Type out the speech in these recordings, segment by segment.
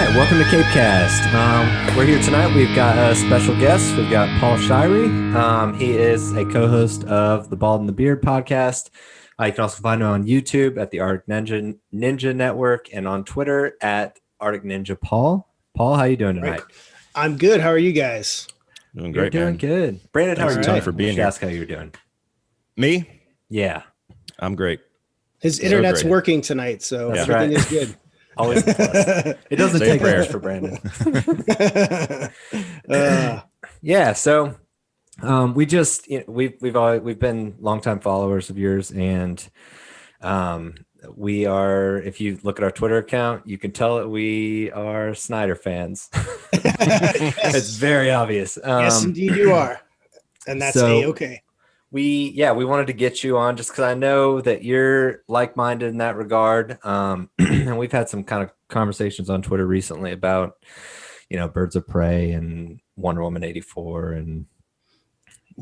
right, welcome to CapeCast. We're here tonight. We've got a special guest. We've got Paul Shirey. He is a co-host of the Bald and the Beard podcast. You can also find him on YouTube at the Arctic Ninja Network and on Twitter at Arctic Ninja Paul. Paul, how you doing tonight? I'm good. How are you guys? Doing great, You're doing man. good. Brandon, how are you? Tony for being here. Ask how you're doing. Me? Yeah. I'm great. His internet's working tonight, so That's everything right. is good. Always a plus. It doesn't Say take prayers much for Brandon. Uh, Yeah, so we've been longtime followers of yours, and we are. If you look at our Twitter account, you can tell that we are Snyder fans. It's very obvious. yes, indeed you are, and that's so- A-okay. We wanted to get you on just because I know that you're like-minded in that regard, and we've had some kind of conversations on Twitter recently about, Birds of Prey and Wonder Woman 84 and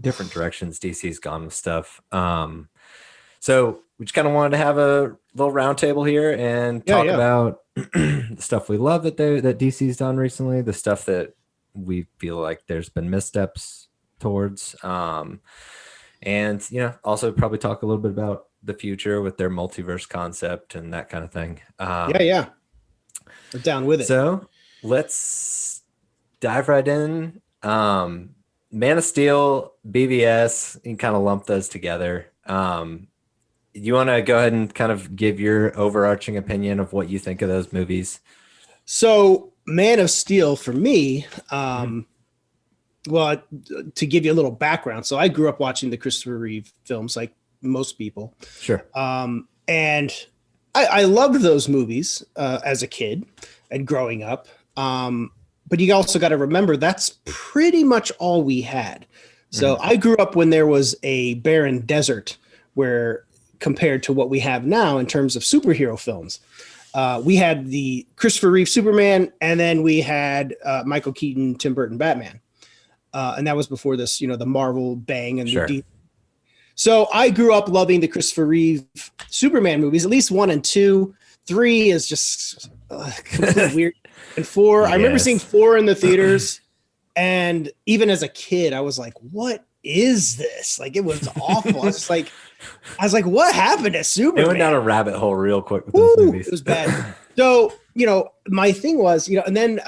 different directions DC's gone with stuff. So we just kind of wanted to have a little roundtable here and talk about the stuff we love that DC's done recently, the stuff that we feel like there's been missteps towards. And, also probably talk a little bit about the future with their multiverse concept and that kind of thing. Yeah. We're down with it. So let's dive right in. Man of Steel, BVS, you can kind of lump those together. You want to go ahead and kind of give your overarching opinion of what you think of those movies? So Man of Steel for me, well, to give you a little background. So I grew up watching the Christopher Reeve films like most people. Sure. And I loved those movies as a kid and growing up. But you also got to remember that's pretty much all we had. So I grew up when there was a barren desert where compared to what we have now in terms of superhero films. We had the Christopher Reeve Superman, and then we had Michael Keaton, Tim Burton Batman. And that was before this, the Marvel bang and Sure. the So I grew up loving the Christopher Reeve Superman movies, at least 1 and 2. 3 is just completely weird. And 4, I remember Yes. seeing 4 in the theaters. And even as a kid, I was like, what is this? Like, it was awful. I was like, what happened to Superman? It went down a rabbit hole real quick with Woo, those movies. it was bad. So, my thing was, and then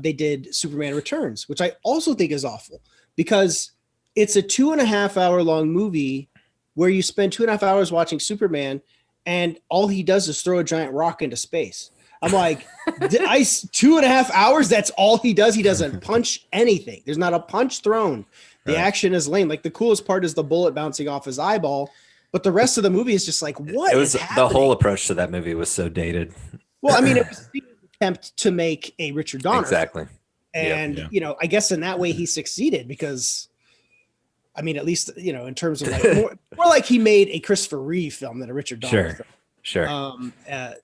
they did Superman Returns, which I also think is awful because it's a 2.5 hour long movie where you spend 2.5 hours watching Superman and all he does is throw a giant rock into space. I'm like, 2.5 hours? That's all he does. He doesn't punch anything. There's not a punch thrown. The action is lame. Like the coolest part is the bullet bouncing off his eyeball, but the rest of the movie is just like, what? It was is the happening? whole approach to that movie was so dated. Well, I mean, it was the attempt to make a Richard Donner. Exactly. And, I guess in that way he succeeded because, I mean, at least, in terms of like more like he made a Christopher Reeve film than a Richard Donner film. Sure.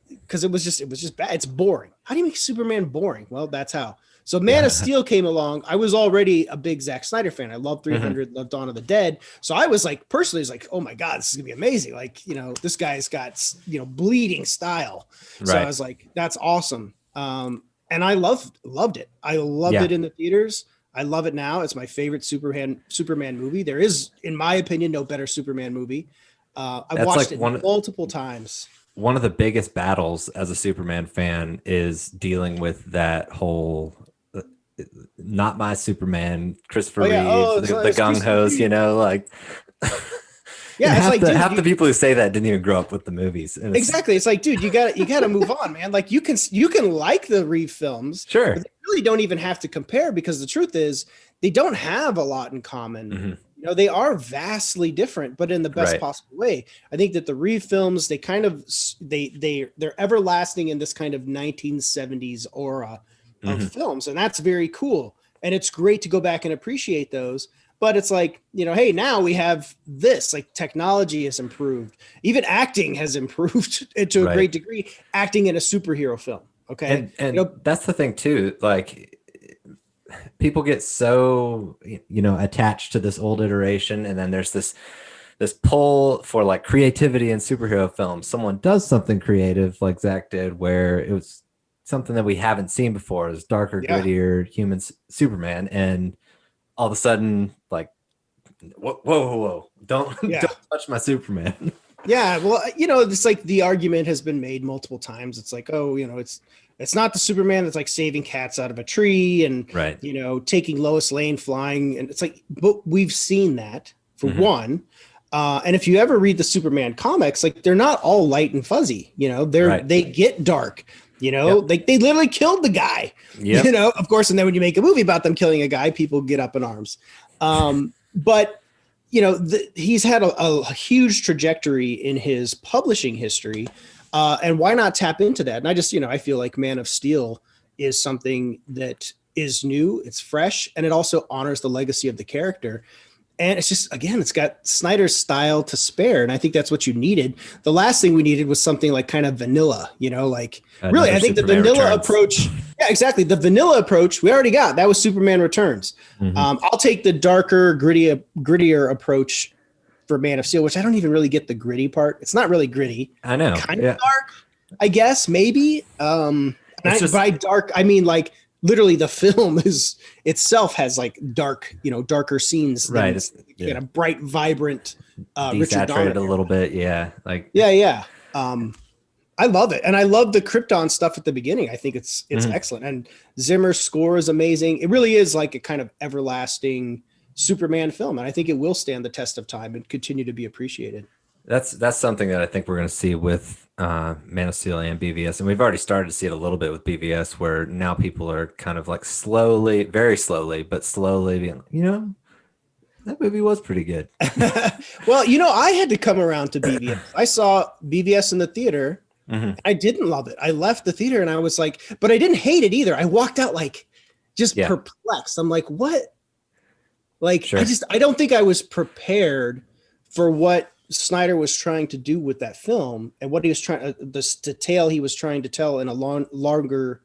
Because it was just bad. It's boring. How do you make Superman boring? Well, that's how. So Man of Steel came along. I was already a big Zack Snyder fan. I love 300, love Dawn of the Dead. So I was like, personally, it's like, oh my God, this is gonna be amazing. Like, this guy's got, bleeding style. So I was like, that's awesome. And I loved it. I loved it in the theaters. I love it now. It's my favorite Superman movie. There is, in my opinion, no better Superman movie. I've watched it multiple times. One of the biggest battles as a Superman fan is dealing with that whole not my Superman, Christopher Reeve, the gung hos, like half the people who say that didn't even grow up with the movies. And exactly. It's like, dude, you gotta move on, man. Like you can like the Reeve films. Sure. But they really don't even have to compare because the truth is they don't have a lot in common. They are vastly different, but in the best possible way. I think that the Reeve films, they kind of they're everlasting in this kind of 1970s aura of films, and that's very cool. And it's great to go back and appreciate those. But it's like, hey, now we have this, like technology has improved. Even acting has improved to a great degree, acting in a superhero film. Okay. And that's the thing too. Like people get so, attached to this old iteration. And then there's this pull for like creativity in superhero films. Someone does something creative like Zack did, where it was something that we haven't seen before, is darker, grittier human Superman, and all of a sudden, like, whoa, don't touch my Superman. Yeah, well, it's like the argument has been made multiple times. It's like, oh, it's not the Superman that's like saving cats out of a tree and right, taking Lois Lane flying, and it's like, but we've seen that for one. And if you ever read the Superman comics, like they're not all light and fuzzy. They get dark. They literally killed the guy. Of course, and then when you make a movie about them killing a guy, people get up in arms. But he's had a huge trajectory in his publishing history, and why not tap into that? And I feel like Man of Steel is something that is new, it's fresh, and it also honors the legacy of the character. And it's just, again, it's got Snyder's style to spare. And I think that's what you needed. The last thing we needed was something like kind of vanilla, like really, I think the vanilla approach. Yeah, exactly. The vanilla approach we already got. That was Superman Returns. I'll take the darker, grittier approach for Man of Steel, which I don't even really get the gritty part. It's not really gritty. I know. Kind of dark, I guess, maybe. By dark, I mean like, literally the film itself has like darker scenes, right? It's a bright, vibrant, desaturated a little bit, like I love it, and I love the Krypton stuff at the beginning. I think it's excellent, and Zimmer's score is amazing. It really is like a kind of everlasting Superman film, and I think it will stand the test of time and continue to be appreciated. That's something that I think we're going to see with Man of Steel and BVS, and we've already started to see it a little bit with BVS, where now people are kind of like very slowly being, that movie was pretty good. Well, I had to come around to BVS. I saw BVS in the theater. I didn't love it. I left the theater and I was like, but I didn't hate it either. I walked out like just perplexed. I'm like, what? Like, sure. I don't think I was prepared for what Snyder was trying to do with that film and what he was trying the tale he was trying to tell in a longer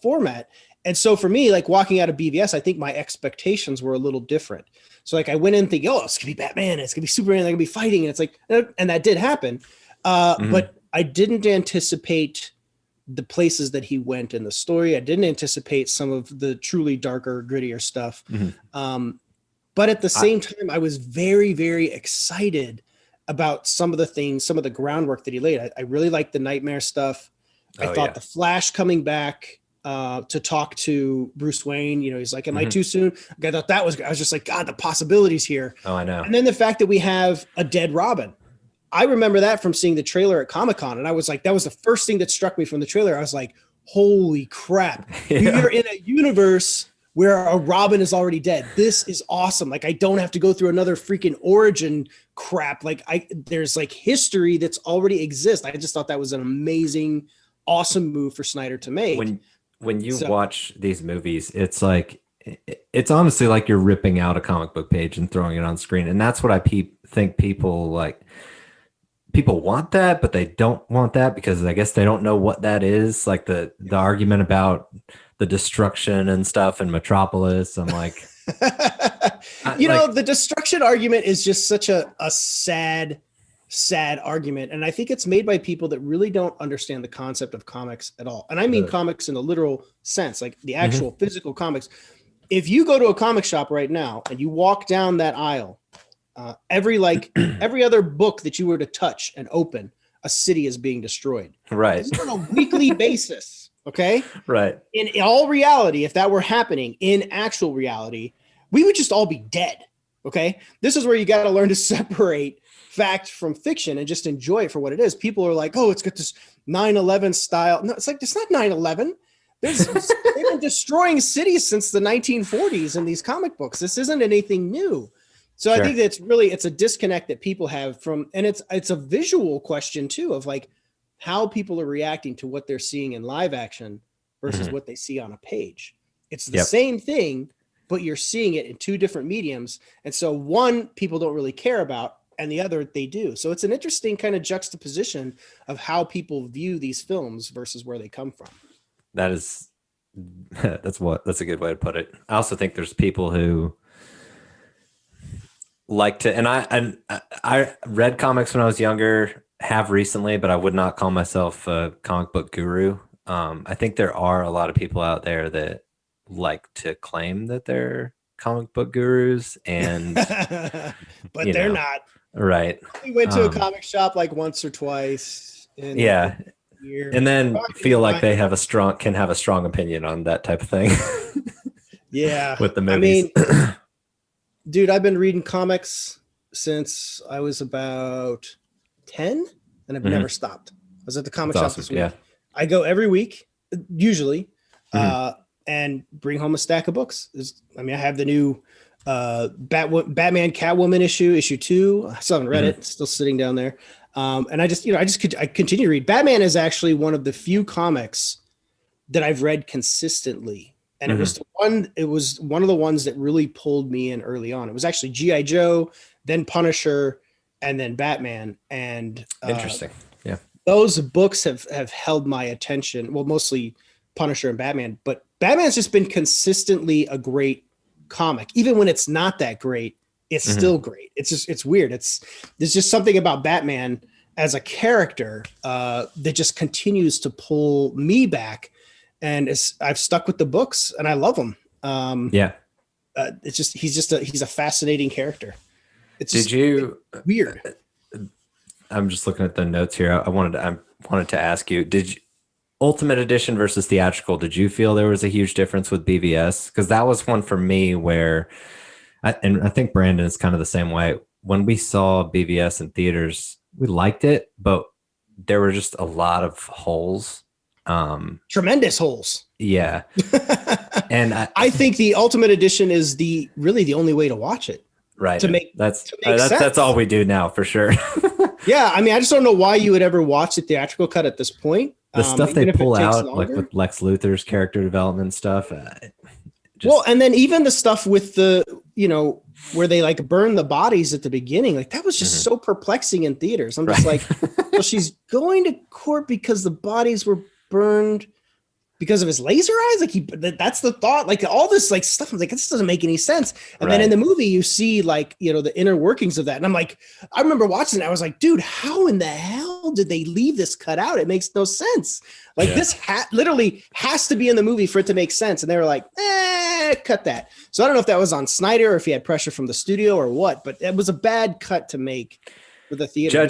format. And so for me, like walking out of BVS, I think my expectations were a little different. So like I went in thinking, oh, it's gonna be Batman, it's gonna be Superman, they're gonna be fighting, and it's like, and that did happen. But I didn't anticipate the places that he went in the story. I didn't anticipate some of the truly darker, grittier stuff. But at the same time, I was very, very excited about some of the groundwork that he laid. I really liked the Nightmare stuff. I thought the Flash coming back to talk to Bruce Wayne, he's like, am I too soon? I thought I was just like, God, the possibilities here. Oh, I know. And then the fact that we have a dead Robin. I remember that from seeing the trailer at Comic-Con. And I was like, that was the first thing that struck me from the trailer. I was like, holy crap. We are in a universe where a Robin is already dead. This is awesome. Like, I don't have to go through another freaking origin crap. Like there's like history that's already exists. I just thought that was an amazing, awesome move for Snyder to make. When you watch these movies, it's like, it's honestly like you're ripping out a comic book page and throwing it on screen. And that's what I think people like. People want that, but they don't want that because I guess they don't know what that is. Like the argument about the destruction and stuff in Metropolis. I'm like, the destruction argument is just such a sad argument. And I think it's made by people that really don't understand the concept of comics at all. And I mean comics in the literal sense, like the actual physical comics. If you go to a comic shop right now and you walk down that aisle, every other book that you were to touch and open, a city is being destroyed. Right. It's on a weekly basis. Okay. Right. In all reality, if that were happening in actual reality, we would just all be dead. Okay. This is where you got to learn to separate fact from fiction and just enjoy it for what it is. People are like, oh, it's got this 9/11 style. No, it's like, it's not 9/11. They've been destroying cities since the 1940s in these comic books. This isn't anything new. So I think that's it's a disconnect that people have from, and it's a visual question too, of like how people are reacting to what they're seeing in live action versus what they see on a page. It's the same thing, but you're seeing it in two different mediums. And so one people don't really care about and the other they do. So it's an interesting kind of juxtaposition of how people view these films versus where they come from. That's a good way to put it. I also think there's people who like to, and I read comics when I was younger, have recently, but I would not call myself a comic book guru. I think there are a lot of people out there that like to claim that they're comic book gurus, and but they're not. Right. We went to a comic shop like once or twice in yeah. a year. And then feel like they can have a strong opinion on that type of thing. Yeah. With the movies. I mean, dude, I've been reading comics since I was about 10 and I've never stopped. I was at the comic shop this week. Yeah. I go every week, usually, and bring home a stack of books. I have the new Batman Catwoman issue 2. I still haven't read it. It's still sitting down there. And I continue to read. Batman is actually one of the few comics that I've read consistently. And it was one of the ones that really pulled me in early on. It was actually G.I. Joe, then Punisher, and then Batman. And interesting. Yeah. Those books have held my attention. Well, mostly Punisher and Batman, but Batman's just been consistently a great comic. Even when it's not that great, it's still great. It's weird. There's just something about Batman as a character that just continues to pull me back. And I've stuck with the books and I love them. He's a fascinating character. It's weird. I'm just looking at the notes here. I wanted to ask you, Ultimate Edition versus theatrical, did you feel there was a huge difference with BVS? Because that was one for me where, and I think Brandon is kind of the same way. When we saw BVS in theaters, we liked it, but there were just a lot of holes. Tremendous holes. Yeah. And I think the Ultimate Edition is really the only way to watch it. Right. That's all we do now for sure. Yeah. I just don't know why you would ever watch the theatriral cut at this point. The stuff they pull out, like with Lex Luthor's character development stuff. And then even the stuff with where they like burn the bodies at the beginning, like that was just so perplexing in theaters. I'm just like, well, she's going to court because the bodies were burned because of his laser eyes. Like that's the thought, like all this like stuff. I'm like, this doesn't make any sense. And then in the movie, you see like, the inner workings of that. And I'm like, I remember watching it. I was like, dude, how in the hell did they leave this cut out? It makes no sense. Like this literally has to be in the movie for it to make sense. And they were like, cut that. So I don't know if that was on Snyder or if he had pressure from the studio or what, but it was a bad cut to make for the theater.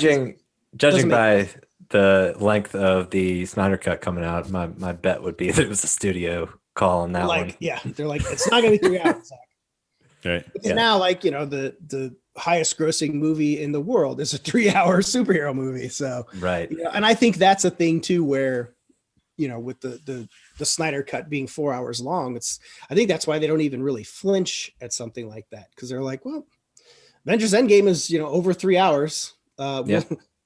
Judging by the length of the Snyder Cut coming out, my bet would be that it was a studio call on that one. Yeah, they're like, it's not going to be 3 hours. Zach. Right. Because now, the highest grossing movie in the world is a 3-hour superhero movie. So, right. And I think that's a thing too, where, with the Snyder Cut being 4 hours long, I think that's why they don't even really flinch at something like that. Cause they're like, well, Avengers Endgame is, over 3 hours.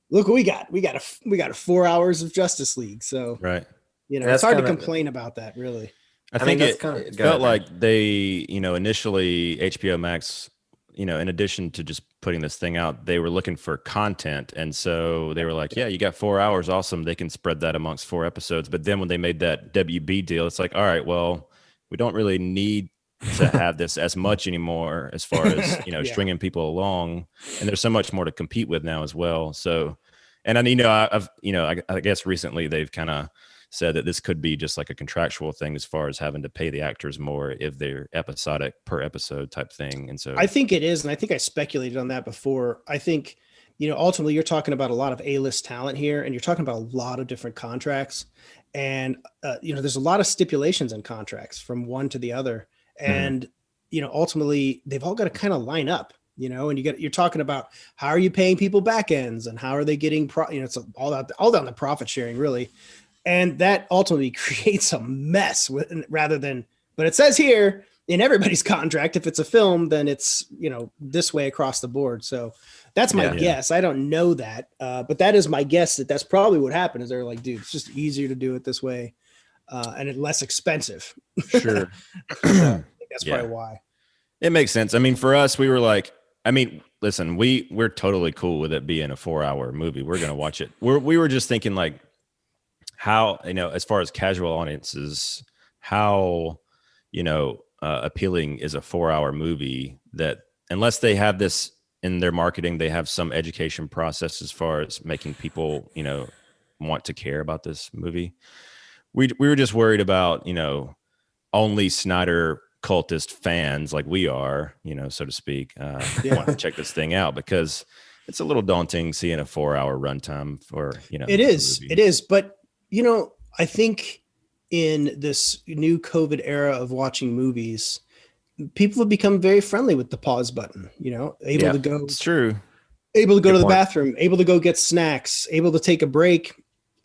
Look what we got. We got 4 hours of Justice League. So, right. It's hard to complain about that, really. I think it felt like they, initially HBO Max, in addition to just putting this thing out, they were looking for content. And so they were like, yeah, you got 4 hours. Awesome. They can spread that amongst 4 episodes. But then when they made that WB deal, it's like, all right, well, we don't really need to have this as much anymore as far as, stringing people along. And there's so much more to compete with now as well. So, and I guess recently they've kind of said that this could be just like a contractual thing as far as having to pay the actors more if they're episodic per episode type thing. And so I think it is. And I think I speculated on that before. I think, ultimately you're talking about a lot of A-list talent here, and you're talking about a lot of different contracts. And, there's a lot of stipulations in contracts from one to the other. And, ultimately they've all got to kind of line up, and you're talking about how are you paying people back ends and how are they getting, it's all down the profit sharing really. And that ultimately creates a mess but it says here in everybody's contract, if it's a film, then it's, this way across the board. So that's my guess. I don't know that, but that is my guess that's probably what happened is they're like, dude, it's just easier to do it this way. And it's less expensive. Sure. So I think that's probably why. It makes sense. I mean, for us, we were like, listen, we're totally cool with it being a 4-hour movie. We're going to watch it. We were just thinking like how, as far as casual audiences, how, appealing is a 4-hour movie that unless they have this in their marketing, they have some education process as far as making people, want to care about this movie. we were just worried about, only Snyder cultist fans like we are, so to speak, want to check this thing out, because it's a little daunting seeing a 4-hour runtime for, It is. But, I think in this new COVID era of watching movies, people have become very friendly with the pause button, able to go. It's true. Able to go to the bathroom, able to go get snacks, able to take a break.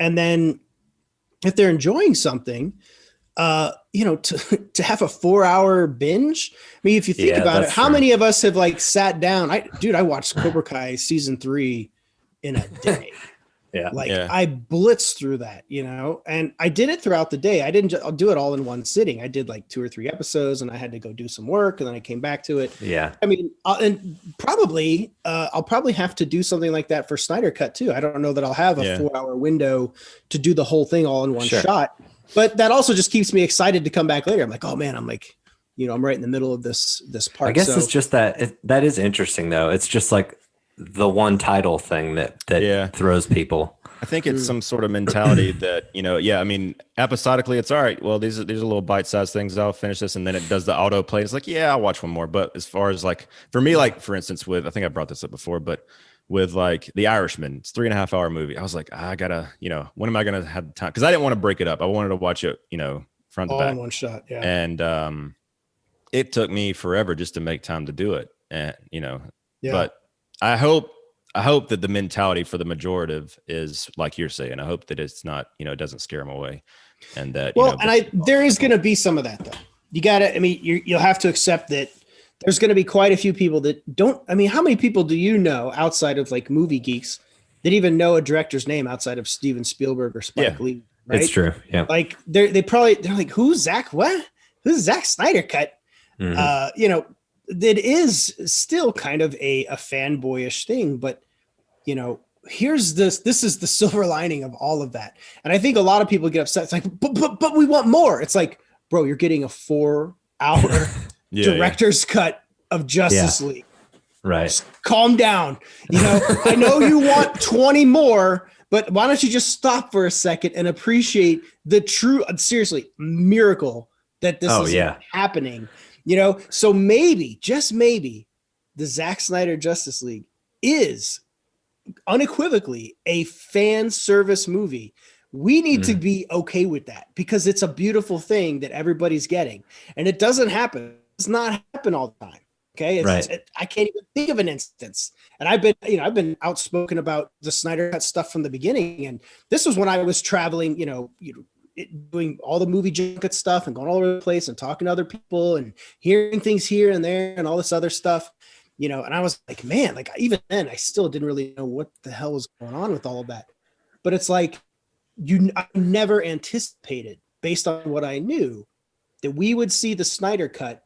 And then if they're enjoying something, to have a 4-hour binge. I mean, if you think about it, how many of us have like sat down? I watched Cobra Kai season 3 in a day. I blitzed through that, and I did it throughout the day. I didn't do it all in one sitting. I did like 2 or 3 episodes, and I had to go do some work, and then I came back to it. Yeah. I mean, I'll probably have to do something like that for Snyder Cut too. I don't know that I'll have a 4-hour window to do the whole thing all in one shot, but that also just keeps me excited to come back later. I'm like, oh man, I'm like, I'm right in the middle of this part. I guess it's just that is interesting though. It's just like the one title thing that throws people. I think it's some sort of mentality that, I mean, episodically it's all right. Well, these are little bite-sized things. I'll finish this. And then it does the autoplay. It's like, I'll watch one more. But as far as like, for me, like for instance, I think I brought this up before, but with like The Irishman, it's 3.5-hour movie. I was like, I gotta, when am I going to have time? Cause I didn't want to break it up. I wanted to watch it, front to all back. in one shot. Yeah. And, it took me forever just to make time to do it. And, but I hope that the mentality for the majorative is like you're saying. I hope that it's not, it doesn't scare them away, and that. There is going to be some of that though. You got to. I mean, you'll have to accept that there's going to be quite a few people that don't. I mean, how many people do you know outside of like movie geeks that even know a director's name outside of Steven Spielberg or Spike Lee? Right? It's true. Yeah. Like they're like, who's Zack? What? Who's Zack Snyder Cut? Mm-hmm. It is still kind of a fanboyish thing, but here's this is the silver lining of all of that. And I think a lot of people get upset. It's like, but we want more. It's like, bro, you're getting a 4-hour director's cut of Justice League. Right. Just calm down. I know you want 20 more, but why don't you just stop for a second and appreciate the true, seriously, miracle that this is happening. So maybe, just maybe, the Zack Snyder Justice League is unequivocally a fan service movie. We need to be okay with that because it's a beautiful thing that everybody's getting, and it doesn't happen. It's not happen all the time. Okay. I can't even think of an instance. And I've been outspoken about the Snyder Cut stuff from the beginning. And this was when I was traveling, doing all the movie junket stuff and going all over the place and talking to other people and hearing things here and there and all this other stuff, and I was like, man, like even then I still didn't really know what the hell was going on with all of that. But it's like, I never anticipated, based on what I knew, that we would see the Snyder Cut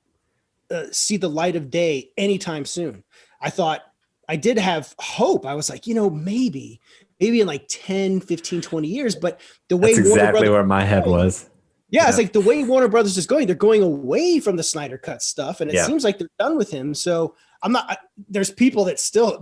see the light of day anytime soon. I did have hope. I was like, maybe in like 10, 15, 20 years, but the way that's exactly where my head was. Yeah, it's like the way Warner Brothers is going, they're going away from the Snyder Cut stuff, and it seems like they're done with him. So there's people that still,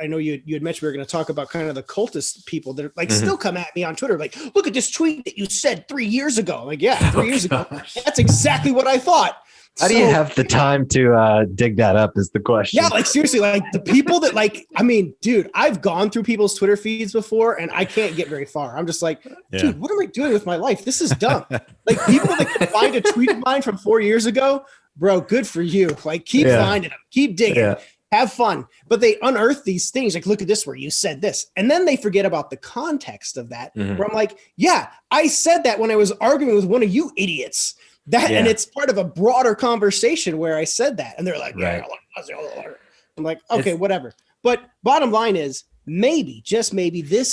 I know you had mentioned we were going to talk about kind of the cultist people that are like still come at me on Twitter, like, look at this tweet that you said 3 years ago. I'm like, 3 years ago. That's exactly what I thought. How do you have the time to dig that up is the question. Yeah, like seriously, like the people that dude, I've gone through people's Twitter feeds before and I can't get very far. I'm just like, dude, what am I doing with my life? This is dumb. Like people that can find a tweet of mine from 4 years ago, bro, good for you. Like keep finding them, keep digging, have fun. But they unearth these things like, look at this where you said this. And then they forget about the context of that. Where I'm like, yeah, I said that when I was arguing with one of you idiots. And it's part of a broader conversation where I said that. And they're like, I'm like, okay, whatever. But bottom line is maybe, just maybe the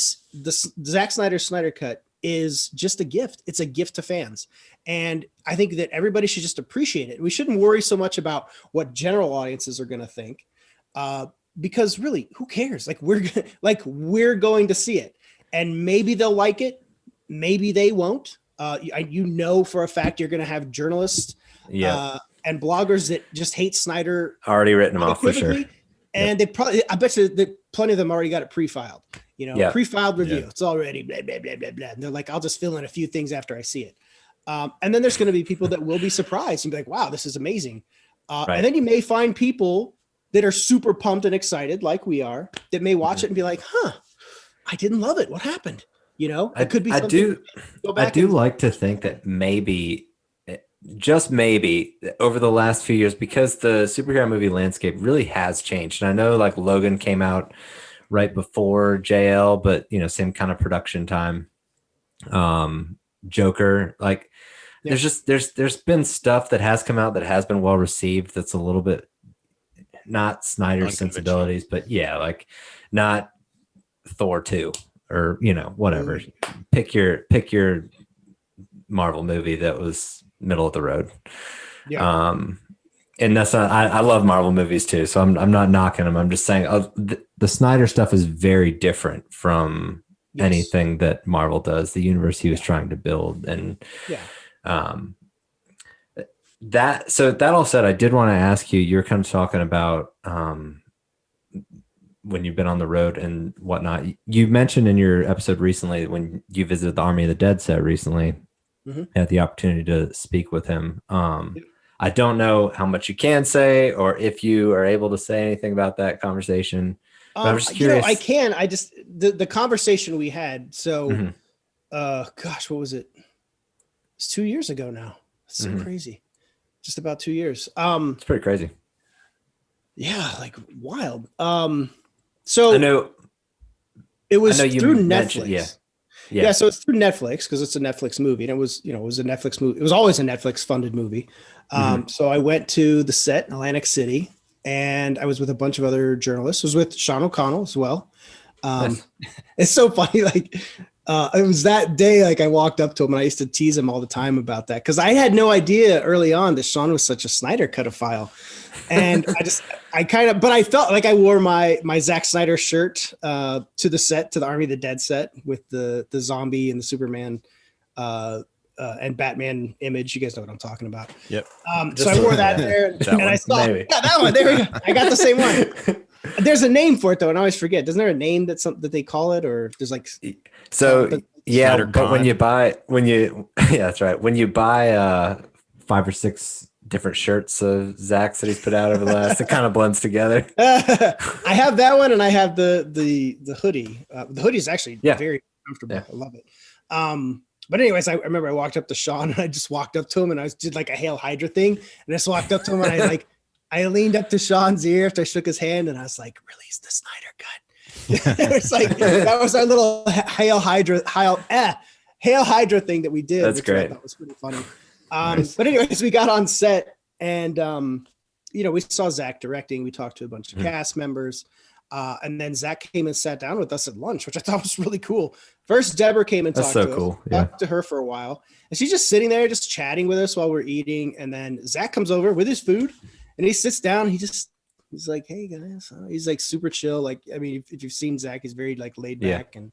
Zack Snyder Cut is just a gift. It's a gift to fans. And I think that everybody should just appreciate it. We shouldn't worry so much about what general audiences are going to think because really, who cares? Like we're going to see it and maybe they'll like it. Maybe they won't. For a fact you're going to have journalists and bloggers that just hate Snyder already written them off for sure. And they probably, I bet you that plenty of them already got it pre-filed, Yeah. Pre-filed review. It's already blah, blah, blah, blah, blah. And they're like, I'll just fill in a few things after I see it. And then there's going to be people that will be surprised and be like, wow, this is amazing. Right. And then you may find people that are super pumped and excited like we are that may watch it and be like, I didn't love it. What happened? It could be something. I do like to think that maybe, just maybe, over the last few years, because the superhero movie landscape really has changed. And I know like Logan came out right before JL, but same kind of production time. Joker, like there's been stuff that has come out that has been well received. That's a little bit not Snyder's sensibilities, but like not Thor 2 or whatever. Pick your Marvel movie that was middle of the road. And that's not, I love Marvel movies too, so I'm not knocking them. I'm just saying the Snyder stuff is very different from anything that Marvel does, the universe he was trying to build. And that all said, I did want to ask you, you're kind of talking about when you've been on the road and whatnot. You mentioned in your episode recently when you visited the Army of the Dead set recently, had the opportunity to speak with him. I don't know how much you can say or if you are able to say anything about that conversation. I'm just curious. I can. I just the conversation we had. So, gosh, what was it? It's 2 years ago now. It's so crazy. Just about 2 years. It's pretty crazy. Yeah, like wild. So I know it was through Netflix. Yeah. So it's through Netflix because it's a Netflix movie, and it was a Netflix movie. It was always a Netflix funded movie. So I went to the set in Atlantic City, and I was with a bunch of other journalists. I was with Sean O'Connell as well. Nice. It's so funny. Like it was that day, like I walked up to him and I used to tease him all the time about that. Cause I had no idea early on that Sean was such a Snyder Cut-ophile. And but I felt like I wore my Zack Snyder shirt to the set, to the Army of the Dead set with the zombie and the Superman and Batman image. You guys know what I'm talking about. Yep. So I wore that there and I saw that one. There we go. I got the same one. There's a name for it though, and I always forget. Isn't there a name that they call it, or there's like? So but when you buy that's right. When you buy 5 or 6 different shirts of Zach's that he's put out over the last, it kind of blends together. I have that one, and I have the hoodie. The hoodie is actually very comfortable. I love it. But anyways, I remember I walked up to Sean, and I just walked up to him, and I did like a Hail Hydra thing, and I just walked up to him, and I leaned up to Sean's ear after I shook his hand, and I was like, "Release the Snyder Cut." It was like that was our little Hail Hydra thing that we did. That's great. That was pretty funny. Nice. But anyways, we got on set, and we saw Zach directing. We talked to a bunch of cast members, and then Zach came and sat down with us at lunch, which I thought was really cool. First, Deborah came and talked to us. Talked to her for a while, and she's just sitting there, just chatting with us while we're eating. And then Zach comes over with his food. And he sits down. He's like, "Hey guys," he's like super chill. Like, I mean, if you've seen Zach, he's very like laid back, and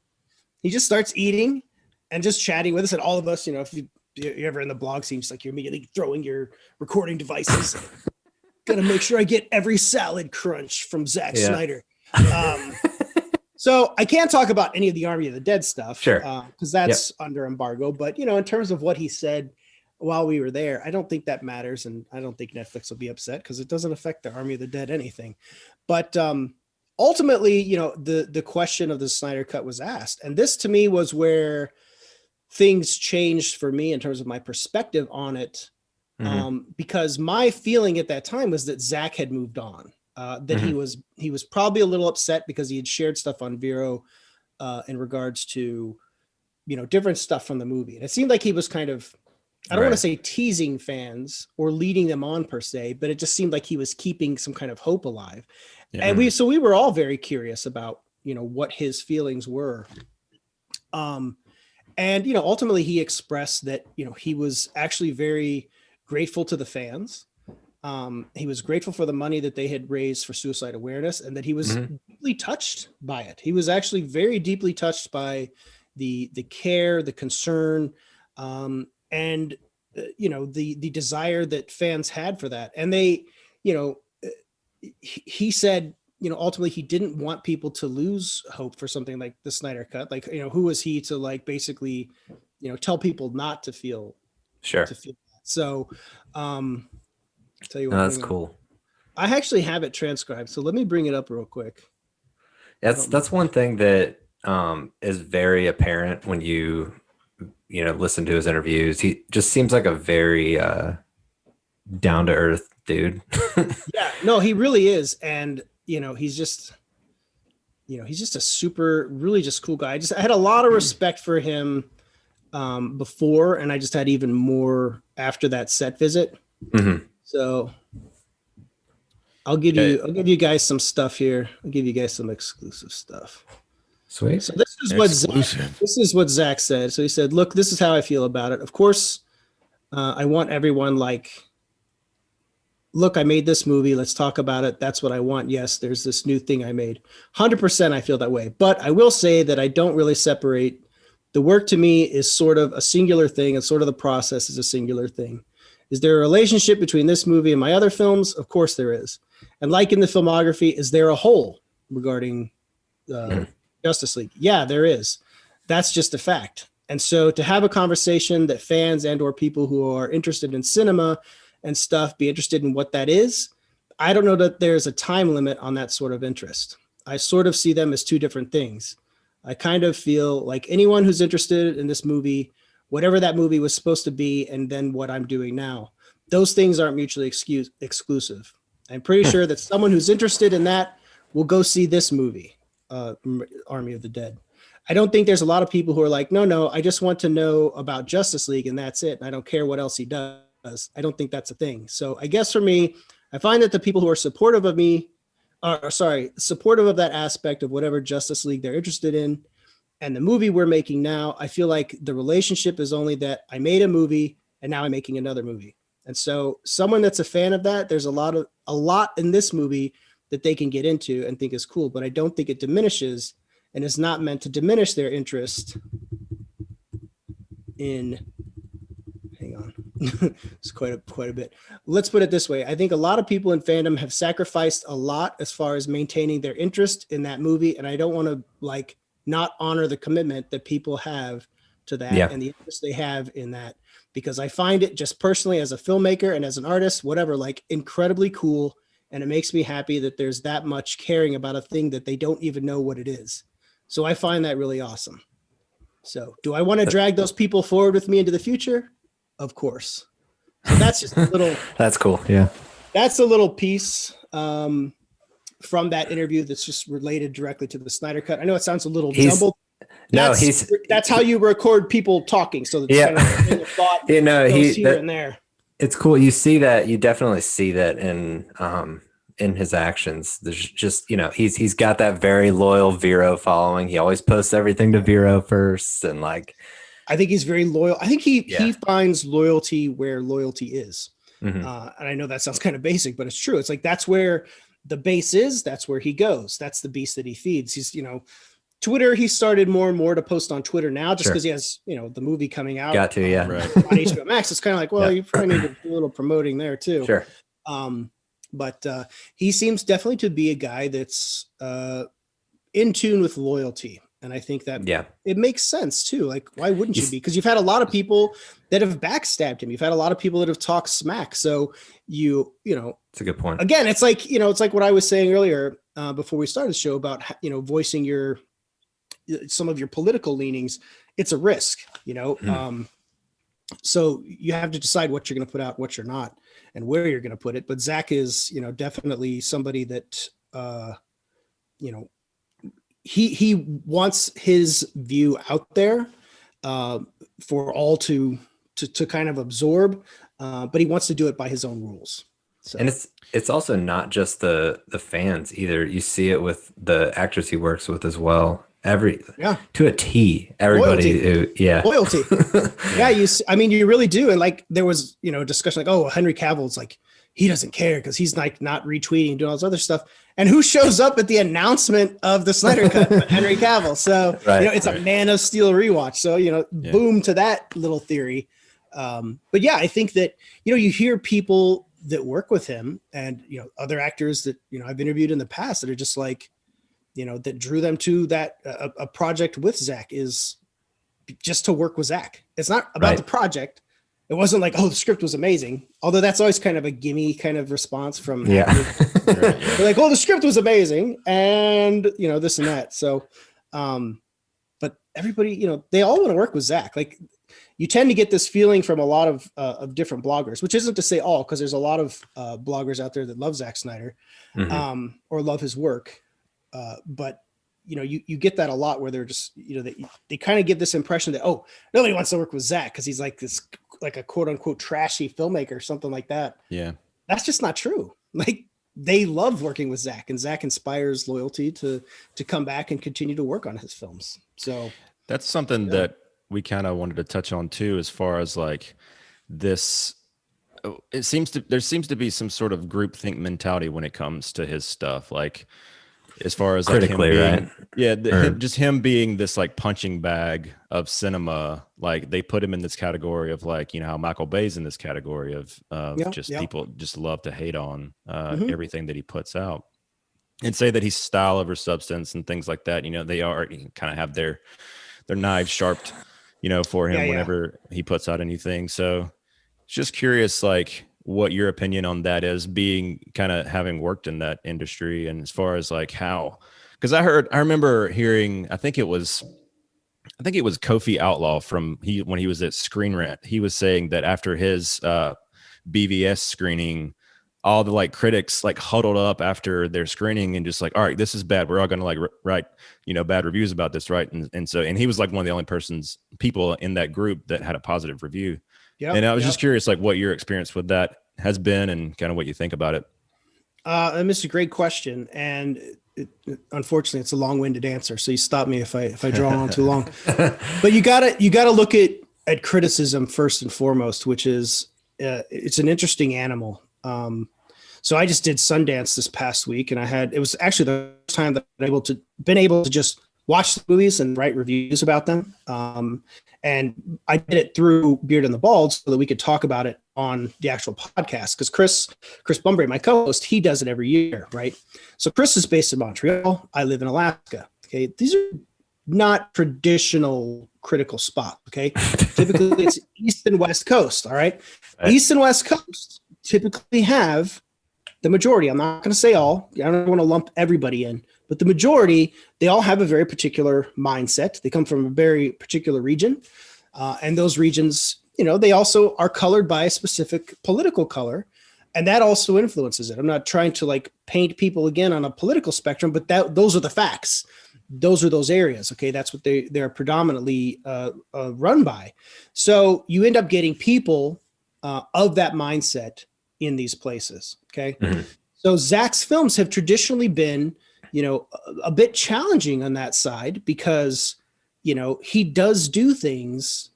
he just starts eating and just chatting with us. And all of us, if you're ever in the blog scene, just like you're immediately throwing your recording devices. Gotta make sure I get every salad crunch from Zack Snyder. So I can't talk about any of the Army of the Dead stuff, sure, because that's under embargo. But in terms of what he said while we were there, I don't think that matters, and I don't think Netflix will be upset because it doesn't affect the Army of the Dead anything. But ultimately, the question of the Snyder Cut was asked, and this to me was where things changed for me in terms of my perspective on it, because my feeling at that time was that Zach had moved on, that he was probably a little upset because he had shared stuff on Vero in regards to different stuff from the movie, and it seemed like he was kind of, I don't want to say teasing fans or leading them on per se, but it just seemed like he was keeping some kind of hope alive. Yeah. And we were all very curious about, what his feelings were. And, ultimately he expressed that, he was actually very grateful to the fans. He was grateful for the money that they had raised for suicide awareness, and that he was deeply touched by it. He was actually very deeply touched by the care, the concern, and the desire that fans had for that. And they, he said, ultimately he didn't want people to lose hope for something like the Snyder Cut. Like, who was he to like basically, tell people not to feel Sure. that. So, tell you what, That's cool. I actually have it transcribed, so let me bring it up real quick. That's one thing that is very apparent when you listen to his interviews. He just seems like a very down to earth dude. Yeah, no, he really is, and he's just a super, really just cool guy. I had a lot of respect for him before, and I just had even more after that set visit. Mm-hmm. So I'll give you guys some stuff here. I'll give you guys some exclusive stuff. Sweet. So this is what Zack said. So he said, "Look, this is how I feel about it. Of course, I want everyone like, look, I made this movie. Let's talk about it. That's what I want. Yes, there's this new thing I made. 100% I feel that way. But I will say that I don't really separate. The work to me is sort of a singular thing, and sort of the process is a singular thing. Is there a relationship between this movie and my other films? Of course there is. And like in the filmography, is there a whole regarding Justice League? Yeah, there is. That's just a fact. And so to have a conversation that fans and or people who are interested in cinema and stuff be interested in what that is, I don't know that there's a time limit on that sort of interest. I sort of see them as two different things. I kind of feel like anyone who's interested in this movie, whatever that movie was supposed to be, and then what I'm doing now, those things aren't mutually exclusive. I'm pretty sure that someone who's interested in that will go see this movie, Army of the Dead. I don't think there's a lot of people who are like, no, I just want to know about Justice League and that's it. And I don't care what else he does. I don't think that's a thing. So I guess for me, I find that the people who are supportive of supportive of that aspect of whatever Justice League they're interested in, and the movie we're making now, I feel like the relationship is only that I made a movie and now I'm making another movie. And so someone that's a fan of that, there's a lot in this movie that they can get into and think is cool, but I don't think it diminishes and is not meant to diminish their interest in, hang on, it's quite a bit. Let's put it this way. I think a lot of people in fandom have sacrificed a lot as far as maintaining their interest in that movie. And I don't want to like not honor the commitment that people have to that and the interest they have in that, because I find it just personally as a filmmaker and as an artist, whatever, like incredibly cool. And it makes me happy that there's that much caring about a thing that they don't even know what it is. So I find that really awesome. So do I want to drag those people forward with me into the future? Of course. So that's just a little, that's cool. Yeah. That's a little piece from that interview that's just related directly to the Snyder Cut. I know it sounds a little jumbled. That's how you record people talking. So that's kind of thought goes here and there. It's cool. You see that, you definitely see that in his actions. There's just, he's got that very loyal Vero following. He always posts everything to Vero first. And like, I think he's very loyal. I think he finds loyalty where loyalty is. Mm-hmm. And I know that sounds kind of basic, but it's true. It's like, that's where the base is. That's where he goes. That's the beast that he feeds. He's, Twitter, he started more and more to post on Twitter now just because he has, the movie coming out. Got to, on HBO Max. It's kind of like, well, you probably need to do a little promoting there too. Sure. But he seems definitely to be a guy that's in tune with loyalty. And I think that it makes sense too. Like, why wouldn't you be? Because you've had a lot of people that have backstabbed him. You've had a lot of people that have talked smack. So it's a good point. Again, it's like, it's like what I was saying earlier before we started the show about, voicing some of your political leanings. It's a risk, so you have to decide what you're going to put out, what you're not, and where you're going to put it. But Zack is, definitely somebody that, he wants his view out there for all to kind of absorb, but he wants to do it by his own rules. So. And it's also not just the fans either. You see it with the actors he works with as well. To a T, everybody. Loyalty. You really do. And like, there was, a discussion like, oh, Henry Cavill's like, he doesn't care because he's like not retweeting, doing all this other stuff. And who shows up at the announcement of the Snyder Cut? But Henry Cavill. So, it's a Man of Steel rewatch. So, boom to that little theory. But yeah, I think that, you hear people that work with him, and other actors that I've interviewed in the past that are just like, that drew them to that a project with Zack is just to work with Zack. It's not about the project. It wasn't like, oh, the script was amazing. Although that's always kind of a gimme kind of response from actors. They're like, oh, the script was amazing, and this and that. So, but everybody, they all want to work with Zack. Like, you tend to get this feeling from a lot of different bloggers, which isn't to say all, because there's a lot of bloggers out there that love Zack Snyder, or love his work. But you get that a lot where they're just, they kind of give this impression that, oh, nobody wants to work with Zack because he's like this, like a quote unquote trashy filmmaker or something like that. Yeah. That's just not true. Like, they love working with Zack, and Zack inspires loyalty to come back and continue to work on his films. So that's something that we kind of wanted to touch on too, as far as like this, there seems to be some sort of groupthink mentality when it comes to his stuff. Like, as far as like critically, him being, just him being this like punching bag of cinema. Like, they put him in this category of like, how Michael Bay's in this category of people just love to hate on everything that he puts out, and say that he's style over substance and things like that. They are kind of have their knives sharpened, for him whenever he puts out anything. So just curious, like, what your opinion on that is, being kind of having worked in that industry, and as far as like how, because I remember hearing, I think it was Kofi Outlaw when he was at Screen Rant. He was saying that after his BVS screening, all the like critics like huddled up after their screening and just like, all right, this is bad. We're all going to like write, bad reviews about this. Right. And he was like one of the only people in that group that had a positive review. Yeah. And I was just curious, like, what your experience with that has been and kind of what you think about it. And this is a great question. And unfortunately, it's a long-winded answer. So you stop me if I draw on too long. But you gotta look at criticism first and foremost, which is it's an interesting animal. So I just did Sundance this past week, and it was actually the first time that I've been able to just watch the movies and write reviews about them. And I did it through Beard and the Bald so that we could talk about it on the actual podcast. Because Chris Bumbray, my co-host, he does it every year, right? So Chris is based in Montreal. I live in Alaska. Okay, these are not traditional critical spots. Okay, typically it's East and West Coast. All right, East and West Coast typically have the majority. I'm not going to say all. I don't want to lump everybody in, but the majority, they all have a very particular mindset. They come from a very particular region. And those regions, they also are colored by a specific political color. And that also influences it. I'm not trying to like paint people again on a political spectrum, but those are the facts. Those are those areas. Okay. That's what they're predominantly run by. So you end up getting people of that mindset in these places. Okay. Mm-hmm. So Zack's films have traditionally been, a bit challenging on that side because, he does do things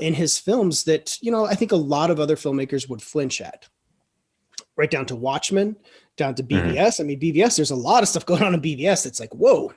in his films that, I think a lot of other filmmakers would flinch at. Right down to Watchmen, down to BVS. Mm-hmm. I mean, BVS, there's a lot of stuff going on in BVS that's like, whoa.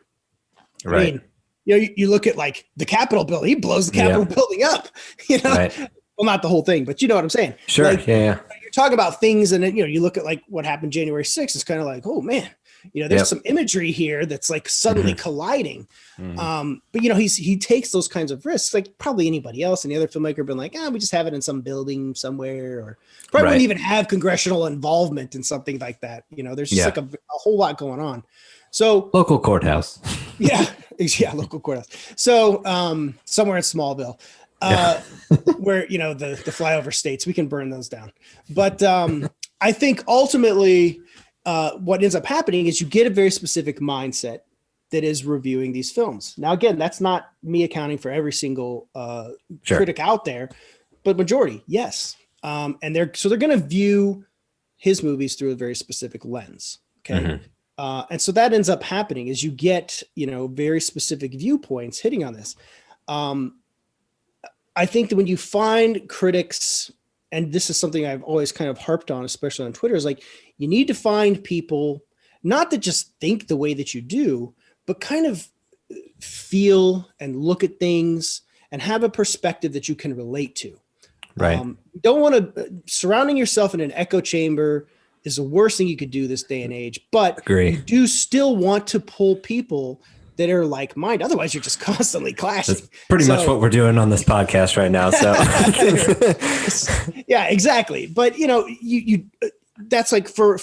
Right. I mean, you look at like the Capitol building, he blows the Capitol building up, Right. Well, not the whole thing, but you know what I'm saying? Sure. Like, yeah. You're talking about things and then, you look at like what happened January 6th, it's kind of like, oh man, there's some imagery here that's like suddenly colliding. Mm-hmm. But he takes those kinds of risks, like probably anybody else. Any other filmmaker been like, we just have it in some building somewhere, or probably wouldn't even have congressional involvement in something like that. There's just like a whole lot going on. So local courthouse. Yeah, local courthouse. So somewhere in Smallville. Where the flyover states, we can burn those down. But I think ultimately what ends up happening is you get a very specific mindset that is reviewing these films. Now, again, that's not me accounting for every single critic out there, but majority, yes. And they're going to view his movies through a very specific lens. Okay. Mm-hmm. And so that ends up happening is you get, very specific viewpoints hitting on this. I think that when you find critics, and this is something I've always kind of harped on, especially on Twitter, is like, you need to find people, not that just think the way that you do, but kind of feel and look at things and have a perspective that you can relate to. Right. You don't want to surrounding yourself in an echo chamber is the worst thing you could do this day and age, but you do still want to pull people that are like minded. Otherwise you're just constantly clashing. That's pretty much what we're doing on this podcast right now. So yeah, exactly. But you that's like for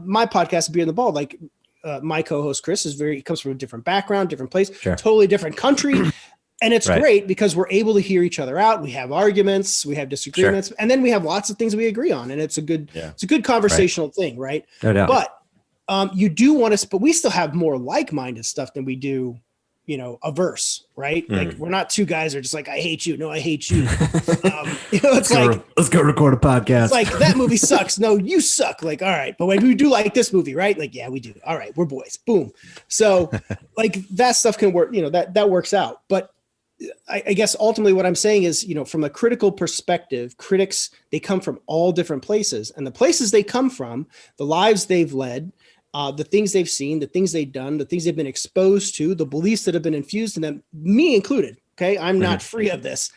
my podcast, Beer in the Ball, like my co-host Chris he comes from a different background, different place, totally different country. And it's great because we're able to hear each other out. We have arguments, we have disagreements, and then we have lots of things we agree on. And it's a good conversational thing, right? No doubt. But you do want to, but we still have more like-minded stuff than we do, averse, right? Like we're not two guys that are just like, I hate you. No, I hate you. It's let's go record a podcast. It's like that movie sucks. No, you suck. Like, all right. But when we do like this movie, right? Like, yeah, we do. All right. We're boys. Boom. So like that stuff can work, that works out. But I guess ultimately what I'm saying is, from a critical perspective, critics, they come from all different places, and the places they come from, the lives they've led, the things they've seen, the things they've done, the things they've been exposed to, the beliefs that have been infused in them, me included. Okay. I'm not free of this.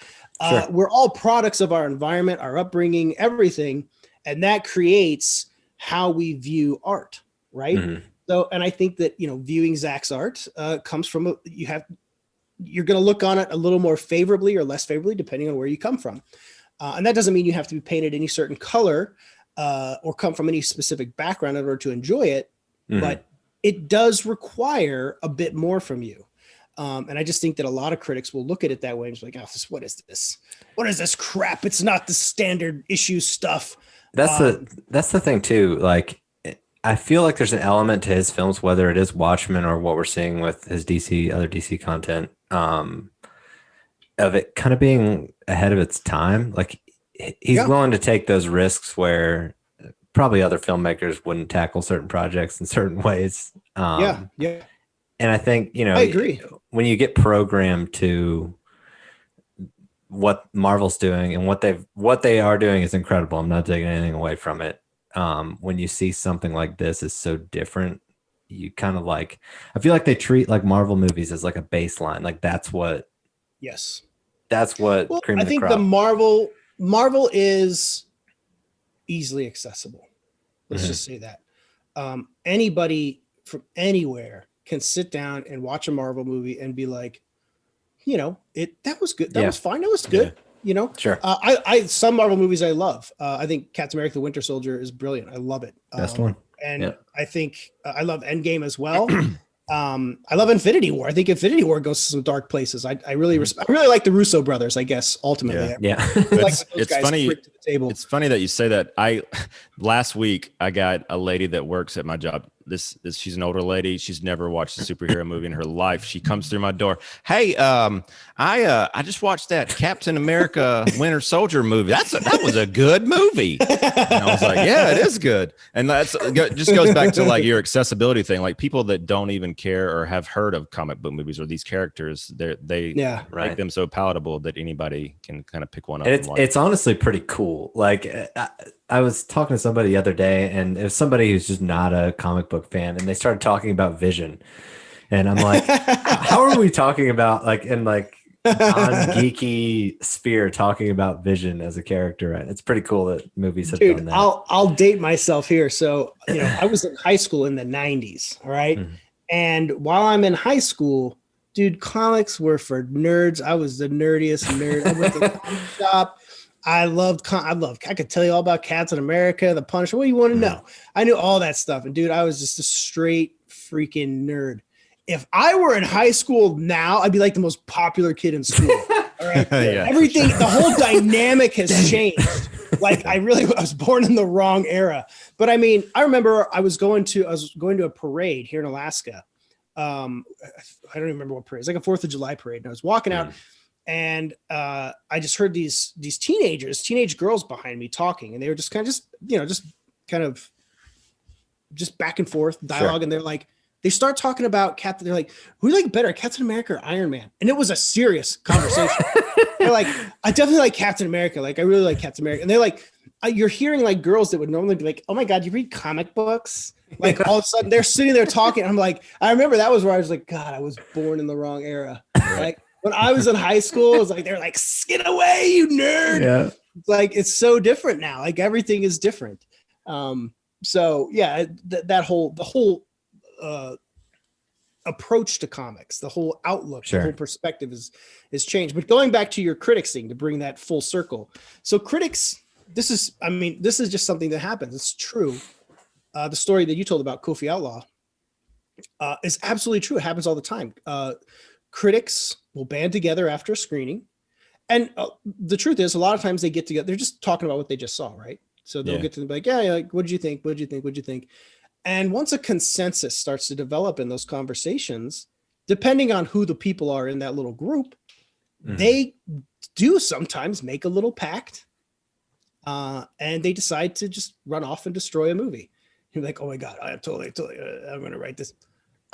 We're all products of our environment, our upbringing, everything. And that creates how we view art. Right. So, and I think that, viewing Zack's art comes from, you're going to look on it a little more favorably or less favorably, depending on where you come from. And that doesn't mean you have to be painted any certain color or come from any specific background in order to enjoy it, but it does require a bit more from you. And I just think that a lot of critics will look at it that way and just like, oh, what is this? What is this crap? It's not the standard issue stuff. That's the thing too. Like, I feel like there's an element to his films, whether it is Watchmen or what we're seeing with his other DC content, of it kind of being ahead of its time. Like he's willing to take those risks where probably other filmmakers wouldn't tackle certain projects in certain ways. And I think, I agree. When you get programmed to what Marvel's doing and what they are doing is incredible. I'm not taking anything away from it. When you see something like this is so different, you kind of like, I feel like they treat like Marvel movies as like a baseline. Like that's what cream I of the think crop. the Marvel is easily accessible. Let's just say that. Anybody from anywhere can sit down and watch a Marvel movie and be like, that was good. That was fine. That was good. Sure. I some Marvel movies I love. I think Captain America: The Winter Soldier is brilliant. I love it. Best one. And I think I love Endgame as well. I love Infinity War. I think Infinity War goes to some dark places. I really like the Russo brothers, I guess, ultimately. It's funny. It's funny that you say that. Last week I got a lady that works at my job. She's an older lady. She's never watched a superhero movie in her life. She comes through my door. Hey, I just watched that Captain America Winter Soldier movie. That was a good movie. And I was like, yeah, it is good. And just goes back to like your accessibility thing. Like people that don't even care or have heard of comic book movies or these characters, they make them so palatable that anybody can kind of pick one up. And it's honestly pretty cool. Like I was talking to somebody the other day, and it was somebody who's just not a comic book fan, and they started talking about Vision, and I'm like, how are we talking about like in like non-geeky sphere talking about Vision as a character? And it's pretty cool that movies have done that. I'll date myself here. So I was in high school in the 90s, all right? And while I'm in high school, dude, comics were for nerds. I was the nerdiest nerd. I went to the comic shop. I could tell you all about Captain America, the Punisher. What do you want to know? I knew all that stuff. And dude, I was just a straight freaking nerd. If I were in high school now, I'd be like the most popular kid in school. All right. Everything, the whole dynamic has changed. Like I was born in the wrong era. But I mean, I remember I was going to a parade here in Alaska. I don't even remember what parade. It's like a 4th of July parade. And I was walking out. And I just heard these teenage girls behind me talking, and they were just kind of back and forth dialogue. And they're like, they start talking about Captain. They're like, who do you like better, Captain America or Iron Man? And it was a serious conversation. They're like, I definitely like Captain America. Like, I really like Captain America. And they're like, you're hearing like girls that would normally be like, oh my God, you read comic books? Like all of a sudden they're sitting there talking. I'm like, I remember that was where I was like, God, I was born in the wrong era. Like, when I was in high school, it was like, they're like, get away, you nerd. Like it's so different now. Like everything is different. So yeah, the whole approach to comics, the whole outlook, the whole perspective is changed. But going back to your critics thing to bring that full circle. So critics, this is just something that happens. It's true. The story that you told about Kofi Outlaw is absolutely true. It happens all the time. Critics will band together after a screening. And the truth is, a lot of times they get together, they're just talking about what they just saw, right? So they'll get to them like, like, what did you think? What did you think? What did you think? And once a consensus starts to develop in those conversations, depending on who the people are in that little group, they do sometimes make a little pact, and they decide to just run off and destroy a movie. You're like, oh my God, I'm totally, I'm going to write this.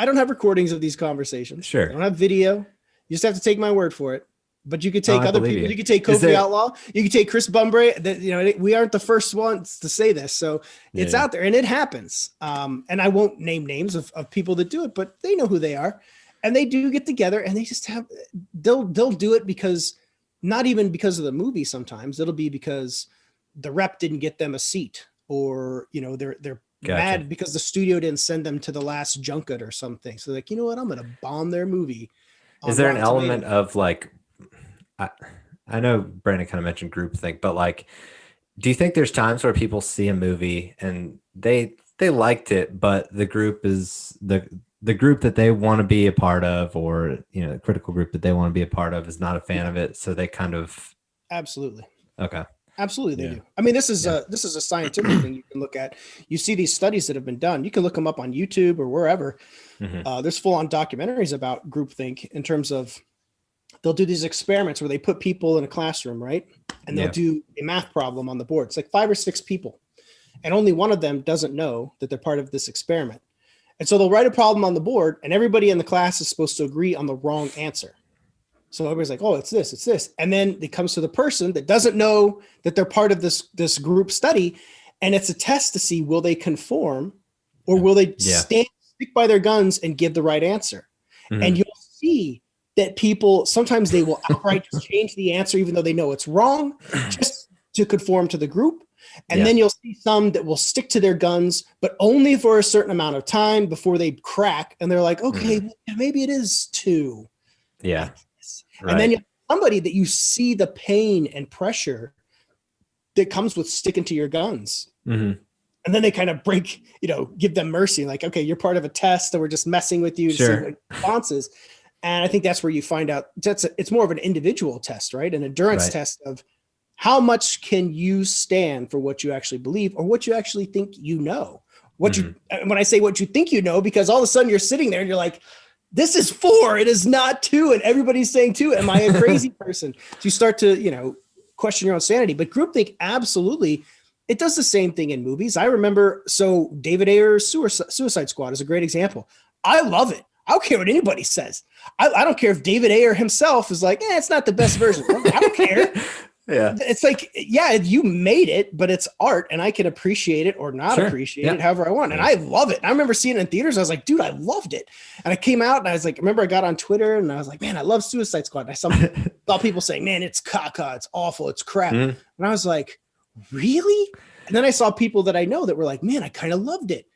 I don't have recordings of these conversations. Sure. I don't have video. You just have to take my word for it. But you could take other people. You could take Kofi Outlaw. You could take Chris Bumbrae. We aren't the first ones to say this, so it's out there and it happens. And I won't name names of people that do it, but they know who they are, and they do get together and they just have. They'll do it because not even because of the movie. Sometimes it'll be because the rep didn't get them a seat, or they're mad because the studio didn't send them to the last junket or something. So like, you know what? I'm going to bomb their movie. Is there an element of like? I know Brandon kind of mentioned groupthink, but like, do you think there's times where people see a movie and they liked it, but the group is the group that they want to be a part of, or the critical group that they want to be a part of is not a fan of it, so they kind of absolutely absolutely they do. I mean, this is a scientific thing you can look at. You see these studies that have been done. You can look them up on YouTube or wherever. There's full-on documentaries about groupthink in terms of. They'll do these experiments where they put people in a classroom, right? And they'll do a math problem on the board. It's like 5 or 6 people. And only one of them doesn't know that they're part of this experiment. And so they'll write a problem on the board and everybody in the class is supposed to agree on the wrong answer. So everybody's like, oh, it's this. And then it comes to the person that doesn't know that they're part of this group study. And it's a test to see, will they conform or will they stick by their guns and give the right answer? And you'll see that people, sometimes they will outright just change the answer, even though they know it's wrong, just to conform to the group. And then you'll see some that will stick to their guns, but only for a certain amount of time before they crack. And they're like, okay, maybe it is 2. Yeah. Right. And then you have somebody that you see the pain and pressure that comes with sticking to your guns. And then they kind of break, give them mercy. Like, okay, you're part of a test and we're just messing with you to see what responses. And I think that's where you find out it's more of an individual test, right? An endurance test of how much can you stand for what you actually believe or what you actually think you know. When I say what you think you know, because all of a sudden you're sitting there and you're like, this is 4, it is not 2. And everybody's saying 2. Am I a crazy person? So you start to, question your own sanity. But groupthink, absolutely, it does the same thing in movies. I remember, so David Ayer's Suicide Squad is a great example. I love it. I don't care what anybody says. I don't care if David Ayer himself is like, it's not the best version. I don't care. It's like, you made it, but it's art and I can appreciate it or not appreciate it however I want. And I love it. I remember seeing it in theaters. I was like, dude, I loved it. And I came out and I was like, I got on Twitter and I was like, man, I love Suicide Squad. And I saw people saying, man, it's caca, it's awful, it's crap. And I was like, really? And then I saw people that I know that were like, man, I kind of loved it.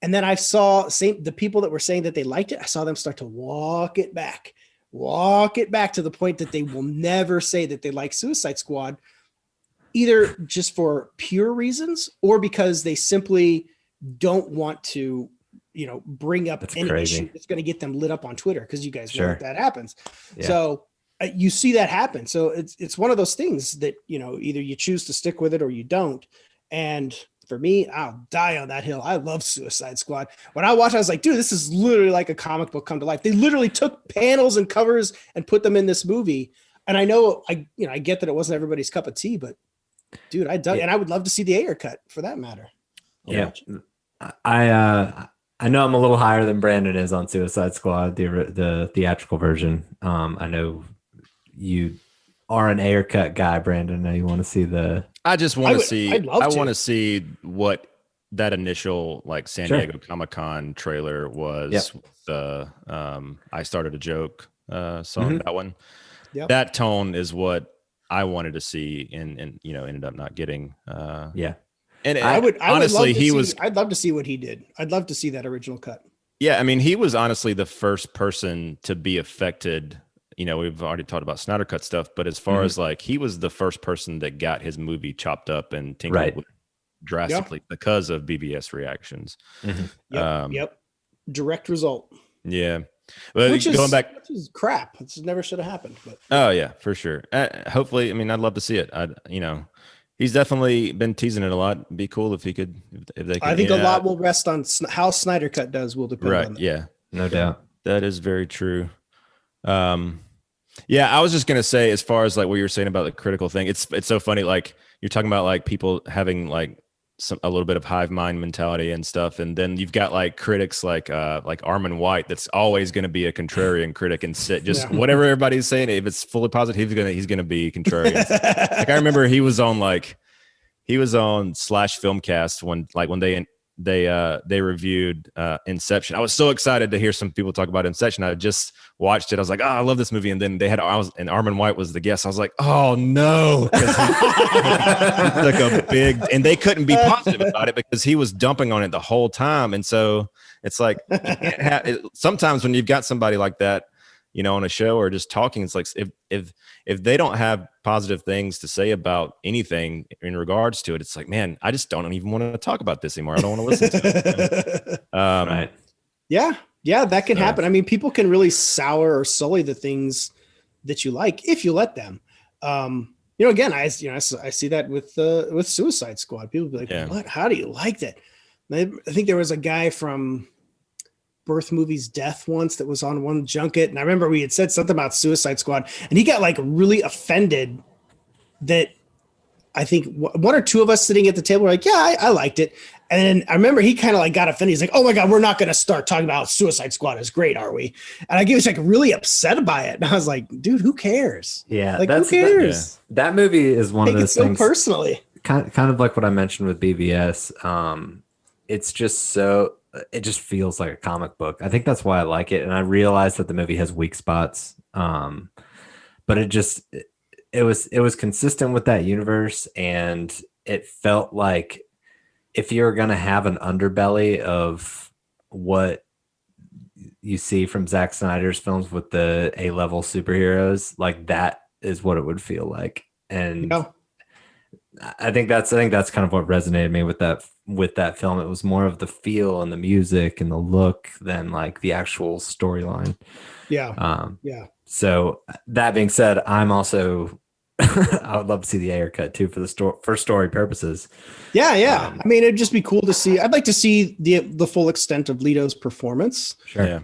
And then I saw the people that were saying that they liked it. I saw them start to walk it back to the point that they will never say that they like Suicide Squad, either just for pure reasons or because they simply don't want to, bring up any issue that's going to get them lit up on Twitter. Cause you guys know that happens. So you see that happen. So it's one of those things that, either you choose to stick with it or you don't. And for me, I'll die on that hill. I love Suicide Squad. When I watched, I was like, dude, this is literally like a comic book come to life. They literally took panels and covers and put them in this movie. And I know, I get that it wasn't everybody's cup of tea, but dude, I dug, and I would love to see the Ayer cut for that matter. I know I'm a little higher than Brandon is on Suicide Squad, the theatrical version. I know you are an Ayer cut guy, Brandon. Now you want to see I just want to see. I want to see what that initial like San Diego Comic-Con trailer was. I started a joke song. That one. That tone is what I wanted to see and ended up not getting. Yeah. And I would honestly, I'd love to see what he did. I'd love to see that original cut. Yeah, I mean, he was honestly the first person to be affected. We've already talked about Snyder Cut stuff, but as far as like, he was the first person that got his movie chopped up and tinkered with drastically because of BBS reactions. Yep. Direct result. Yeah. Well, which is crap. It never should have happened. But oh yeah, for sure. Hopefully, I mean, I'd love to see it. He's definitely been teasing it a lot. It'd be cool if he could, if they could. I think a lot will rest on how Snyder Cut does. Will depend on that. Yeah, no doubt. That is very true. Yeah, I was just gonna say, as far as like what you were saying about the critical thing, it's so funny. Like, you're talking about like people having like a little bit of hive mind mentality and stuff, and then you've got like critics like Armin White, that's always going to be a contrarian critic and whatever everybody's saying, if it's fully positive, he's gonna be contrarian. Like, I remember he was on Slash Filmcast when they reviewed Inception. I was so excited to hear some people talk about Inception. I just watched it. I was like, oh, I love this movie. And then and Armin White was the guest. I was like, oh no. He took and they couldn't be positive about it because he was dumping on it the whole time. And so it's like, sometimes when you've got somebody like that, on a show or just talking, it's like, if they don't have positive things to say about anything in regards to it, it's like, man, I just don't even want to talk about this anymore. I don't want to listen to it. Right. Yeah, that can happen. I mean, people can really sour or sully the things that you like if you let them. Again, I see that with Suicide Squad. People be like, what? How do you like that? I think there was a guy from Birth Movies Death once that was on one junket, and I remember we had said something about Suicide Squad, and he got like really offended that I think one or two of us sitting at the table were like, yeah, I liked it. And then I remember he kind of like got offended. He's like, oh my God, we're not going to start talking about Suicide Squad is great, are we? And he was like really upset by it. And I was like, dude, who cares? Yeah. Like, who cares? That movie is one of those things. Personally. Kind of like what I mentioned with BVS. It's just it just feels like a comic book. I think that's why I like it. And I realized that the movie has weak spots. But it was consistent with that universe, and it felt like if you're going to have an underbelly of what you see from Zack Snyder's films with the A-level superheroes, like that is what it would feel like. And I think that's kind of what resonated me with that film. It was more of the feel and the music and the look than like the actual storyline. Yeah. So that being said, I'm also I would love to see the Ayer cut too for story purposes. Yeah. I mean, it'd just be cool to see. I'd like to see the full extent of Leto's performance. Sure. Yeah.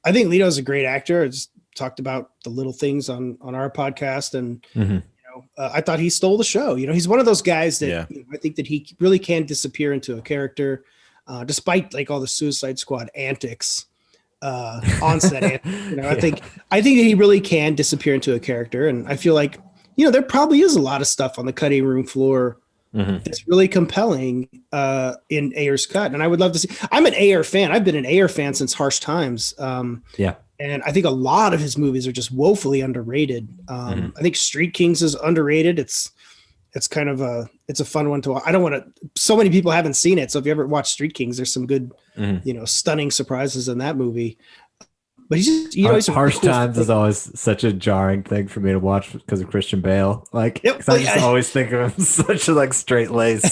I think Leto's a great actor. I just talked about the little things on our podcast, and I thought he stole the show. He's one of those guys that I think that he really can disappear into a character, despite like all the Suicide Squad antics on set. I think that he really can disappear into a character, and I feel like there probably is a lot of stuff on the cutting room floor that's really compelling in Ayer's cut, and I would love to see. I'm an Ayer fan. I've been an Ayer fan since Harsh Times. And I think a lot of his movies are just woefully underrated. I think Street Kings is underrated. It's kind of it's a fun one to watch. I don't want to. So many people haven't seen it, so if you ever watch Street Kings, there's some good, stunning surprises in that movie. But he's just, Harsh Times is always such a jarring thing for me to watch because of Christian Bale. Like, I just always think of him such a like straight lace.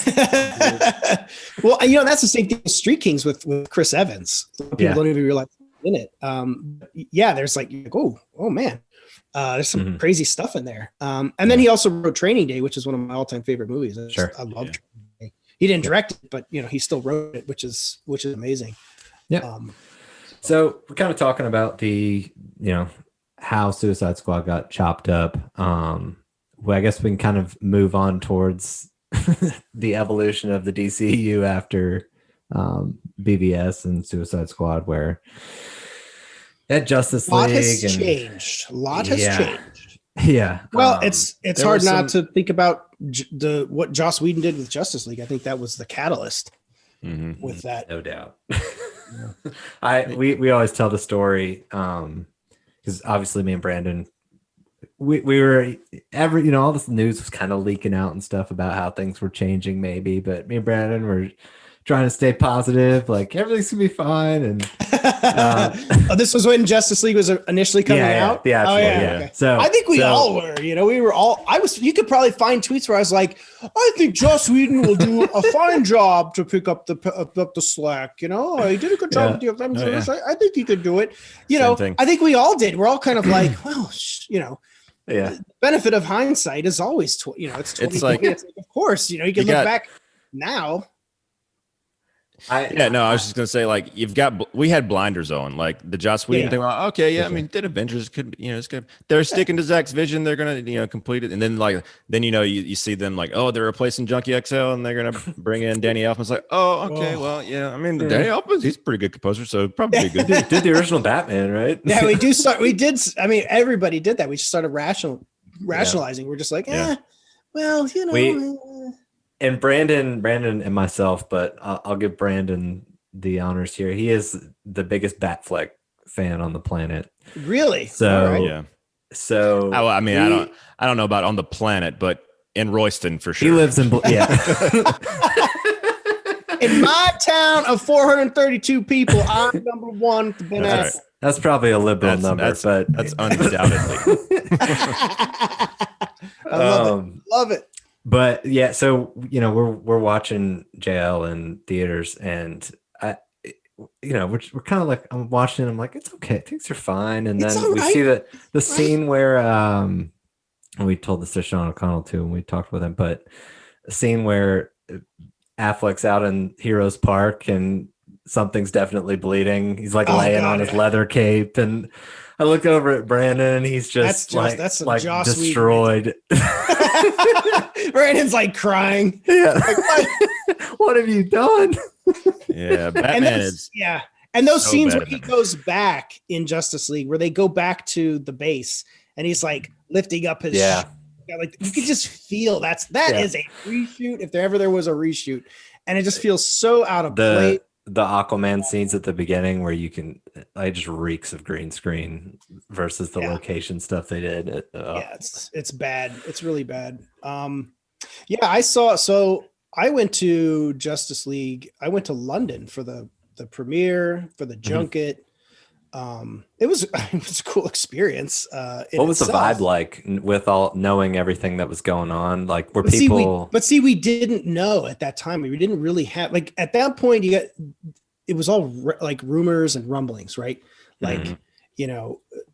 Well, that's the same thing with Street Kings with Chris Evans. People don't even realize in it. There's like, oh man, there's some crazy stuff in there. And then he also wrote Training Day, which is one of my all-time favorite movies. I love Training Day. He didn't direct it, but he still wrote it, which is amazing. Yeah. So we're kind of talking about the, how Suicide Squad got chopped up. Well, I guess we can kind of move on towards the evolution of the DCEU after BVS and Suicide Squad, where Justice League a lot has changed. Yeah. Well, it's hard not to think about what Joss Whedon did with Justice League. I think that was the catalyst with that. No doubt. We always tell the story because obviously me and Brandon we were all this news was kind of leaking out and stuff about how things were changing maybe, but me and Brandon were trying to stay positive, like everything's gonna be fine. And this was when Justice League was initially coming out. Yeah. Okay. So I think we all were, we were all, you could probably find tweets where I was like, I think Joss Whedon will do a fine job to pick up the slack. He did a good job with the Avengers. I think he could do it. I think we all did. We're all kind of like, well, the benefit of hindsight is always, it's 2020. It's like, of course, you can look back now. I was just gonna say, like, we had blinders on, like the Joss Whedon thing. Like, okay, I mean, did Avengers could, it's good. They're sticking to Zack's vision. They're gonna, complete it, and then you see them like, oh, they're replacing Junkie XL, and they're gonna bring in Danny Elfman. It's like, oh, okay, well, yeah. I mean, Danny Elfman, he's a pretty good composer, so probably good. Did the original Batman, right? Yeah, we did. I mean, everybody did that. We just started rationalizing. We're just like, well, And Brandon and myself, but I'll give Brandon the honors here. He is the biggest Batfleck fan on the planet. Really? So right. So I mean, I don't know about on the planet, but in Royston for sure. He lives in in my town of 432 people, I'm number one. That's probably a liberal number, but that's undoubtedly. I love it. But yeah, so we're watching JL in theaters, and we're kind of like, I'm watching, I'm like, it's okay, things are fine, and then we see the scene where and we told this to Sean O'Connell too, and we talked with him, but a scene where Affleck's out in Heroes Park and something's definitely bleeding. He's like laying on his leather cape, and I look over at Brandon, and he's just that's like destroyed. Brandon's like crying. Yeah. Like, what have you done? Yeah, Batman is. Yeah. And those so scenes where he goes back in Justice League, where they go back to the base and he's like lifting up his like you could just feel that is a reshoot if there was a reshoot. And it just feels so out of place. The Aquaman scenes at the beginning where it just reeks of green screen versus the location stuff they did. It's bad. It's really bad. I went to Justice League. I went to London for the premiere, for the junket. It was a cool experience. What was the vibe like with all knowing everything that was going on? Like, were we didn't know at that time. We didn't really have, like, at that point, it was all like rumors and rumblings, right? Like,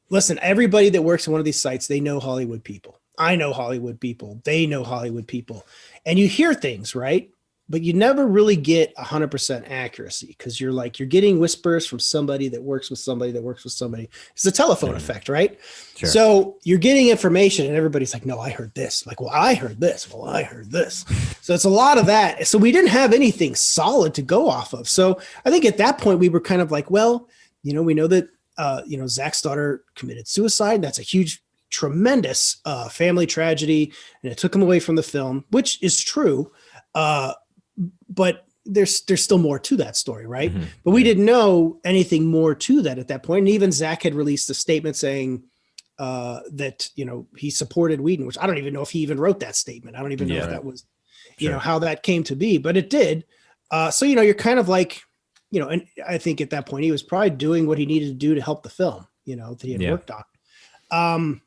listen, everybody that works in one of these sites, they know Hollywood people. I know Hollywood people. They know Hollywood people. And you hear things, right? But you never really get 100% accuracy because you're getting whispers from somebody that works with somebody that works with somebody. It's the telephone effect, right? Sure. So you're getting information and everybody's like, no, I heard this. Like, well, I heard this. Well, I heard this. So it's a lot of that. So we didn't have anything solid to go off of. So I think at that point we were kind of like, well, we know that, Zack's daughter committed suicide. That's a huge, tremendous family tragedy. And it took him away from the film, which is true. But there's still more to that story, right? Mm-hmm. But we didn't know anything more to that at that point. And even Zack had released a statement saying that, he supported Whedon, which I don't even know if he even wrote that statement. I don't even know if that was, how that came to be, but it did. So, you're kind of like, and I think at that point he was probably doing what he needed to do to help the film, that he had worked on.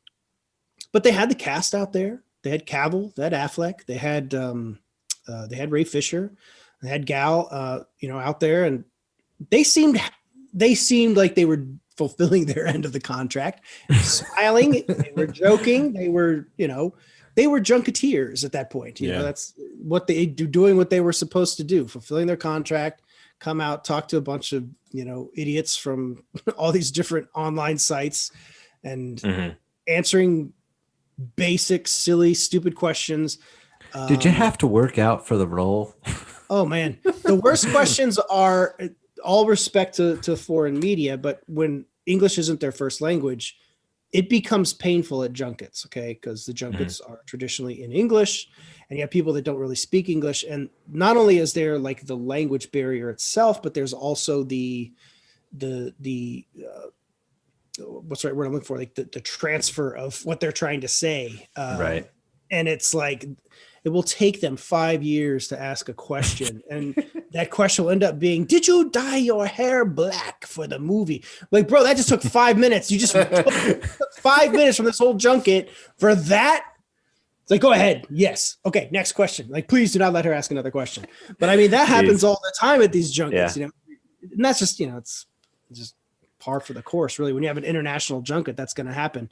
But they had the cast out there. They had Cavill, they had Affleck, they had Ray Fisher, they had Gal, out there, and they seemed like they were fulfilling their end of the contract, smiling, they were joking, they were junketeers at that point. That's what they do, doing what they were supposed to do, fulfilling their contract, come out, talk to a bunch of, idiots from all these different online sites and answering basic, silly, stupid questions. Did you have to work out for the role? Oh man, the worst questions are, all respect to foreign media, but when English isn't their first language, it becomes painful at junkets. Okay. Because the junkets are traditionally in English and you have people that don't really speak English. And not only is there like the language barrier itself, but there's also the what's the right word I'm looking for? Like the transfer of what they're trying to say. Right. And it's like, it will take them 5 years to ask a question. And that question will end up being, did you dye your hair black for the movie? Like, bro, that just took 5 minutes. You just took 5 minutes from this whole junket for that. It's like, go ahead. Yes. Okay. Next question. Like, please do not let her ask another question. But I mean, that happens all the time at these junkets, you know, and that's just, you know, it's just par for the course, really. When you have an international junket, that's going to happen.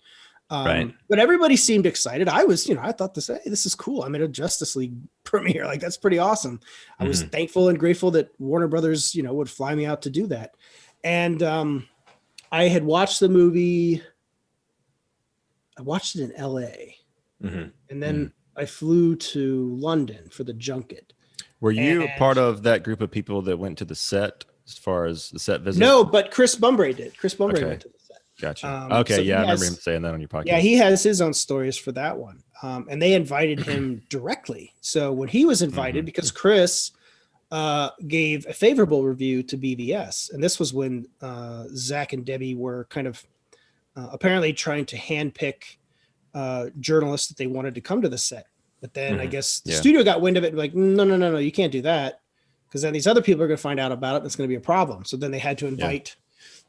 Right. But everybody seemed excited. I was, you know, I thought this, hey, this is cool. I'm at a Justice League premiere. Like, that's pretty awesome. I was thankful and grateful that Warner Brothers, you know, would fly me out to do that. And I had watched the movie. I watched it in LA. And then I flew to London for the junket. Were you part of that group of people that went to the set as far as the set visit? No, but Chris Bumbray did. Chris Bumbray went to the set. Gotcha. Okay, so yeah, I remember him saying that on your podcast. Yeah, he has his own stories for that one. And they invited him directly. So when he was invited, because Chris gave a favorable review to BVS, and this was when Zach and Debbie were kind of apparently trying to handpick journalists that they wanted to come to the set. But then I guess the studio got wind of it, like, no, you can't do that, because then these other people are going to find out about it and it's going to be a problem. So then they had to invite,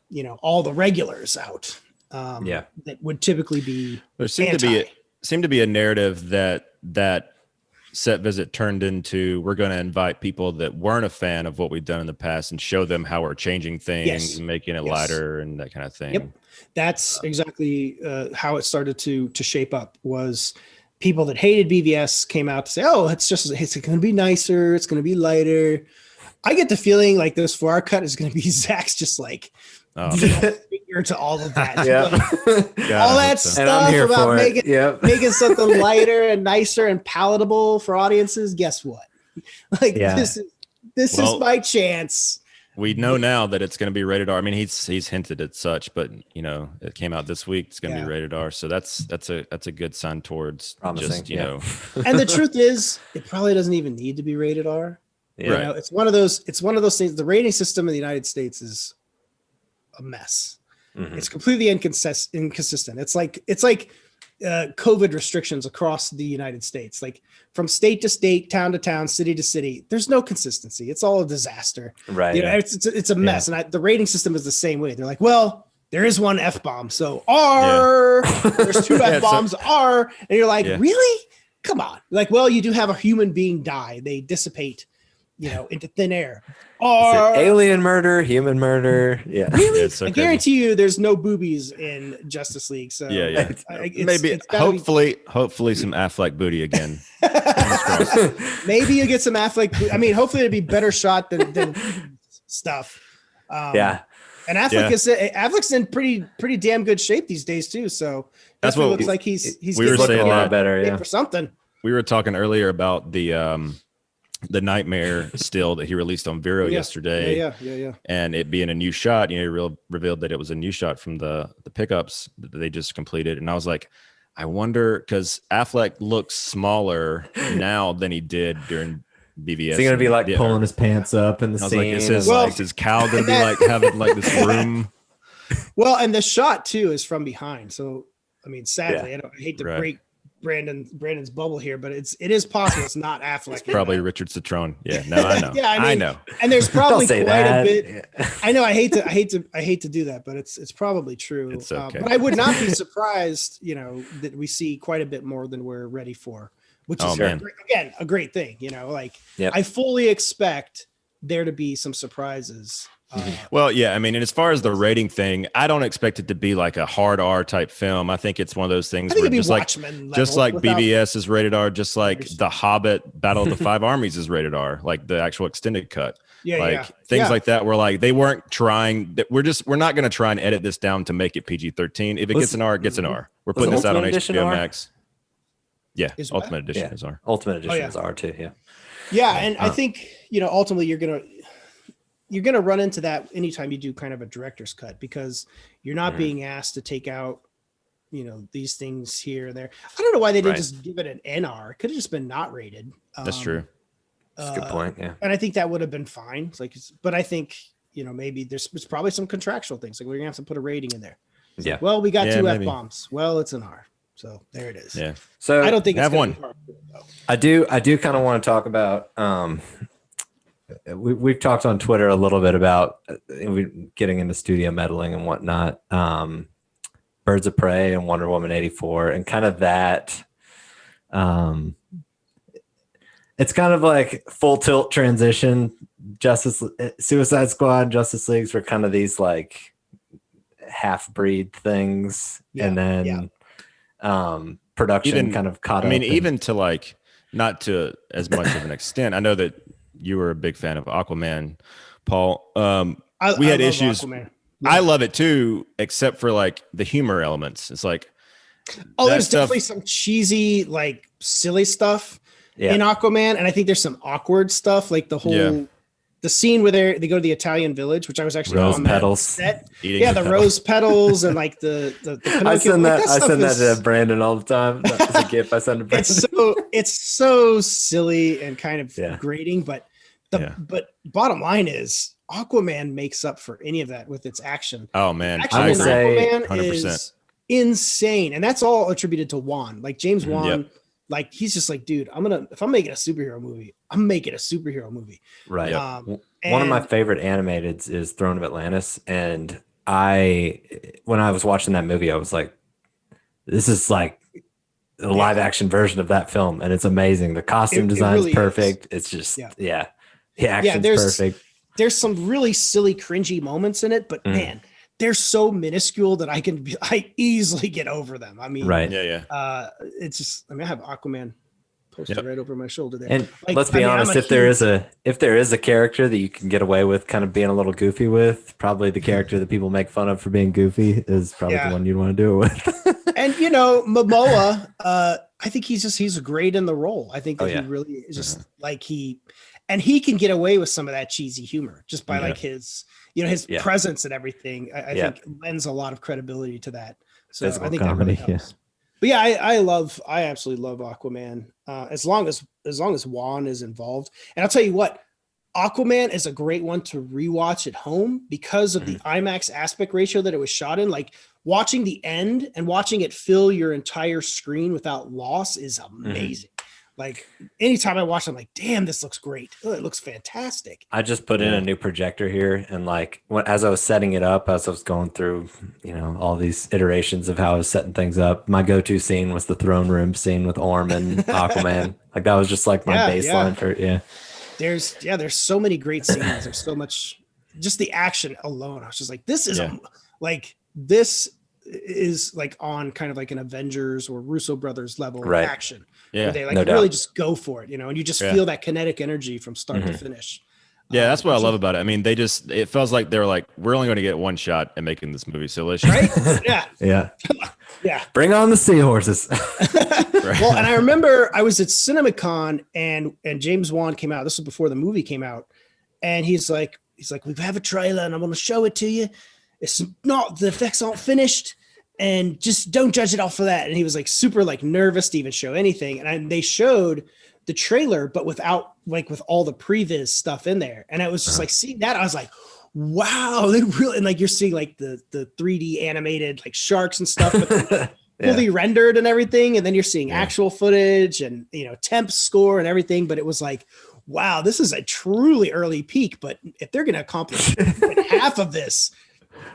you know, all the regulars out that would typically be there seemed to be a narrative that set visit turned into, we're going to invite people that weren't a fan of what we've done in the past and show them how we're changing things and making it lighter and that kind of thing. Yep. That's exactly how it started to shape up. Was people that hated BVS came out to say, oh, it's going to be nicer. It's going to be lighter. I get the feeling like this 4-hour cut is going to be Zach's just like figure to all of that. All that stuff about making something lighter and nicer and palatable for audiences. Guess what? Like this is my chance. We know now that it's going to be rated R. I mean, he's hinted at such, but you know, it came out this week. It's going to be rated R, so that's a good sign towards promising. Just you know. And the truth is, it probably doesn't even need to be rated R. You know, it's one of those things. The rating system in the United States is a mess. It's completely inconsistent. It's like COVID restrictions across the United States, like from state to state, town to town, city to city. There's no consistency. It's all a disaster. Right. You know, it's a mess. And the rating system is the same way. They're like, well, there is one F-bomb. So R, there's two F-bombs, R. And you're like, really? Come on. Like, well, you do have a human being die. They dissipate, you know, into thin air. Or alien murder, human murder. Yeah. Really? I guarantee you there's no boobies in Justice League. So maybe hopefully some Affleck booty again. Maybe you get some Affleck. I mean, hopefully it'd be better shot than stuff. And Affleck's in pretty damn good shape these days too. So that's what looks like he's we were saying a lot better for something. We were talking earlier about the Nightmare still that he released on Vero yesterday. Yeah. And it being a new shot, you know, he revealed that it was a new shot from the pickups that they just completed. And I was like, I wonder, because Affleck looks smaller now than he did during BVS. Is he gonna be like pulling his pants up in the scene? Like, is his cow gonna be like having like this room? Well, and the shot too is from behind. So I mean, sadly, I hate to break Brandon's bubble here, but it is possible it's not Affleck. It's probably Richard Citrone. Yeah, no, I know. I know. And there's probably quite a bit. I know. I hate to do that, but it's probably true. It's okay. But I would not be surprised, you know, that we see quite a bit more than we're ready for, which is again a great thing. You know, like I fully expect there to be some surprises. Well, yeah, I mean, and as far as the rating thing, I don't expect it to be like a hard R type film. I think it's one of those things where just like BVS is rated R, just like The Hobbit, Battle of the Five Armies is rated R, like the actual extended cut. Things like that, where like they weren't trying. We're not going to try and edit this down to make it PG-13. If it gets an R, it gets an R. We're putting this out on HBO Max. Yeah, Ultimate Edition is R. Ultimate Edition is R too. Yeah, and I think, you know, ultimately you're gonna run into that anytime you do kind of a director's cut, because you're not being asked to take out, you know, these things here and there. I don't know why they didn't just give it an NR. It could have just been not rated. That's true. That's a good point. Yeah, and I think that would have been fine. It's like, but I think, you know, maybe there's probably some contractual things, like we're gonna have to put a rating in there. So, Yeah. well, we got two maybe. F-bombs. Well, it's an R. So there it is. Yeah. So I don't think it's have gonna one. be hard, though. I do kind of want to talk about we've talked on Twitter a little bit about getting into studio meddling and whatnot. Birds of Prey and Wonder Woman 84 and kind of that it's kind of like full tilt transition. Suicide Squad, Justice Leagues were kind of these like half breed things, and then production Even, kind of caught up. I mean, even to like not to as much of an extent. I know that you were a big fan of Aquaman, Paul. We had issues. Aquaman. I love it too, except for like the humor elements. It's like, there's definitely some cheesy, like silly stuff in Aquaman, and I think there's some awkward stuff, like the whole the scene where they go to the Italian village, which I was actually rose on petals. Set. Yeah, the rose petals and like the I send that. I send that to Brandon all the time. That's a gift I send to Brandon. It's so silly and kind of grating, but but bottom line is Aquaman makes up for any of that with its action. Oh man, I would say Aquaman 100%. Is insane, and that's all attributed to Wan. Like James Wan, like he's just like, dude, if I'm making a superhero movie, I'm making a superhero movie. Right. One of my favorite animated is Throne of Atlantis, and when I was watching that movie, I was like, this is like the live action version of that film, and it's amazing. The costume design is perfect. It's just the action's perfect. There's some really silly, cringy moments in it, but man, they're so minuscule that I easily get over them. I mean, it's just, I have Aquaman posted right over my shoulder there. And like, let's be honest, if there is a character that you can get away with kind of being a little goofy with, probably the character that people make fun of for being goofy is probably the one you'd want to do it with. And Momoa, I think he's great in the role. I think that he really is just like he can get away with some of that cheesy humor just by like his presence and everything. I think lends a lot of credibility to that. So I think comedy, that really helps. But yeah, I absolutely love Aquaman. As long as Wan is involved. And I'll tell you what, Aquaman is a great one to rewatch at home because of the IMAX aspect ratio that it was shot in. Like watching the end and watching it fill your entire screen without loss is amazing. Like anytime I watch it, I'm like, damn, this looks great. Oh, it looks fantastic. I just put in a new projector here, and like as I was setting it up, as I was going through, all these iterations of how I was setting things up, my go-to scene was the throne room scene with Orm and Aquaman. Like that was just like my baseline for There's so many great scenes. There's so much, just the action alone. I was just like, this is like on kind of like an Avengers or Russo brothers level of action. Where they like really just go for it, and you just feel that kinetic energy from start to finish. Yeah, that's what I love about it. I mean, it feels like they're like, we're only going to get one shot at making this movie. So let's yeah. Bring on the seahorses. Well, and I remember I was at CiNEMACHiNE and James Wan came out. This was before the movie came out. And he's like, we have a trailer and I'm going to show it to you. The effects aren't finished. And just don't judge it off of that. And he was like super like nervous to even show anything. And they showed the trailer, but with all the previs stuff in there. And I was just like seeing that. I was like, wow, they really, and like you're seeing like the 3D animated like sharks and stuff, but fully rendered and everything. And then you're seeing actual footage and temp score and everything. But it was like, wow, this is a truly early peak. But if they're going to accomplish half of this,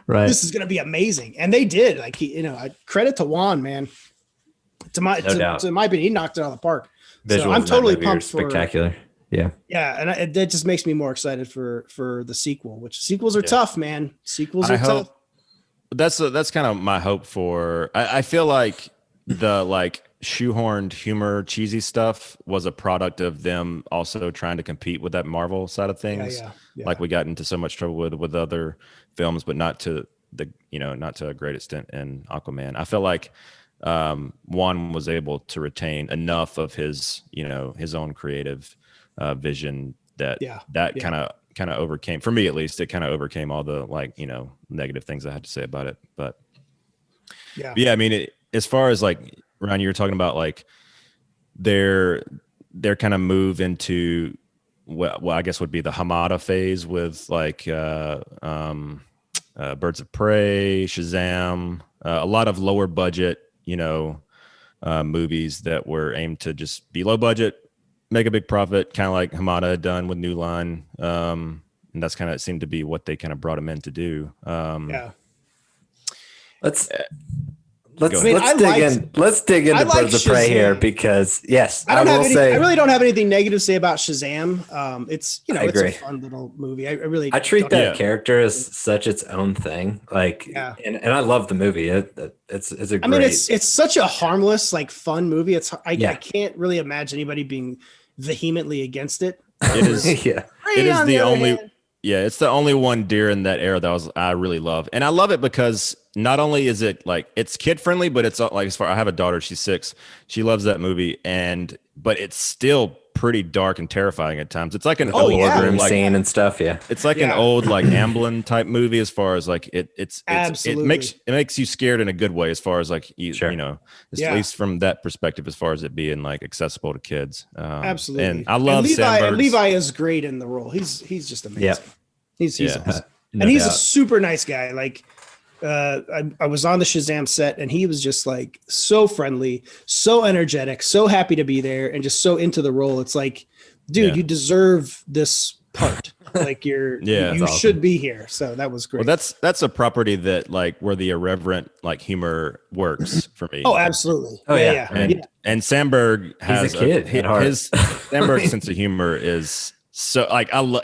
this is going to be amazing. And they did. Like credit to Juan, man. To my opinion, he knocked it out of the park. Visuals so I'm totally pumped for spectacular. Yeah, and that just makes me more excited for the sequel. Which sequels are tough, man. Sequels are tough. That's kind of my hope for. I feel like the like shoehorned humor, cheesy stuff was a product of them also trying to compete with that Marvel side of things. Yeah. Like we got into so much trouble with other films, but not to a great extent in Aquaman. I feel like Juan was able to retain enough of his own creative vision that kind of overcame, for me at least, it kind of overcame all the negative things I had to say about it. But I mean, as far as like Ryan, you were talking about like their kind of move into what I guess would be the Hamada phase with like Birds of Prey, Shazam, A lot of lower budget, movies that were aimed to just be low budget, make a big profit, kind of like Hamada had done with New Line. And that's kind of seemed to be what they kind of brought him in to do. Let's dig into Birds of Prey here, because I really don't have anything negative to say about Shazam. It's it's a fun little movie. I treat that character as such its own thing. And I love the movie. It's a great. I mean, it's such a harmless, fun movie. I can't really imagine anybody being vehemently against it. It is. It is the only. It's the only one during that era that I really love, and I love it because not only is it it's kid friendly, but it's I have a daughter, she's 6, she loves that movie, but it's still pretty dark and terrifying at times. It's like an old room scene and stuff. It's like an old Amblin type movie as far as it makes you scared in a good way as far as at least from that perspective as far as it being accessible to kids. Absolutely. And I love Levi is great in the role. He's just amazing. Yep. He's awesome. And he's a super nice guy. I was on the Shazam set and he was just so friendly, so energetic, so happy to be there, and just so into the role. It's dude, you deserve this part. You should be here. So that was great. Well, that's a property that where the irreverent humor works for me. Oh, absolutely. Oh yeah. And Sandberg has he's a kid. His Sandberg's sense of humor is so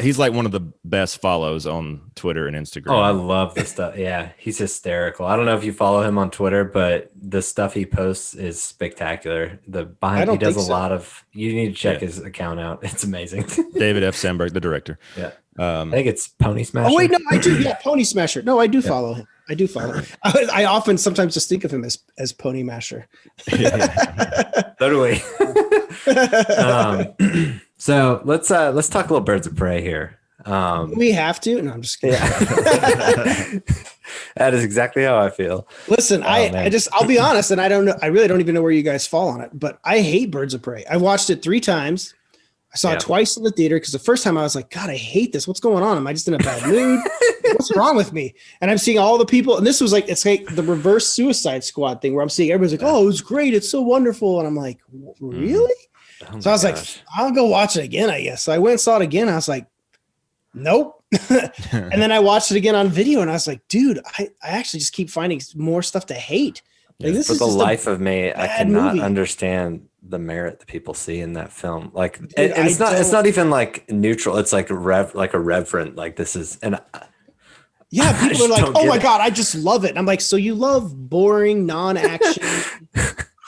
he's one of the best follows on Twitter and Instagram. Oh, I love the stuff. Yeah, he's hysterical. I don't know if you follow him on Twitter, but the stuff he posts is spectacular. He does a lot of. You need to check his account out. It's amazing. David F. Sandberg, the director. Yeah, I think it's Pony Smasher. Oh wait, no, I do. Yeah, Pony Smasher. No, I do follow him. I do follow him. I often sometimes just think of him as Pony Masher. So do we. So let's talk a little Birds of Prey here. We have to. No, I'm just kidding. Yeah. That is exactly how I feel. Listen, I'll be honest, and I don't know. I really don't even know where you guys fall on it, but I hate Birds of Prey. I watched it 3 times. I saw it twice in the theater because the first time I was like, God, I hate this. What's going on? Am I just in a bad mood? What's wrong with me? And I'm seeing all the people, and this was it's the reverse Suicide Squad thing where I'm seeing everybody's like, oh, it was great. It's so wonderful. And I'm like, really? So I was like, I'll go watch it again, I guess. So I went and saw it again. I was like, nope. And then I watched it again on video and I was like, dude, I actually just keep finding more stuff to hate. For the life of me, I cannot understand the merit that people see in that film. Dude, it's not even neutral. It's a reverent, this is, and people are like, oh my God, I just love it. And I'm like, so you love boring, non-action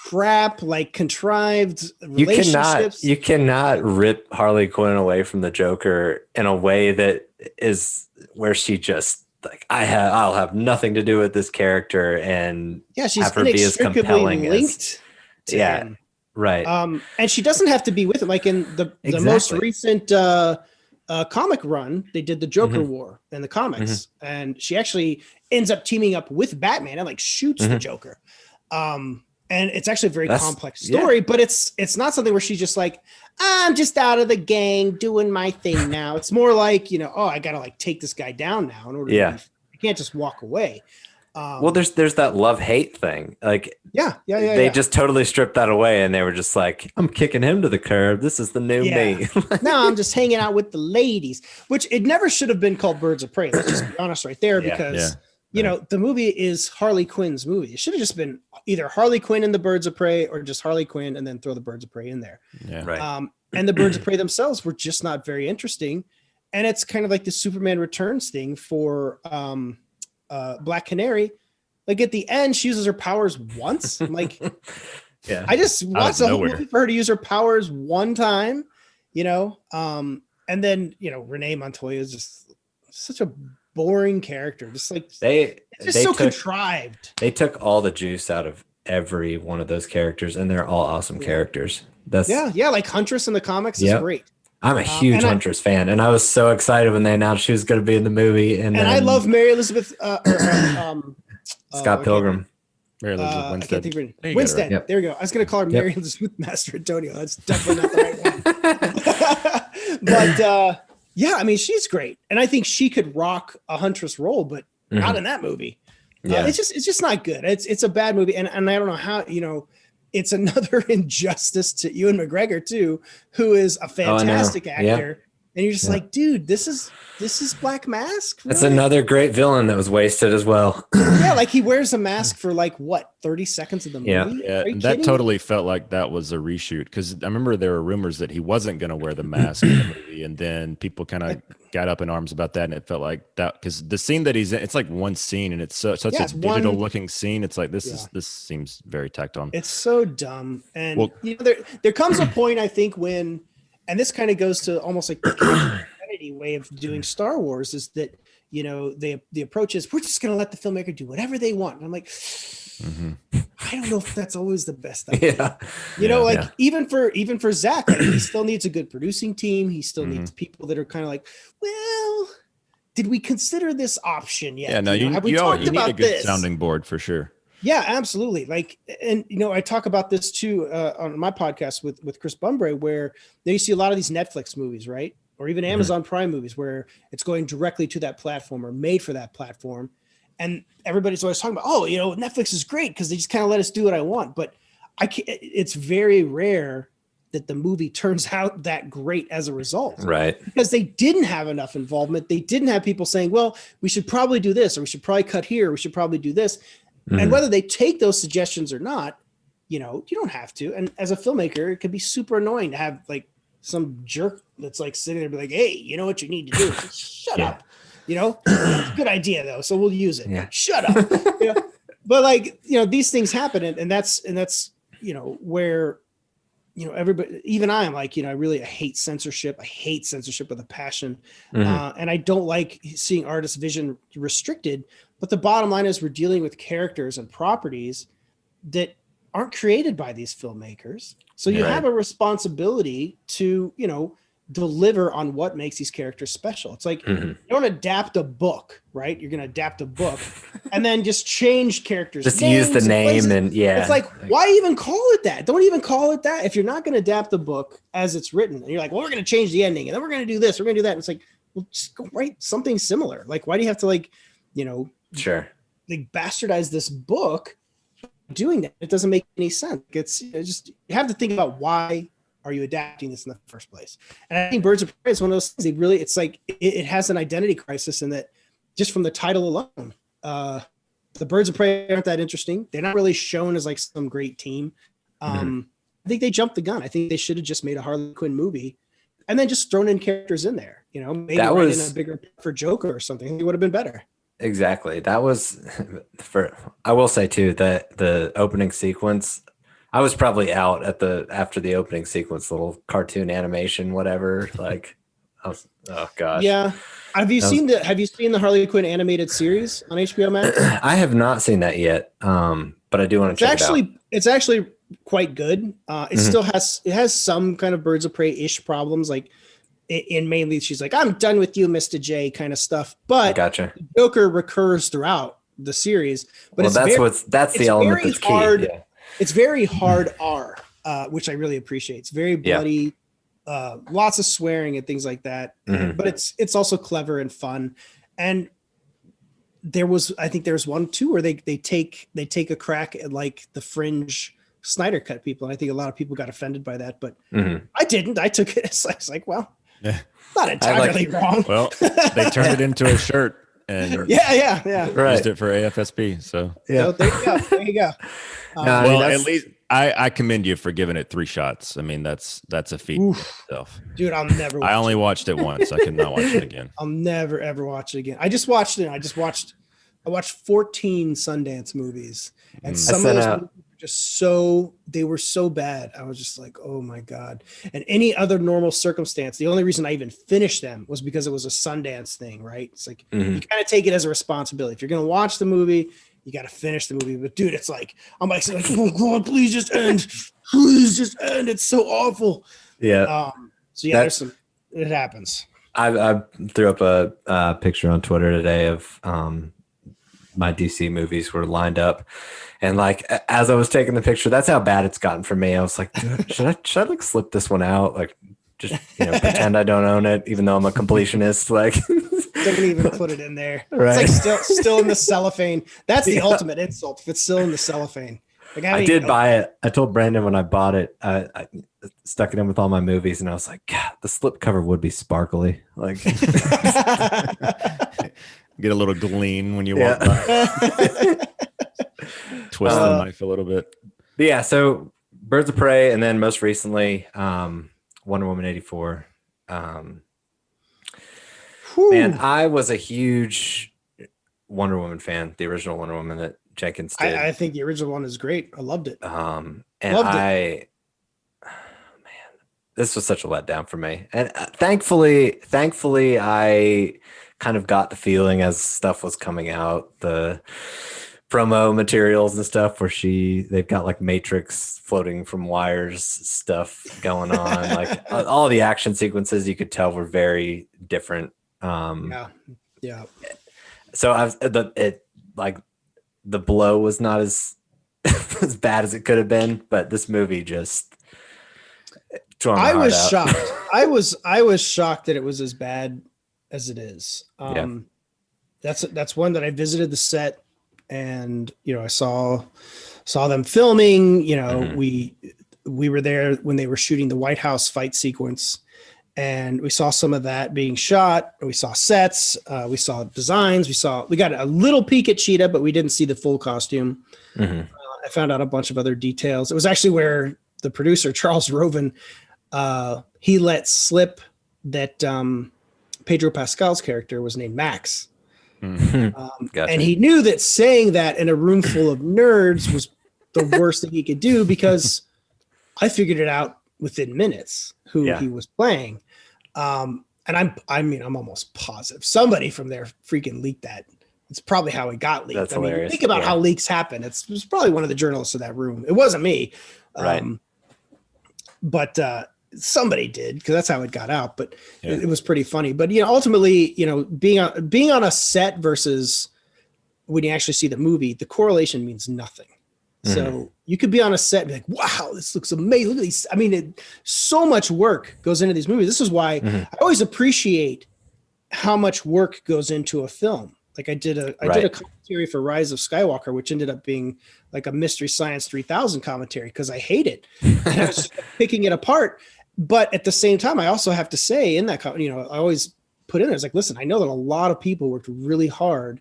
crap, contrived relationships? You cannot rip Harley Quinn away from the Joker in a way that is where she just I'll have nothing to do with this character and she's have her be as compelling linked to him. Right. And she doesn't have to be with him. In the most recent comic run, they did the Joker War in the comics, and she actually ends up teaming up with Batman and shoots the Joker. And it's actually a very complex story, but it's not something where she's just I'm just out of the gang doing my thing now. It's more I gotta take this guy down now in order to I can't just walk away. Well, there's that love-hate thing. They just totally stripped that away and they were just I'm kicking him to the curb. This is the new me. Now I'm just hanging out with the ladies, which it never should have been called Birds of Prey. Let's just be honest right there, because the movie is Harley Quinn's movie. It should have just been either Harley Quinn and the Birds of Prey or just Harley Quinn and then throw the Birds of Prey in there. Yeah. Right. And the Birds of Prey themselves were just not very interesting. And it's kind of like the Superman Returns thing for Black Canary. At the end, she uses her powers once. I'm like, I just watched the whole movie for her to use her powers one time, and then, Renee Montoya is just such a boring character. Just contrived. They took all the juice out of every one of those characters, and they're all awesome characters. That's Huntress in the comics is great. I'm a huge Huntress fan, and I was so excited when they announced she was going to be in the movie. And I love Mary Elizabeth Scott Pilgrim. Mary Elizabeth Winstead. I can't think of her name. Winstead. Yep. There we go. I was going to call her Mary Elizabeth Master Antonio. That's definitely not the right one. But she's great, and I think she could rock a Huntress role, but not in that movie. Yeah. It's just not good. It's a bad movie. And I don't know how, it's another injustice to Ewan McGregor too, who is a fantastic actor. Yeah. And you're just like, dude, this is Black Mask. Really? That's another great villain that was wasted as well. Yeah, like he wears a mask for 30 seconds of the movie. Yeah, that totally felt like that was a reshoot, because I remember there were rumors that he wasn't going to wear the mask in the movie, and then people kind of got up in arms about that, and it felt like that because the scene that he's in, it's like one scene, and it's such a digital looking scene. It's like this seems very tacked on. It's so dumb, and there comes a point I think when. And this kind of goes to almost like the Kennedy way of doing Star Wars is that, the approach is we're just going to let the filmmaker do whatever they want. And I'm like, I don't know if that's always the best idea. Even for Zack, he still needs a good producing team. He still needs people that are kind of like, well, did we consider this option yet? Yeah, no, you need a good sounding board for sure. Yeah, absolutely. I talk about this too on my podcast with Chris Bumbray, where you see a lot of these Netflix movies, right? Or even Amazon Prime movies where it's going directly to that platform or made for that platform. And everybody's always talking about, Netflix is great because they just kind of let us do what I want. But it's very rare that the movie turns out that great as a result. Right. Because they didn't have enough involvement. They didn't have people saying, well, we should probably do this, or we should probably cut here, or we should probably do this. And whether they take those suggestions or not, you don't have to. And as a filmmaker, it could be super annoying to have some jerk that's sitting there and be like, hey, you know what you need to do? Shut up. It's a good idea though. So we'll use it. Yeah. Shut up. But these things happen. And that's where, everybody, even I am I hate censorship. I hate censorship with a passion. And I don't like seeing artists' vision restricted. But the bottom line is we're dealing with characters and properties that aren't created by these filmmakers. So you have a responsibility to, deliver on what makes these characters special. It's like you don't adapt a book, right? You're going to adapt a book and then just change characters. Just use the name and It's like, why even call it that? Don't even call it that. If you're not going to adapt the book as it's written, and you're like, well, we're going to change the ending and then we're going to do this, we're going to do that. And it's like, well, just go write something similar. Why do you have to sure, bastardize this book doing that? It doesn't make any sense. It's just, you have to think about why are you adapting this in the first place? And I think Birds of Prey is one of those things. It has an identity crisis in that just from the title alone, the Birds of Prey aren't that interesting. They're not really shown as some great team. I think they jumped the gun. I think they should have just made a Harley Quinn movie and then just thrown in characters in there, maybe in a bigger for Joker or something. It would have been better. Exactly. That was I will say too that the opening sequence, I was probably out after the opening sequence, little cartoon animation, whatever. Oh gosh. Yeah. Have you seen the Harley Quinn animated series on HBO Max? I have not seen that yet. But I do want to check it out. It's actually quite good. It still has some kind of Birds of Prey-ish problems, in mainly she's like, I'm done with you, Mr. J kind of stuff. But gotcha. Joker recurs throughout the series. But that's the element that's hard, key. Yeah. It's very hard R, which I really appreciate. It's very bloody, lots of swearing and things like that. But it's also clever and fun. And I think there's one too where they take a crack at the fringe Snyder Cut people. And I think a lot of people got offended by that, but I didn't. I took it as not entirely wrong. Well, they turned it into a shirt and used it for AFSP. So so there you go. At least I commend you for giving it 3 shots. I mean, that's a feat in itself. Dude, I'll never watch I only watched it once. I could not watch it again. I'll never ever watch it again. I just watched it. I watched 14 Sundance movies, and some of those movies they were so bad. I was just like, oh my God. And any other normal circumstance, the only reason I even finished them was because it was a Sundance thing, right? It's like, you kind of take it as a responsibility. If you're going to watch the movie, you got to finish the movie. But dude, it's like, I'm oh God, please just end. Please just end. It's so awful. Yeah. It happens. I threw up a picture on Twitter today of my DC movies were lined up. And as I was taking the picture, that's how bad it's gotten for me. I was like, should I slip this one out? just pretend I don't own it, even though I'm a completionist. Like, don't even put it in there. Right. It's like still in the cellophane. That's the ultimate insult if it's still in the cellophane. Like, I did buy it. I told Brandon when I bought it, I stuck it in with all my movies, and I was like, God, the slipcover would be sparkly. Like, get a little gleam when you walk by. Twist the knife a little bit. Yeah. So Birds of Prey, and then most recently, Wonder Woman 84. Man, I was a huge Wonder Woman fan. The original Wonder Woman that Jenkins did. I think the original one is great. I loved it. And loved it. This was such a letdown for me. And thankfully, I kind of got the feeling as stuff was coming out, the promo materials and stuff, where they've got like Matrix floating from wires stuff going on. Like all the action sequences, you could tell were very different. Yeah. So the blow was not as as bad as it could have been, but this movie just tore my I heart was out. shocked. I was shocked that it was as bad as it is. That's one that I visited the set, and I saw them filming. We were there when they were shooting the White House fight sequence, and we saw some of that being shot. We saw sets, we saw designs, we got a little peek at Cheetah, but we didn't see the full costume. I found out a bunch of other details. It was actually where the producer, Charles Roven, he let slip that Pedro Pascal's character was named Max. Gotcha. And he knew that saying that in a room full of nerds was the worst thing he could do, because I figured it out within minutes who he was playing. And I'm almost positive somebody from there freaking leaked that. It's probably how it got leaked. That's hilarious. Think about how leaks happen. It was probably one of the journalists in that room. It wasn't me. Right. But somebody did, because that's how it got out. But it was pretty funny. But ultimately, being on a set versus when you actually see the movie, the correlation means nothing. So you could be on a set and be like, wow, this looks amazing. Look at these. I mean, so much work goes into these movies. This is why I always appreciate how much work goes into a film. Like I did a commentary for Rise of Skywalker, which ended up being like a Mystery Science 3000 commentary, because I hate it. And I was just picking it apart. But at the same time, I also have to say in that, I always put in there, it's like, listen, I know that a lot of people worked really hard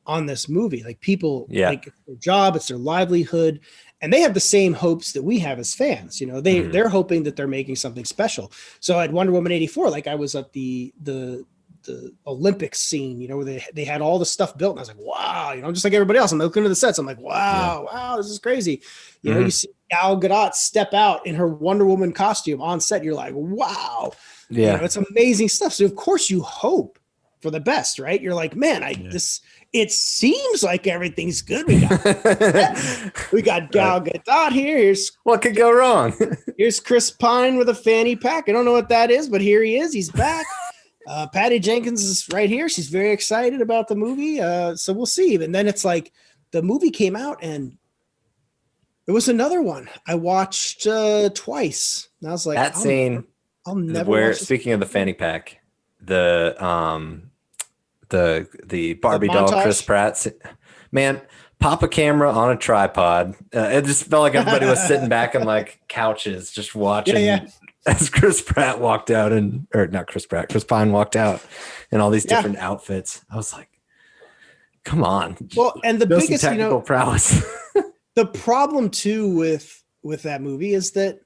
on this movie. Like people, like it's their job, it's their livelihood, and they have the same hopes that we have as fans. They're hoping that they're making something special. So at Wonder Woman 84, like I was at the Olympics scene, where they had all the stuff built, and I was like, wow, just like everybody else, I'm looking at the sets, I'm like, wow, this is crazy. You see Gal Gadot step out in her Wonder Woman costume on set, you're like, wow, it's amazing stuff. So of course you hope for the best, right? You're like, man, it seems like everything's good. We got Gal Gadot here. Here's what could go wrong. Here's Chris Pine with a fanny pack. I don't know what that is, but here he is. He's back. Patty Jenkins is right here. She's very excited about the movie. So we'll see. And then it's like the movie came out, and it was another one I watched twice. And I was like, that scene. I'll never. Where, speaking of the fanny pack, the Barbie doll Chris Pratt, man, pop a camera on a tripod. It just felt like everybody was sitting back on like couches just watching as Chris Pratt walked out, Chris Pine walked out in all these different outfits. I was like, come on. Well, and the biggest technical prowess. The problem too with that movie is that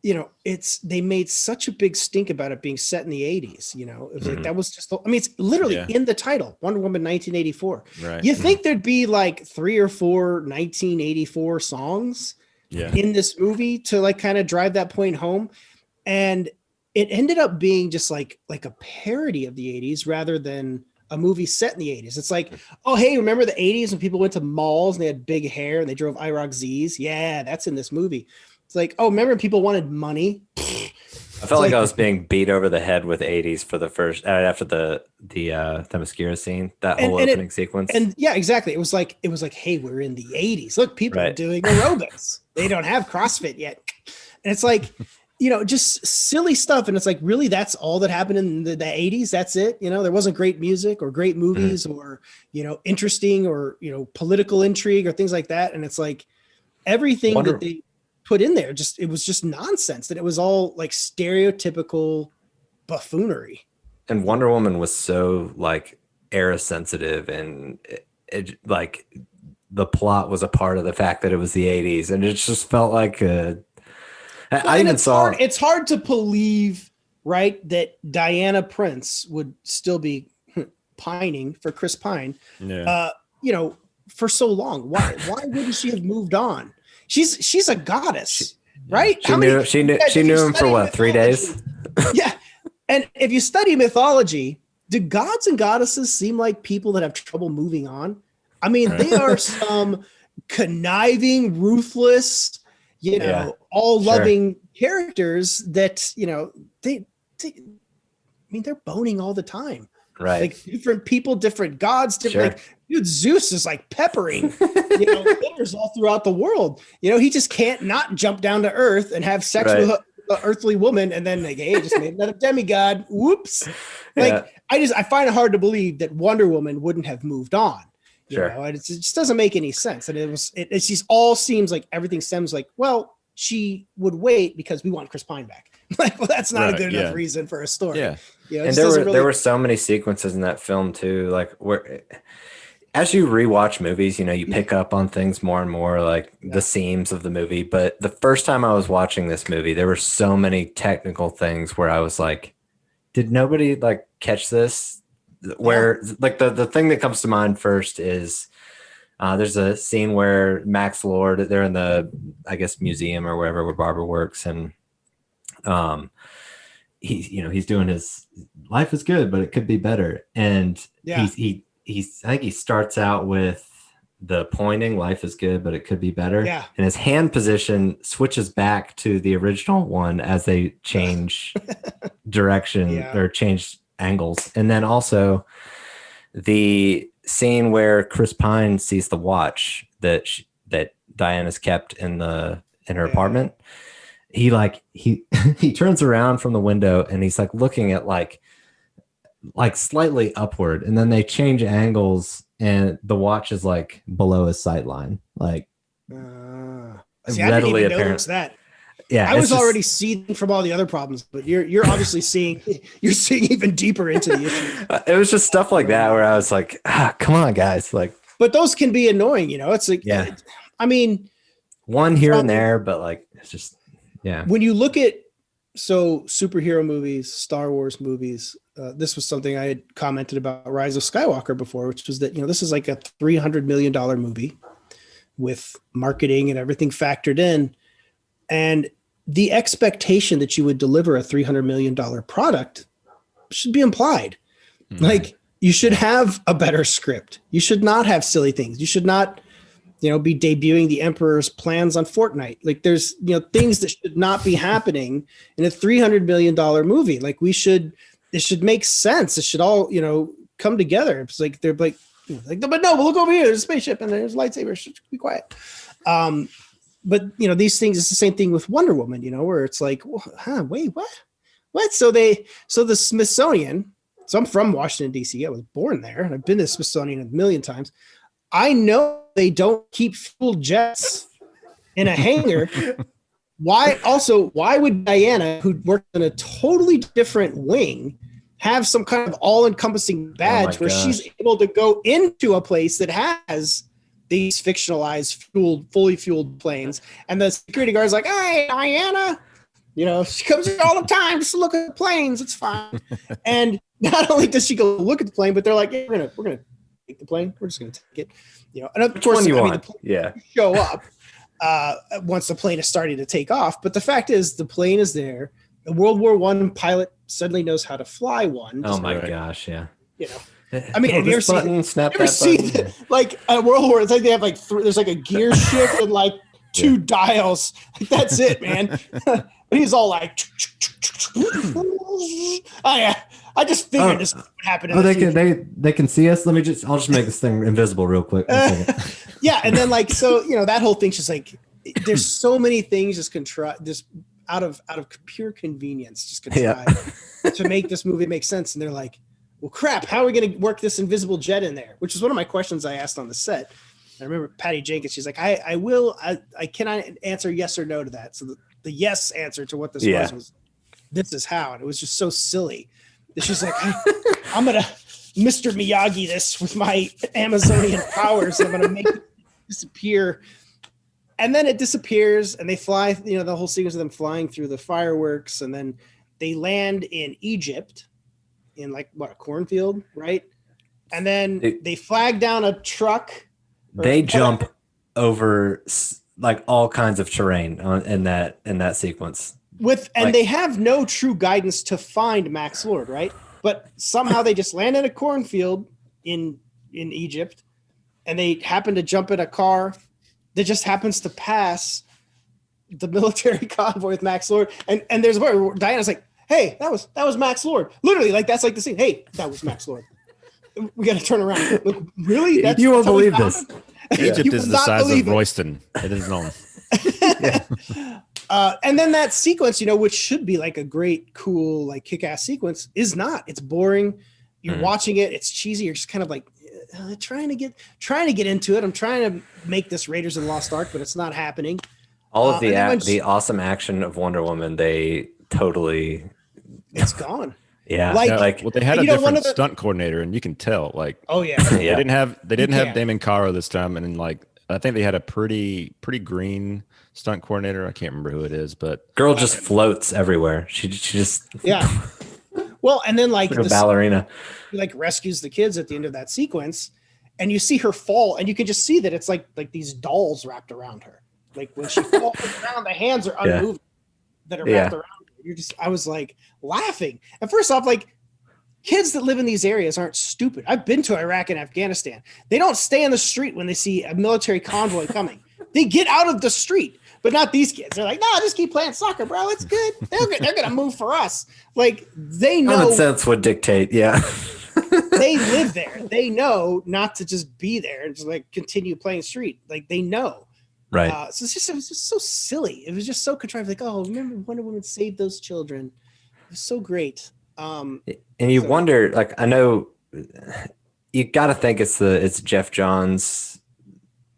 they made such a big stink about it being set in the 80s. It was like, that was just, it's literally in the title, Wonder Woman 1984. Right. You think there'd be like 3 or 4 1984 songs in this movie to like kind of drive that point home. And it ended up being just like a parody of the 80s rather than a movie set in the 80s. It's like, oh, hey, remember the 80s when people went to malls and they had big hair and they drove IROC Zs? Yeah, that's in this movie. It's like, oh, remember people wanted money? I felt like I was being beat over the head with 80s for the first after the Themyscira scene, that whole opening sequence. And yeah, exactly. It was like, hey, we're in the 80s. Look, people are doing aerobics. They don't have CrossFit yet. And it's like, just silly stuff. And it's like, really, that's all that happened in the 80s. That's it. There wasn't great music or great movies or, interesting or, political intrigue or things like that. And it's like everything that they put in there, it was just nonsense. That it was all like stereotypical buffoonery. And Wonder Woman was so like era sensitive, and it like the plot was a part of the fact that it was the 80s, and it just felt like it's hard to believe, right, that Diana Prince would still be pining for Chris Pine, for so long. Why wouldn't she have moved on? She's a goddess, right? She knew him for what, 3 days? Yeah. And if you study mythology, do gods and goddesses seem like people that have trouble moving on? I mean, they are some conniving, ruthless, all loving characters that, they're boning all the time. Right. Like different people, different gods, different, dude, Zeus is like peppering, thinners all throughout the world. He just can't not jump down to earth and have sex with an earthly woman and then like, hey, just made another demigod. Whoops. I find it hard to believe that Wonder Woman wouldn't have moved on. It just doesn't make any sense. And it just all seems like everything stems like, well, she would wait because we want Chris Pine back. Like, well, that's not a good enough reason for a story. Yeah. And there were so many sequences in that film too, like where as you rewatch movies, you pick up on things more and more, like the seams of the movie. But the first time I was watching this movie, there were so many technical things where I was like, did nobody like catch this? Where like the thing that comes to mind first is there's a scene where Max Lord, they're in the, I guess, museum or wherever where Barbara works, and he's doing his life is good, but it could be better. And I think he starts out with the pointing, life is good, but it could be better. Yeah. And his hand position switches back to the original one as they change direction or change angles. And then also the scene where Chris Pine sees the watch that Diana's kept in her apartment. He he turns around from the window and he's like looking at like slightly upward, and then they change angles and the watch is like below his sight line. Like readily apparent. That. Yeah, I was already seeing from all the other problems, but you're obviously seeing even deeper into the issue. It was just stuff like that where I was like, come on, guys. Like, but those can be annoying, It's like, I mean, one here and there, but like, it's just, when you look at superhero movies, Star Wars movies, this was something I had commented about Rise of Skywalker before, which was that, this is like a $300 million movie with marketing and everything factored in. And the expectation that you would deliver a $300 million product should be implied. Mm-hmm. Like, you should have a better script. You should not have silly things. You should not, be debuting the Emperor's plans on Fortnite. Like, there's, things that should not be happening in a $300 million movie. Like, it should make sense. It should all, come together. It's like, they're like, but no, we'll look over here. There's a spaceship and there's lightsabers. Should be quiet. But these things, it's the same thing with Wonder Woman, where it's like, wait, what? So the Smithsonian, so I'm from Washington, D.C. I was born there and I've been to the Smithsonian a million times. I know they don't keep fuel jets in a hangar. Why would Diana, who worked in a totally different wing, have some kind of all-encompassing badge where she's able to go into a place that has these fictionalized fully fueled planes, and the security guard's like, "Hey, Diana, she comes here all the time just to look at the planes. It's fine." And not only does she go look at the plane, but they're like, "Yeah, we're gonna take the plane. We're just gonna take it." And of course, the plane show up once the plane is starting to take off. But the fact is, the plane is there. The World War I pilot suddenly knows how to fly one. Oh my gosh, yeah. I mean, have you ever seen like a World War? It's like they have like there's like a gear shift and like two dials. Like, that's it, man. But he's all like, oh yeah. I just figured this would happen. They can see us. I'll just make this thing invisible real quick. Yeah, and then like that whole thing's just like there's so many things just out of pure convenience, just gonna try to make this movie make sense. And they're like, well, crap, how are we going to work this invisible jet in there? Which is one of my questions I asked on the set. I remember Patty Jenkins, she's like, I cannot answer yes or no to that. So the yes answer to what this was this is how. And it was just so silly. She's like, I'm going to Mr. Miyagi this with my Amazonian powers. I'm going to make it disappear. And then it disappears and they fly, the whole sequence of them flying through the fireworks. And then they land in Egypt in like a cornfield, right? And then they flag down a truck. They jump over like all kinds of terrain in that sequence. They have no true guidance to find Max Lord, right? But somehow they just land in a cornfield in Egypt, and they happen to jump in a car that just happens to pass the military convoy with Max Lord. And there's where Diana's like, hey, that was Max Lord. Literally, like that's like the scene. Hey, that was Max Lord. We got to turn around. Look, really? You won't believe this. Egypt is the size of Royston. It is known. And then that sequence, which should be like a great, cool, like kick-ass sequence, is not. It's boring. You're watching it. It's cheesy. You're just kind of like trying to get into it. I'm trying to make this Raiders of the Lost Ark, but it's not happening. All of the awesome action of Wonder Woman, they totally. It's gone. Yeah, well, they had a different stunt coordinator, and you can tell. Like, oh yeah, they didn't have Damon Caro this time, and like I think they had a pretty green stunt coordinator. I can't remember who it is, but girl just floats everywhere. She just Well, and then like a ballerina, like rescues the kids at the end of that sequence, and you see her fall, and you can just see that it's like these dolls wrapped around her. Like when she falls down, the hands are unmoving that are wrapped around her. I was like laughing. And first off, like kids that live in these areas aren't stupid. I've been to Iraq and Afghanistan. They don't stay in the street when they see a military convoy coming. They get out of the street, but not these kids. They're like, no, just keep playing soccer, bro. It's good. They're going to move for us. Like they know. Common sense would dictate. Yeah. They live there. They know not to just be there and just like continue playing street. Like they know. Right. So it was just so silly. It was just so contrived. Like, oh, remember Wonder Woman saved those children. It was so great. And you wonder, like, I know you got to think it's Jeff Johns'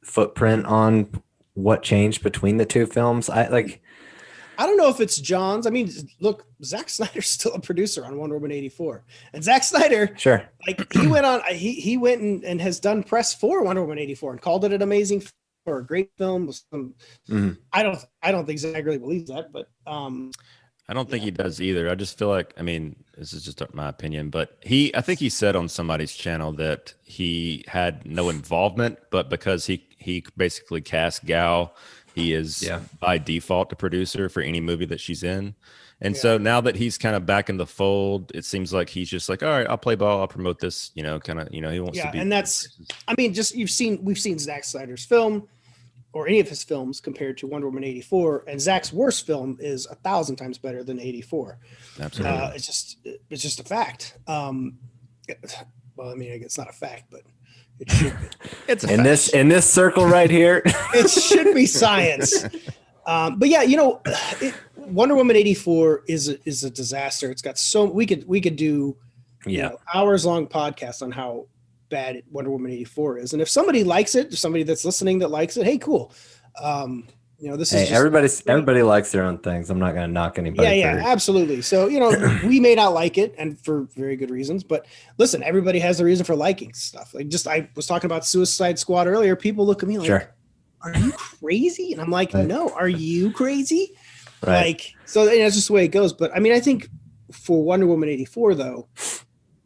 footprint on what changed between the two films. I don't know if it's Johns. I mean, look, Zack Snyder's still a producer on Wonder Woman 84, and Zack Snyder, sure, like he went on, he went and has done press for Wonder Woman 84 and called it an amazing film. Or a great film with some, I don't think Zack really believes that, but I don't think he does either. I just feel like, I mean, this is just my opinion, but I think he said on somebody's channel that he had no involvement, but because he basically cast Gal, he is by default the producer for any movie that she's in. And so now that he's kind of back in the fold, it seems like he's just like, all right, I'll play ball, I'll promote this, he wants to be. And that's, I mean, just we've seen Zack Snyder's film or any of his films compared to Wonder Woman 84, and Zack's worst film is 1,000 times better than 84. Absolutely. It's just a fact. Well, I mean, it's not a fact, but it should be. It's a fact. In this circle right here. It should be science. But yeah, Wonder Woman 84 is a disaster. It's got we could do hours long podcast on how bad Wonder Woman 84 is. And if somebody likes it, somebody that's listening that likes it, hey, cool. This is everybody likes their own things. I'm not going to knock anybody. Yeah, absolutely. So, we may not like it, and for very good reasons, but listen, everybody has a reason for liking stuff. Like I was talking about Suicide Squad earlier. People look at me like, sure, are you crazy? And I'm like, no, are you crazy? Right. Like, so that's just the way it goes. But I mean, I think for Wonder Woman 84 though,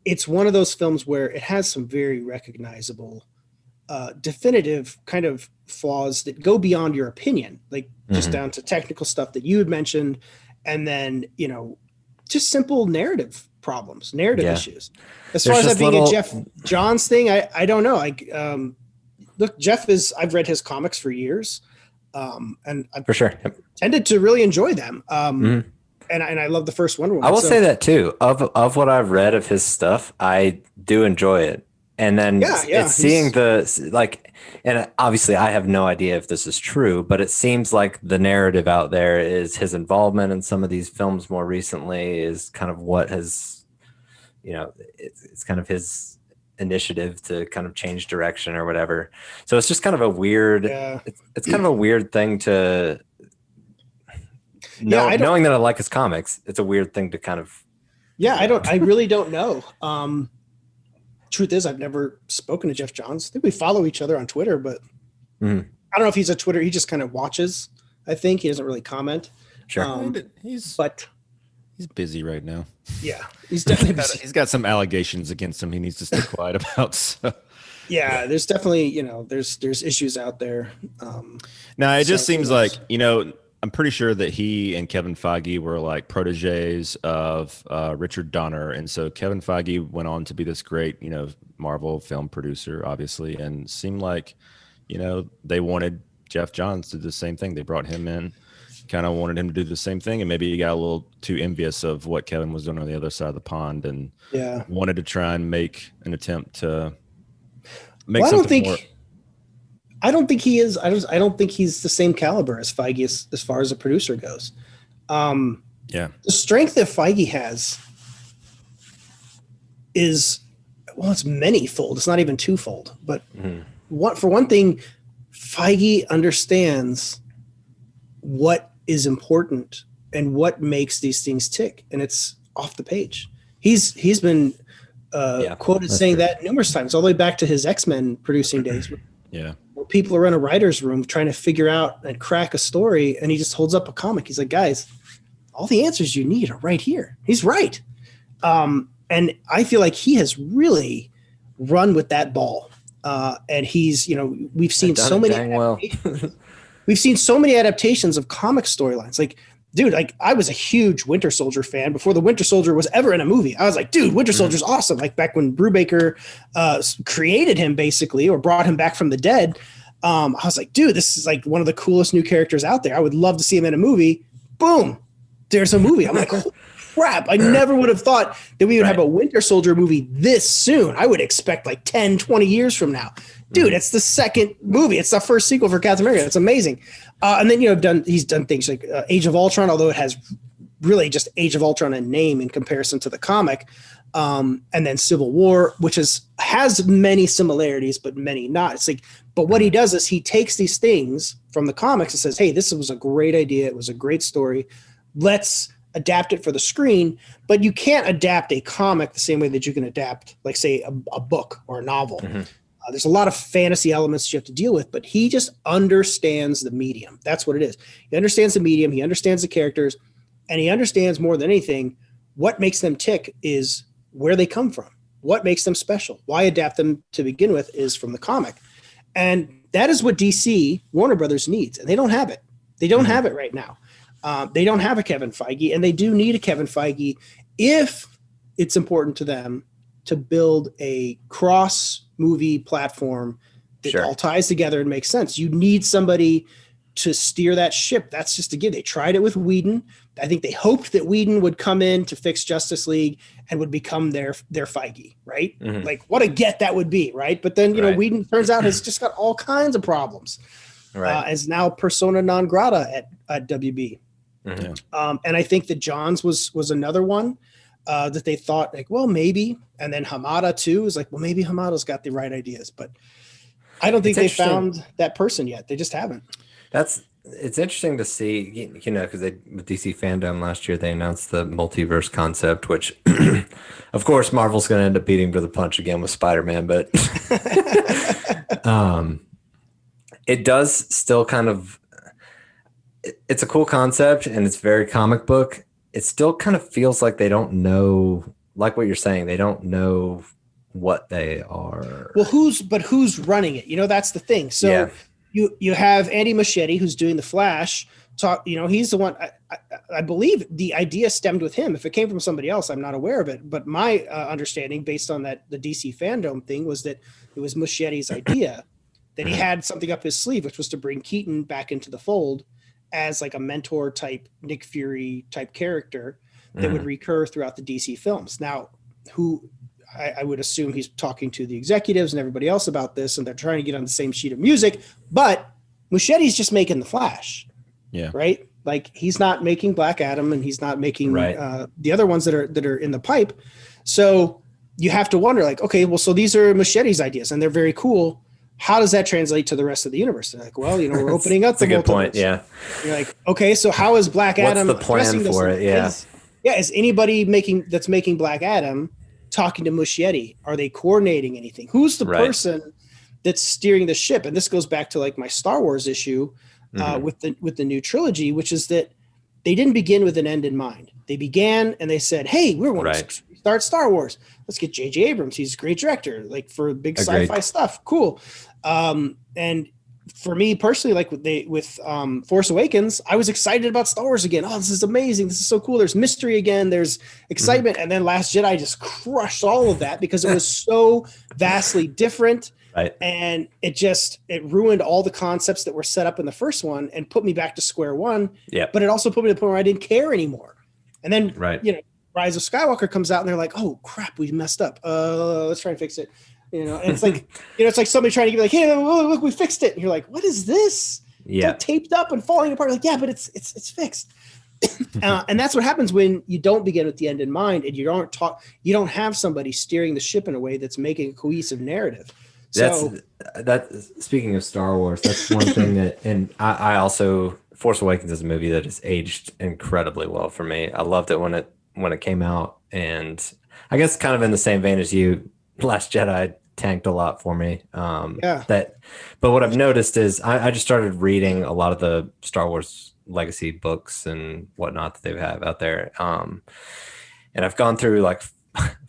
it's one of those films where it has some very recognizable, definitive kind of flaws that go beyond your opinion, like just down to technical stuff that you had mentioned. And then, just simple narrative problems, issues. As far as that being a Jeff Johns thing, I don't know. Look, I've read his comics for years. And I've for sure tended to really enjoy them. And I love the first Wonder Woman. I will say that too. Of what I've read of his stuff, I do enjoy it. And then Yeah, it's seeing and obviously I have no idea if this is true, but it seems like the narrative out there is his involvement in some of these films more recently is kind of what has, it's kind of his initiative to kind of change direction or whatever. So it's just kind of a weird, it's kind of a weird thing to know, knowing that I like his comics. It's a weird thing to kind of, I really don't know. Truth is, I've never spoken to Jeff Johns. I think we follow each other on Twitter, but I don't know if he's a Twitter. He just kind of watches. I think he doesn't really comment. Sure. He's busy right now. Yeah, he's definitely busy. He's got some allegations against him he needs to stay quiet about. So. Yeah, there's definitely, there's issues out there. Now, it just seems like, I'm pretty sure that he and Kevin Feige were like proteges of Richard Donner. And so Kevin Feige went on to be this great, Marvel film producer, obviously, and seemed like, they wanted Jeff Johns to do the same thing. They brought him in, kind of wanted him to do the same thing. And maybe he got a little too envious of what Kevin was doing on the other side of the pond and wanted to try and make an attempt to make something more. I don't think he is. I don't think he's the same caliber as Feige as far as a producer goes. The strength that Feige has is, it's many-fold. It's not even twofold. But for one thing, Feige understands what is important and what makes these things tick, and it's off the page. He's been quoted saying that numerous times, all the way back to his X-Men producing days. Yeah. Where people are in a writer's room trying to figure out and crack a story, and he just holds up a comic. He's like, guys, all the answers you need are right here. He's right. And I feel like he has really run with that ball. And he's, we've seen so many we've seen so many adaptations of comic storylines. Like, dude, I was a huge Winter Soldier fan before the Winter Soldier was ever in a movie. I was like, dude, Winter Soldier's awesome. Like back when Brubaker created him basically, or brought him back from the dead. I was like, dude, this is like one of the coolest new characters out there. I would love to see him in a movie. Boom. There's a movie. I'm like, oh, crap. I never would have thought that we would have a Winter Soldier movie this soon. I would expect like 10, 20 years from now. Dude, it's the second movie. It's the first sequel for Captain America. It's amazing. And then, he's done things like Age of Ultron, although it has really just Age of Ultron in name in comparison to the comic. And then Civil War, which has many similarities, but many not. It's like, but what he does is he takes these things from the comics and says, hey, this was a great idea. It was a great story. Let's adapt it for the screen. But you can't adapt a comic the same way that you can adapt, like, say, a book or a novel. There's a lot of fantasy elements you have to deal with, but he just understands the medium. That's what it is. He understands the medium. He understands the characters, and he understands more than anything what makes them tick is where they come from. What makes them special? Why adapt them to begin with is from the comic. And that is what DC, Warner Brothers, needs. And they don't have it. They don't have it right now. They don't have a Kevin Feige, and they do need a Kevin Feige if it's important to them to build a cross-movie platform that all ties together and makes sense. You need somebody to steer that ship. That's just, again, they tried it with Whedon. I think they hoped that Whedon would come in to fix Justice League and would become their Feige, right? Like, what a get that would be, right? But then, Whedon turns out has just got all kinds of problems. As now persona non grata at WB. And I think that Johns was another one that they thought, like, well, maybe. And then Hamada too is like, well, maybe Hamada's got the right ideas, but I don't think they found that person yet. They just haven't. It's interesting to see, because with DC Fandom last year, they announced the multiverse concept, which of course Marvel's going to end up beating to the punch again with Spider-Man, but it does still kind of, it's a cool concept and it's very comic book. It still kind of feels like they don't know, like what you're saying, they don't know what they are. Well, who's running it? That's the thing. So you have Andy Muschietti, who's doing the Flash. He's the one. I believe the idea stemmed with him. If it came from somebody else, I'm not aware of it. But my understanding, based on the DC Fandom thing, was that it was Muschietti's idea that he had something up his sleeve, which was to bring Keaton back into the fold as like a mentor type, Nick Fury type character that would recur throughout the DC films. Now, I would assume he's talking to the executives and everybody else about this, and they're trying to get on the same sheet of music. But Muschietti's just making the Flash. Yeah. Right. Like he's not making Black Adam, and he's not making the other ones that are in the pipe. So you have to wonder, like, okay, well, so these are Muschietti's ideas, and they're very cool. How does that translate to the rest of the universe? They're like, well, we're opening up the multiverse. That's a good point. Yeah. You're like, okay, so how is Black Adam? What's the plan for it? Yeah. Is anybody making Black Adam talking to Muschietti? Are they coordinating anything? Who's the person that's steering the ship? And this goes back to like my Star Wars issue with the new trilogy, which is that they didn't begin with an end in mind. They began and they said, hey, we're going to start Star Wars. Let's get J.J. Abrams. He's a great director, like for big sci-fi stuff. Cool. And for me personally, like with Force Awakens, I was excited about Star Wars again. Oh, this is amazing. This is so cool. There's mystery again. There's excitement. And then Last Jedi just crushed all of that because it was so vastly different. Right. And it ruined all the concepts that were set up in the first one and put me back to square one. Yeah. But it also put me to the point where I didn't care anymore. And then, Rise of Skywalker comes out and they're like, oh crap, we messed up. Let's try and fix it. And it's like, it's like somebody trying to give like, hey, look, we fixed it. And you're like, what is this? Yeah. It's all taped up and falling apart. Like, yeah, but it's fixed. And that's what happens when you don't begin with the end in mind and you don't have somebody steering the ship in a way that's making a cohesive narrative. Speaking of Star Wars, that's one thing that, and I also, Force Awakens is a movie that has aged incredibly well for me. I loved it when it came out, and I guess kind of in the same vein as you, Last Jedi tanked a lot for me. But what I've noticed is I just started reading a lot of the Star Wars legacy books and whatnot that they have out there. And I've gone through like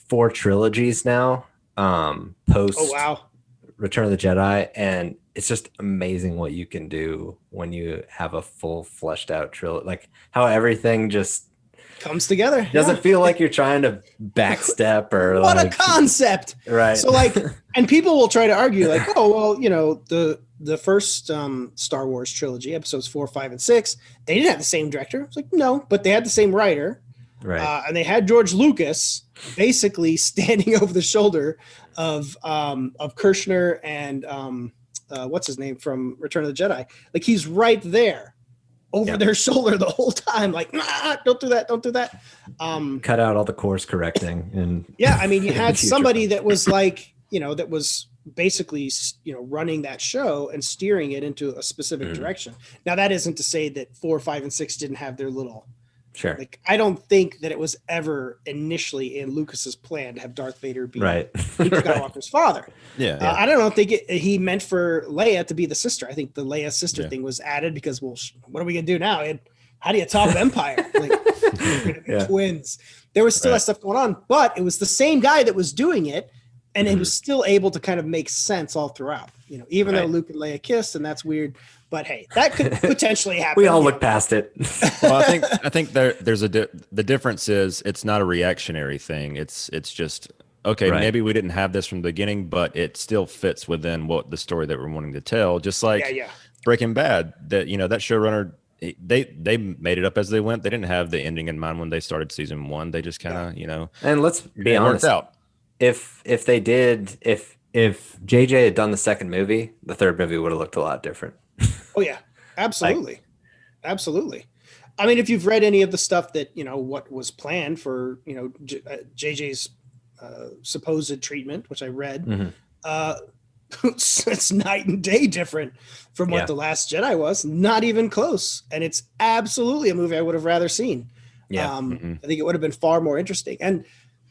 4 trilogies now, post Return of the Jedi, and it's just amazing what you can do when you have a full fleshed out trilogy, like how everything just comes together. Doesn't feel like you're trying to backstep or what a concept. Right. So like, and people will try to argue like, oh, well, the first Star Wars trilogy, episodes 4, 5, and 6, they didn't have the same director. It's like, no, but they had the same writer. Right. And they had George Lucas basically standing over the shoulder of Kirshner and what's his name from Return of the Jedi. Like he's right there over their shoulder the whole time. Like, nah, don't do that. Cut out all the course correcting. And I mean, you had somebody that was like, that was basically, running that show and steering it into a specific direction. Now that isn't to say that 4, 5, and 6 didn't have their little. Sure. Like, I don't think that it was ever initially in Lucas's plan to have Darth Vader be Luke Skywalker's father. Yeah. I don't think he meant for Leia to be the sister. I think the Leia sister thing was added because, well, what are we gonna do now? And how do you top Empire? Like, twins. There was still that stuff going on, but it was the same guy that was doing it, and it was still able to kind of make sense all throughout. Even though Luke and Leia kissed, and that's weird. But hey, that could potentially happen. We all look past it. Well, I think there's the difference is it's not a reactionary thing. It's just okay. Maybe we didn't have this from the beginning, but it still fits within what the story that we're wanting to tell. Just like Breaking Bad, that that showrunner, they made it up as they went. They didn't have the ending in mind when they started season 1. They just kind of And let's be honest, out. If JJ had done the second movie, the third movie would have looked a lot different. Oh yeah, absolutely. Absolutely. I mean, if you've read any of the stuff that, what was planned for, JJ's supposed treatment, which I read, it's night and day different from what The Last Jedi was. Not even close. And it's absolutely a movie I would have rather seen. Yeah. I think it would have been far more interesting. And,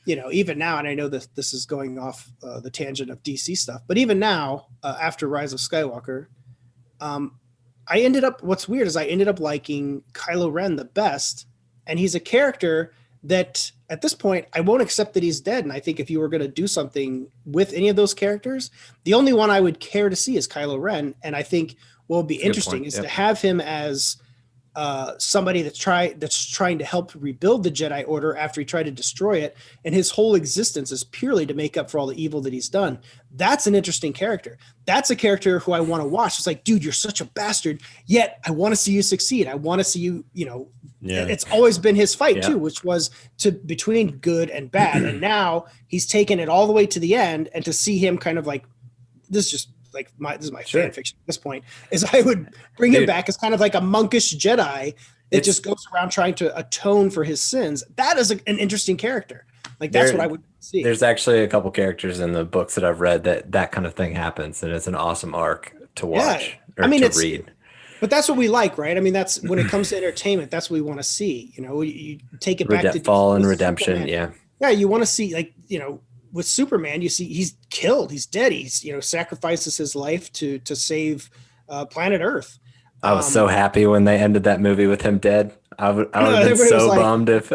even now, and I know that this is going off the tangent of DC stuff, but even now, after Rise of Skywalker, what's weird is I ended up liking Kylo Ren the best. And he's a character that at this point, I won't accept that he's dead. And I think if you were going to do something with any of those characters, the only one I would care to see is Kylo Ren. And I think what would be interesting is to have him as somebody that's trying to help rebuild the Jedi Order after he tried to destroy it. And his whole existence is purely to make up for all the evil that he's done. That's an interesting character. That's a character who I want to watch. It's like, dude, you're such a bastard, yet I want to see you succeed. I want to see you, it's always been his fight too, which was between good and bad. And now he's taken it all the way to the end, and to see him kind of like, this is just like this is my fan fiction at this point, is I would bring him back as kind of like a monkish Jedi that just goes around trying to atone for his sins. That is an interesting character. Like that's what I would see. There's actually a couple characters in the books that I've read that kind of thing happens, and it's an awesome arc to watch or to read. But that's what we like, right? I mean, that's when it comes to entertainment, that's what we want to see. You know, you take it back to fall and redemption. Superman. Yeah, you want to see, like, you know, with Superman, you see he's killed, he's dead, he's, you know, sacrifices his life to save planet Earth. I was so happy when they ended that movie with him dead. I would have been so bummed if.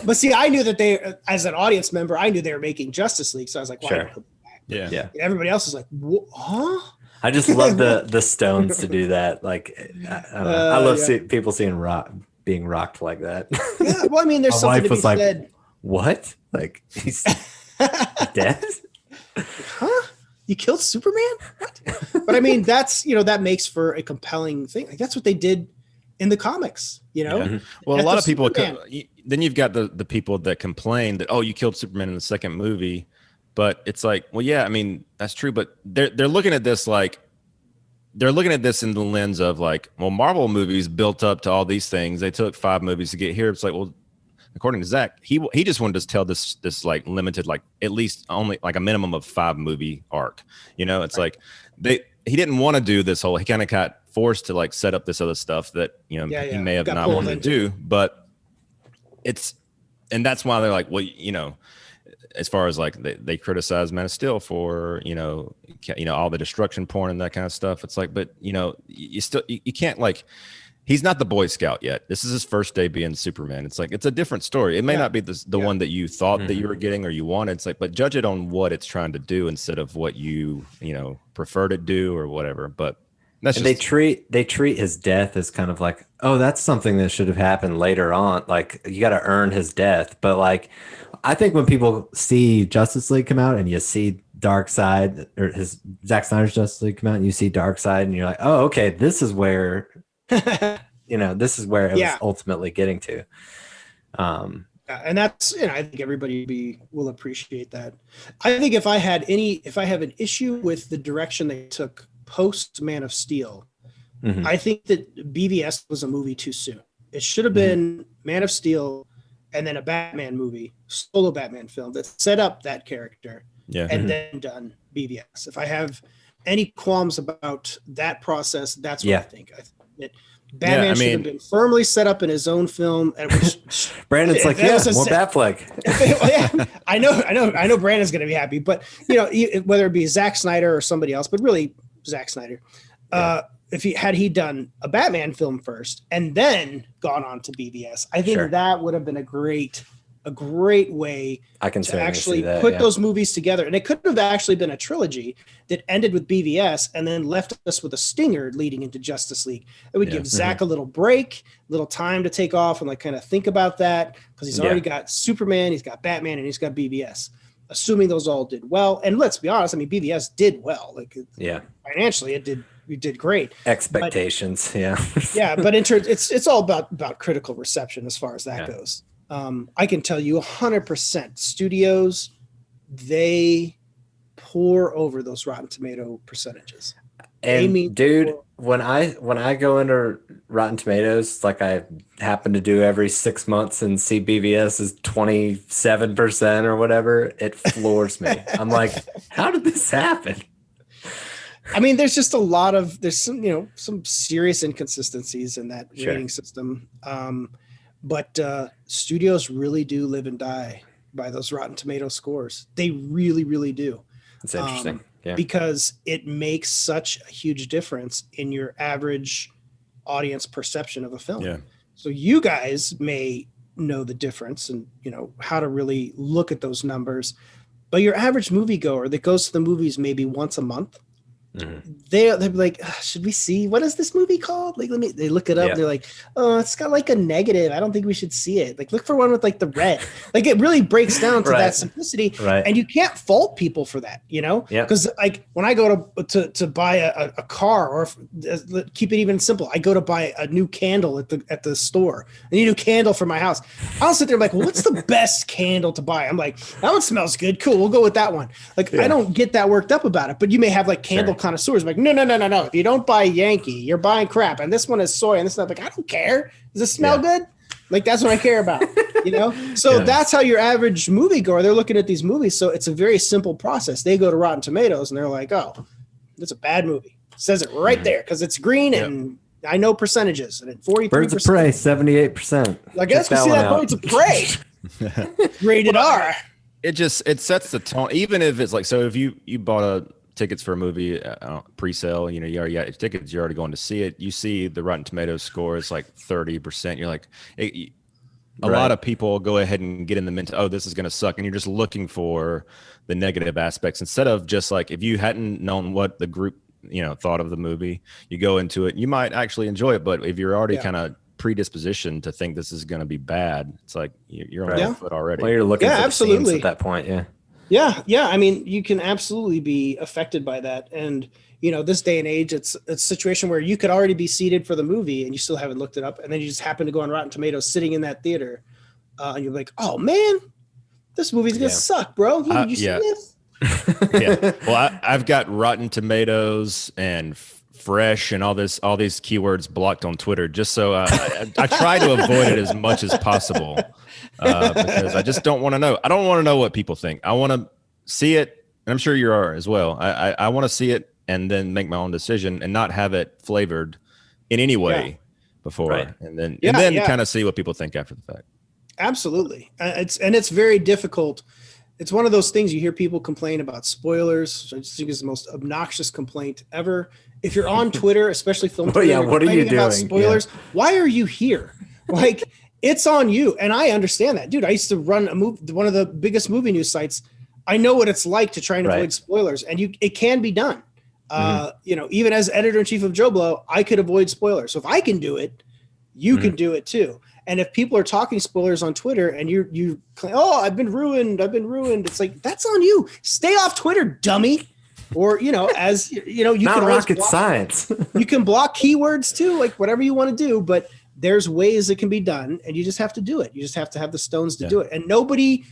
But see, I knew that they, as an audience member, I knew they were making Justice League, so I was like, "Why?" Yeah. Everybody else is like, "Huh?" I just love the Stones to do that. Like, I love people being rocked like that. Yeah, well, I mean, there's something to be said. What? Like, he's dead? Huh? You killed Superman? What? But I mean, that's, you know, that makes for a compelling thing. Like, that's what they did in the comics, you know? Yeah. Well, a lot of people, then you've got the people that complain that, oh, you killed Superman in the second movie. But it's like, well, yeah, I mean, that's true. But they're looking at this like, they're looking at this in the lens of like, well, Marvel movies built up to all these things. They took 5 movies to get here. It's like, well, according to Zack, he just wanted to tell this like limited, like at least only like a minimum of 5 movie arc. You know, it's like he didn't want to do this whole. He kind of got forced to like set up this other stuff that, you know, he may have not wanted to do. But and that's why they're like, well, you know, as far as like they criticize Man of Steel for, you know, all the destruction porn and that kind of stuff. It's like, but you know, you can't, like, he's not the Boy Scout yet. This is his first day being Superman. It's like, it's a different story. It may not be the one that you thought that you were getting or you wanted. It's like, but judge it on what it's trying to do instead of what you know, prefer to do or whatever. But that's and they treat his death as kind of like, oh, that's something that should have happened later on. Like, you got to earn his death. But like, I think when people see Justice League come out and you see Darkseid, or his Zack Snyder's Justice League come out and you see Darkseid, and you're like, oh, okay, this is where, you know, this is where it was ultimately getting to. And that's, you know, I think everybody will appreciate that. I think if I have an issue with the direction they took post Man of Steel, I think that BVS was a movie too soon. It should have been Man of Steel and then a Batman movie, solo Batman film that set up that character, and then done BVS. If I have any qualms about that process, that's what I think. I think that Batman should have been firmly set up in his own film. And Brandon's like, more Batfleck. I know Brandon's going to be happy, but you know, whether it be Zack Snyder or somebody else, but really Zack Snyder, if he done a Batman film first and then gone on to BVS, I think that would have been a great way to actually put those movies together. And it could have actually been a trilogy that ended with BVS and then left us with a stinger leading into Justice League. It would give Zack a little break, a little time to take off and like kind of think about that, because he's already got Superman, he's got Batman, and he's got BVS. Assuming those all did well, and let's be honest, I mean, BVS did well. Like, financially, we did great. Expectations, but in terms, it's all about critical reception as far as that goes. I can tell you 100% studios, they pour over those Rotten Tomato percentages. And dude, when I go into Rotten Tomatoes, like I happen to do every 6 months, and see BVS is 27% or whatever, it floors me. I'm like, how did this happen? I mean, there's just there's some serious inconsistencies in that rating system. But studios really do live and die by those Rotten Tomato scores. They really, really do. It's interesting. Because it makes such a huge difference in your average audience perception of a film. Yeah. So you guys may know the difference and, you know, how to really look at those numbers, but your average moviegoer that goes to the movies maybe once a month they're like, should we see, what is this movie called? Like, they look it up. And they're like, oh, it's got like a negative. I don't think we should see it. Like, look for one with like the red. Like, it really breaks down to that simplicity. Right. And you can't fault people for that, you know? Because like when I go to buy a car, or keep it even simple, I go to buy a new candle at the store. I need a new candle for my house. I'll sit there like, well, what's the best candle to buy? I'm like, that one smells good. Cool. We'll go with that one. Like, I don't get that worked up about it, but you may have like candle connoisseurs like, no. If you don't buy Yankee, you're buying crap. And this one is soy and this stuff. Like, I don't care. Does it smell good? Like, that's what I care about, you know? So that's how your average moviegoer, they're looking at these movies. So it's a very simple process. They go to Rotten Tomatoes and they're like, oh, it's a bad movie. It says it right there because it's green and I know percentages. And at 43%. Birds of Prey, 78%. I guess we see that Birds of Prey. Rated R. It sets the tone. Even if it's like, so if you bought tickets for a movie pre-sale, you know, you already got your tickets, you're already going to see it. You see the Rotten Tomatoes score is like 30%. You're like, a lot of people go ahead and get in the mental, oh, this is going to suck. And you're just looking for the negative aspects instead of just like, if you hadn't known what the group, you know, thought of the movie, you go into it, you might actually enjoy it. But if you're already kind of predisposition to think this is going to be bad, it's like you're on the foot already. Well, you're looking for absolutely the scenes at that point. Yeah. I mean, you can absolutely be affected by that. And, you know, this day and age, it's a situation where you could already be seated for the movie and you still haven't looked it up. And then you just happen to go on Rotten Tomatoes sitting in that theater. And you're like, oh man, this movie's going to suck, bro. You see this? Well, I've got Rotten Tomatoes and Fresh and all these keywords blocked on Twitter, just so I try to avoid it as much as possible because I just don't want to know. I don't want to know what people think. I want to see it, and I'm sure you are as well. I want to see it and then make my own decision and not have it flavored in any way before, and then kind of see what people think after the fact. Absolutely, it's very difficult. It's one of those things you hear people complain about spoilers. I just think it's the most obnoxious complaint ever. If you're on Twitter, especially film Twitter, what are you doing? About spoilers. Why are you here? Like, it's on you. And I understand that. Dude, I used to run one of the biggest movie news sites. I know what it's like to try and avoid spoilers, and it can be done. You know, even as editor-in-chief of Joe Blow, I could avoid spoilers. So if I can do it, you can do it too. And if people are talking spoilers on Twitter and you claim, oh, I've been ruined, it's like, that's on you. Stay off Twitter, dummy. Or, you know, as you know, you not can rocket science. You can block keywords too, like whatever you want to do, but there's ways it can be done and you just have to do it. You just have to have the stones to do it. And nobody,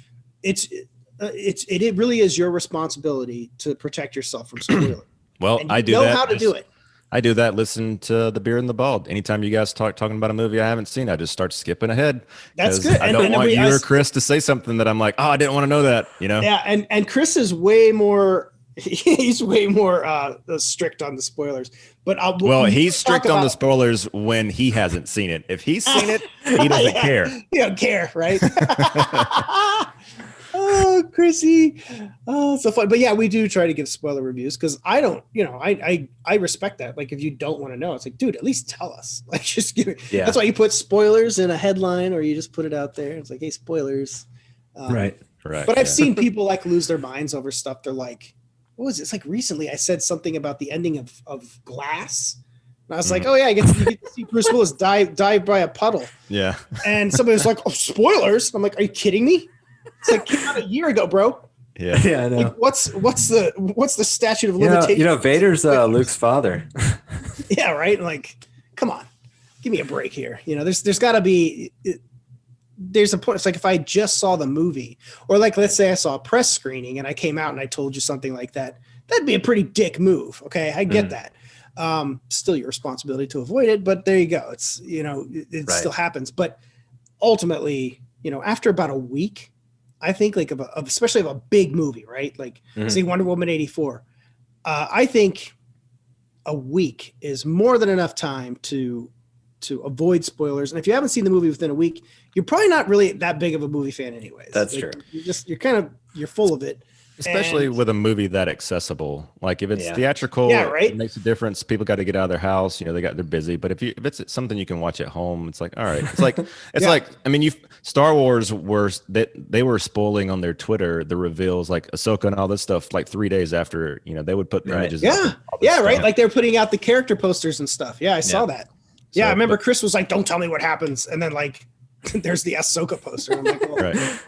it really is your responsibility to protect yourself from spoilers. Well, I do know how to do it. I do that. Listen to The Beard and the Bald. Anytime you guys talking about a movie I haven't seen, I just start skipping ahead. That's good. I don't want you or Chris to say something that I'm like, oh, I didn't want to know that. You know? Yeah, and Chris is way more. He's way more strict on the spoilers. But he's strict on the spoilers when he hasn't seen it. If he's seen it, he doesn't care. He don't care, right? Oh, Chrissy. Oh, so fun. But yeah, we do try to give spoiler reviews because I don't, you know, I respect that. Like, if you don't want to know, it's like, dude, at least tell us. Like, just give it. Yeah. That's why you put spoilers in a headline or you just put it out there. It's like, hey, spoilers. Right. But I've seen people like lose their minds over stuff. They're like, what was it? It's like recently I said something about the ending of Glass. And I was like, oh yeah, you get to see Bruce Willis dive by a puddle. Yeah. And somebody was like, oh, spoilers. I'm like, are you kidding me? It's like, came out a year ago, bro. Yeah, I know. Like, what's the statute of limitations? You know, Vader's Luke's father. Yeah, right. Like, come on, give me a break here. You know, there's got to be. There's a point. It's like if I just saw the movie, or like let's say I saw a press screening and I came out and I told you something like that. That'd be a pretty dick move. Okay, I get that. Still your responsibility to avoid it, but there you go. It's, you know, it still happens. But ultimately, you know, after about a week, I think like especially of a big movie, right? Like say Wonder Woman 84. I think a week is more than enough time to avoid spoilers. And if you haven't seen the movie within a week, you're probably not really that big of a movie fan anyways. That's like, true. You're full of it. Especially with a movie that accessible. Like if it's theatrical, right? It makes a difference. People got to get out of their house. They're busy. But if it's something you can watch at home, it's like, all right. It's like I mean, Star Wars they were spoiling on their Twitter the reveals, like Ahsoka and all this stuff, like 3 days after. They would put images. Yeah, right. Like they're putting out the character posters and stuff. Yeah, I saw that. So, I remember Chris was like, "Don't tell me what happens," and then like, there's the Ahsoka poster. I'm like, well, right.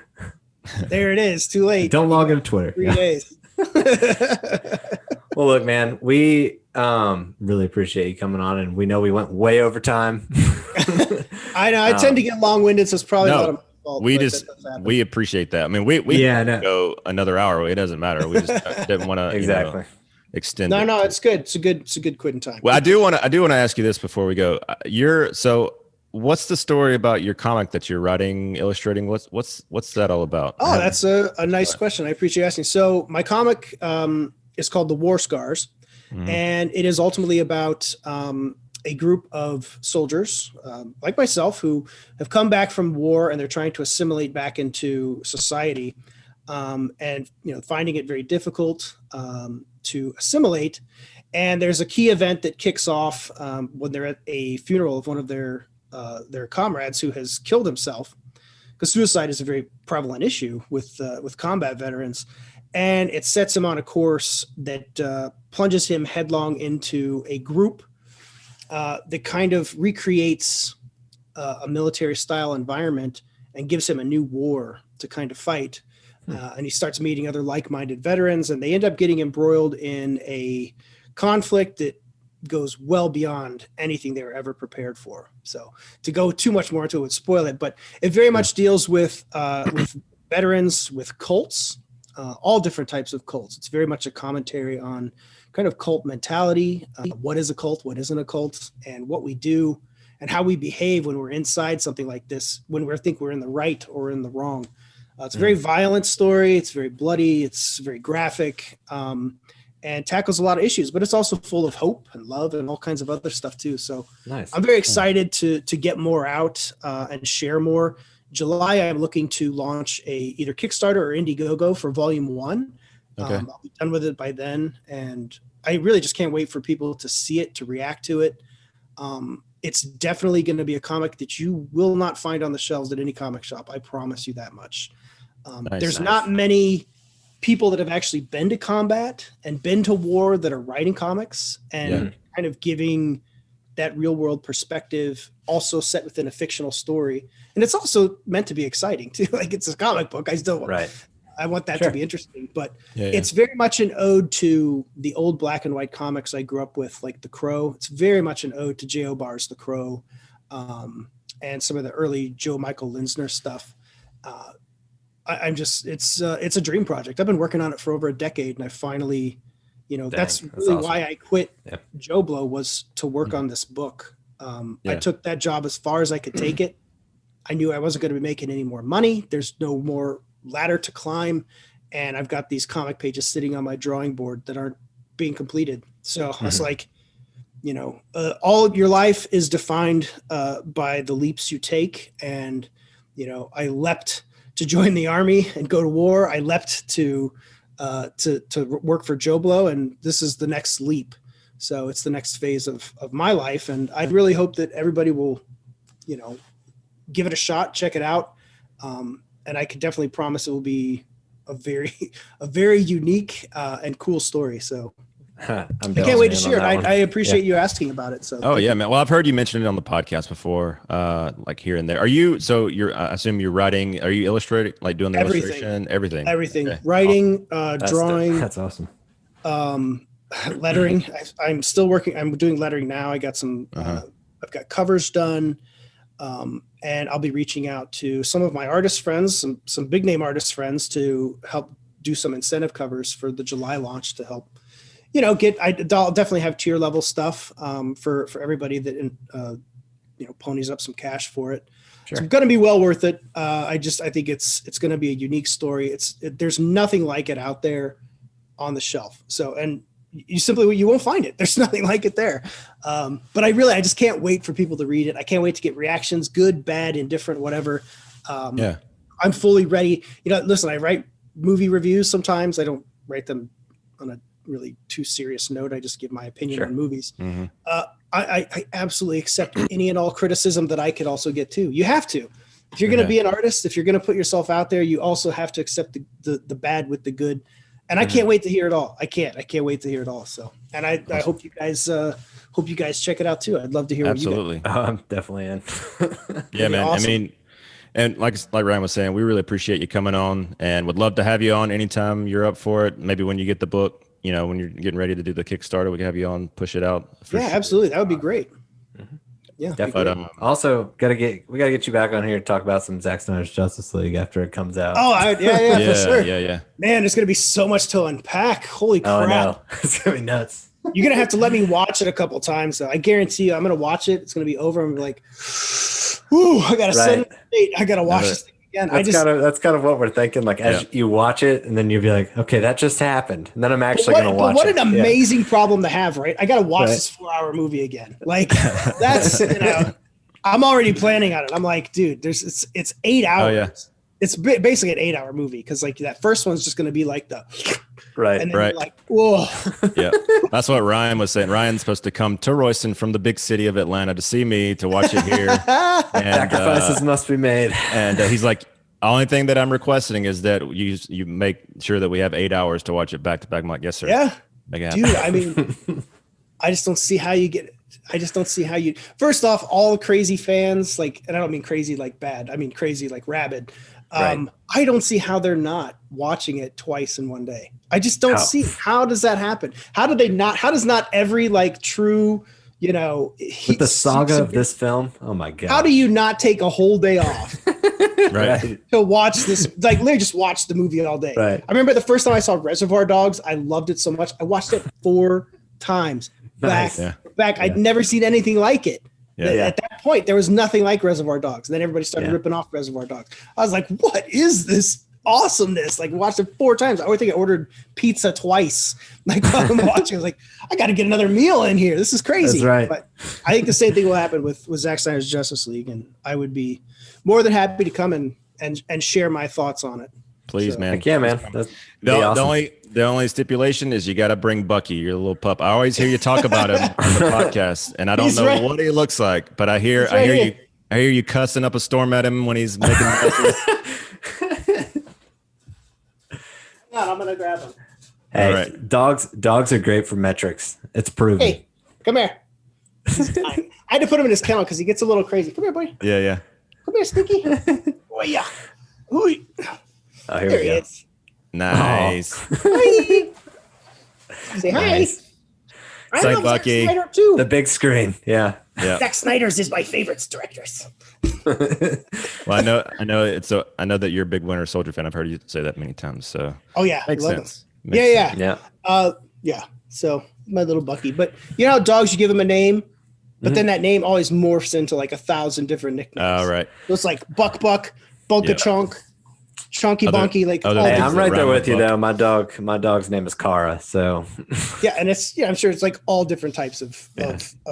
There it is. Too late. Don't log into Twitter. 3 days. Well, look, man, we really appreciate you coming on, and we know we went way over time. I know. I tend to get long-winded, so it's probably not my fault. We appreciate that. I mean, we go another hour. It doesn't matter. We just didn't want to extend. No, it's good. It's a good quitting time. Well, I do want to ask you this before we go. What's the story about your comic that you're writing, illustrating? What's that all about? Oh, that's a nice question. I appreciate you asking. So my comic is called The War Scars, and it is ultimately about a group of soldiers like myself who have come back from war and they're trying to assimilate back into society, and finding it very difficult to assimilate. And there's a key event that kicks off when they're at a funeral of one of their comrades who has killed himself, because suicide is a very prevalent issue with combat veterans, and it sets him on a course that plunges him headlong into a group that kind of recreates a military style environment and gives him a new war to kind of fight. And he starts meeting other like-minded veterans, and they end up getting embroiled in a conflict that goes well beyond anything they were ever prepared for. So to go too much more into it would spoil it, but it very much deals with veterans, with cults, all different types of cults. It's very much a commentary on kind of cult mentality. What is a cult? What isn't a cult? And what we do and how we behave when we're inside something like this, when we think we're in the right or in the wrong. It's a very violent story. It's very bloody. It's very graphic. And tackles a lot of issues, but it's also full of hope and love and all kinds of other stuff too. So nice. I'm very excited to get more out and share more. July, I'm looking to launch either Kickstarter or Indiegogo for Volume 1. Okay. I'll be done with it by then, and I really just can't wait for people to see it, to react to it. It's definitely going to be a comic that you will not find on the shelves at any comic shop. I promise you that much. There's not many people that have actually been to combat and been to war that are writing comics and kind of giving that real world perspective, also set within a fictional story. And it's also meant to be exciting too. Like, it's a comic book. I still I want that to be interesting, but it's very much an ode to the old black and white comics I grew up with, like The Crow. It's very much an ode to J.O. Barr's The Crow, and some of the early Joe Michael Linsner stuff. It's a dream project. I've been working on it for over a decade, and I finally, that's really awesome. Why I quit Joe Blow, was to work on this book. I took that job as far as I could take it. I knew I wasn't going to be making any more money. There's no more ladder to climb, and I've got these comic pages sitting on my drawing board that aren't being completed. So I was like, all of your life is defined by the leaps you take, and I leapt to join the army and go to war. I leapt to work for Joe Blow, and this is the next leap. So it's the next phase of my life, and I really hope that everybody will, give it a shot, check it out, and I can definitely promise it will be a very unique and cool story. So I can't wait to share it. I appreciate you asking about it. So man. Well, I've heard you mention it on the podcast before, like here and there. I assume you're writing, are you illustrating, like doing the illustration, everything? Okay. Writing, drawing. That's awesome. Lettering. I'm still working. I'm doing lettering now. I got some, I've got covers done. And I'll be reaching out to some of my artist friends, some big name artist friends, to help do some incentive covers for the July launch to help, I'll definitely have tier level stuff for everybody that ponies up some cash for it. Sure. So it's going to be well worth it. I think it's going to be a unique story. There's nothing like it out there on the shelf. So, and you won't find it. There's nothing like it there. But I just can't wait for people to read it. I can't wait to get reactions, good, bad, indifferent, whatever. I'm fully ready. Listen, I write movie reviews sometimes. I don't write them on a really too serious note. I just give my opinion on movies. Mm-hmm. I absolutely accept any and all criticism that I could also get too. You have to. If you're going to be an artist, if you're going to put yourself out there, you also have to accept the bad with the good. And I can't wait to hear it all. I can't wait to hear it all. So, and I hope you guys check it out too. I'd love to hear what you got. I'm definitely in. Yeah, man. Awesome. I mean, and like Ryan was saying, we really appreciate you coming on, and would love to have you on anytime you're up for it. Maybe when you get the book, you know, when you're getting ready to do the Kickstarter, we can have you on, push it out. Yeah, absolutely. That would be great. Yeah, definitely. But, also, we gotta get you back on here to talk about some Zack Snyder's Justice League after it comes out. Oh, yeah, for sure. Yeah. Man, there's gonna be so much to unpack. Holy crap! Oh, no. It's gonna be nuts. You're gonna have to let me watch it a couple times, though. I guarantee you, I'm gonna watch it. It's gonna be over. I'm like, "Ooh, I gotta set it date. I gotta watch this thing again." That's kind of what we're thinking. Like as you watch it, and then you'll be like, "Okay, that just happened," and then I'm actually gonna watch it. What an amazing problem to have, right? I gotta watch this 4-hour movie again. Like that's I'm already planning on it. I'm like, dude, it's 8 hours. Oh, yeah. It's basically an 8-hour movie because like that first one's just going to be like the and then you're like, whoa. Yeah, that's what Ryan was saying. Ryan's supposed to come to Royston from the big city of Atlanta to see me, to watch it here. And, sacrifices must be made. And he's like, the only thing that I'm requesting is that you make sure that we have 8 hours to watch it back to back. I'm like, yes, sir. Yeah, dude. I mean, I just don't see how you get it. I just don't see how you. First off, all the crazy fans, like, and I don't mean crazy like bad. I mean crazy like rabid. I don't see how they're not watching it twice in one day. I just don't see how does that happen. How do they not? How does not every like true, you know, with the saga of this film? Oh my god! How do you not take a whole day off? To watch this, like literally just watch the movie all day. Right. I remember the first time I saw Reservoir Dogs, I loved it so much. I watched it 4 times. Back. I'd never seen anything like it. At that point, there was nothing like Reservoir Dogs. And then everybody started ripping off Reservoir Dogs. I was like, what is this awesomeness? Like, watched it 4 times. I think I ordered pizza twice. Like, while I'm watching, I was like, I got to get another meal in here. This is crazy. That's right. But I think the same thing will happen with Zack Snyder's Justice League. And I would be more than happy to come and share my thoughts on it. Please, man. Heck yeah, man. The only stipulation is you got to bring Bucky, your little pup. I always hear you talk about him on the podcast, and I don't know what he looks like, but I hear you cussing up a storm at him when he's making messes. I'm gonna grab him. Hey, dogs are great for metrics. It's proven. Hey, come here. I had to put him in his kennel because he gets a little crazy. Come here, boy. Yeah. Come here, Stinky. Oh yeah. Oh, here we go. Is. Nice. Hi. Say hi. Nice. Say Bucky. Zack Snyder too. The big screen. Yeah. Zack Snyder's is my favorite directors. Well, I know that you're a big Winter Soldier fan. I've heard you say that many times. So. Oh yeah, makes sense. Yeah. So my little Bucky, but you know how dogs, you give them a name, but then that name always morphs into like 1,000 different nicknames. Oh right. So it's like Buck, Bunka Chunk, Chunky Bonky. Like hey, I'm right there with you though. My dog's name is Kara. So yeah, and I'm sure it's like all different types of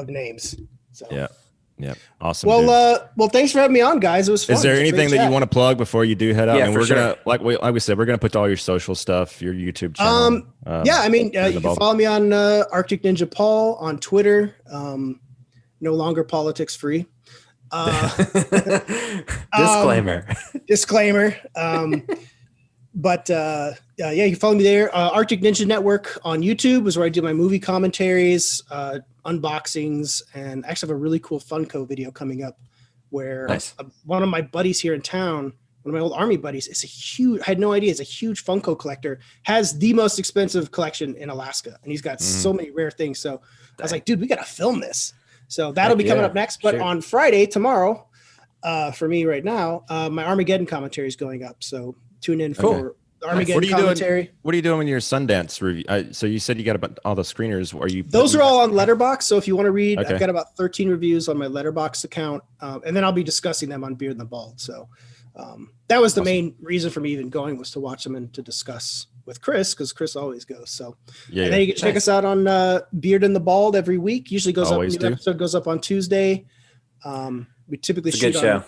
names. So yeah, awesome. Well, thanks for having me on, guys. It was fun. Is there anything that you want to plug before you do head out? Yeah, and we're gonna like we said, we're gonna put all your social stuff, your YouTube channel. You can follow me on Arctic Ninja Paul on Twitter. No longer politics free. Disclaimer. But you can follow me there. Arctic Ninja Network on YouTube is where I do my movie commentaries, unboxings, and actually have a really cool Funko video coming up where one of my buddies here in town, one of my old Army buddies, I had no idea, is a huge Funko collector, has the most expensive collection in Alaska, and he's got so many rare things. So I was like, dude, we got to film this. So that'll be coming up next. But on Friday, tomorrow, for me right now, my Armageddon commentary is going up. So tune in for Armageddon commentary. What are you doing in your Sundance review? So you said you got about all the screeners. Those are all on Letterboxd. So if you want to read, I've got about 13 reviews on my Letterboxd account. And then I'll be discussing them on Beard and the Bald. So that was the main reason for me even going, was to watch them and to discuss with Chris, because Chris always goes. So and then you can check us out on Beard and the Bald every week. Usually goes up. New episode goes up on Tuesday. We typically shoot good show.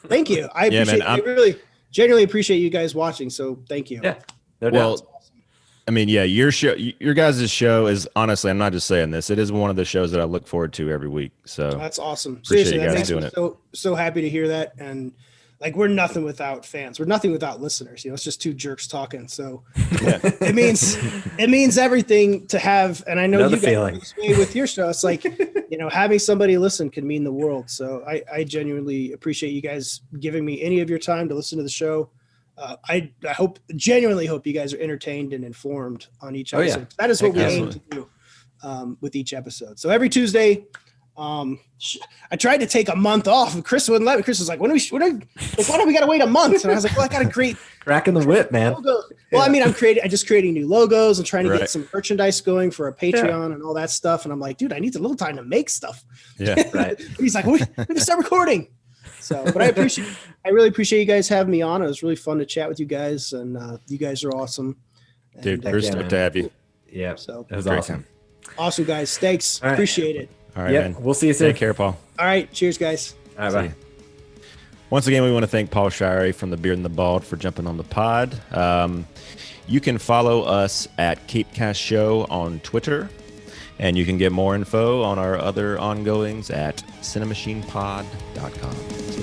Thank you. I appreciate it. genuinely appreciate you guys watching. So thank you. Yeah. No doubt. Well, I mean, yeah, your guys' show is honestly, I'm not just saying this. It is one of the shows that I look forward to every week. So that's awesome. Appreciate Seriously, you that guys makes doing me so happy to hear that. And like, we're nothing without fans. We're nothing without listeners. You know, it's just two jerks talking. So it means everything to have. And I know you guys this way with your show. It's like, you know, having somebody listen can mean the world. So I genuinely appreciate you guys giving me any of your time to listen to the show. I genuinely hope you guys are entertained and informed on each episode. Yeah. That is what we aim to do with each episode. So every Tuesday, I tried to take a month off, and Chris wouldn't let me. Chris was like, why do we got to wait a month? And I was like, well, I got to create cracking the whip, man. Well, I mean, I'm just creating new logos and trying to get some merchandise going for a Patreon and all that stuff. And I'm like, dude, I need a little time to make stuff. Yeah. Right. He's like, we can start recording. So, but I really appreciate you guys having me on. It was really fun to chat with you guys, and you guys are awesome. Dude, we're stoked to have you. Yeah. So that was awesome. Awesome, guys. Thanks. Right. Appreciate it. All right, man. We'll see you soon. Take care, Paul. All right. Cheers, guys. All right, bye. Once again, we want to thank Paul Shirey from The Beard and the Bald for jumping on the pod. You can follow us at CapeCast Show on Twitter, and you can get more info on our other ongoings at CiNEMACHiNEPod.com.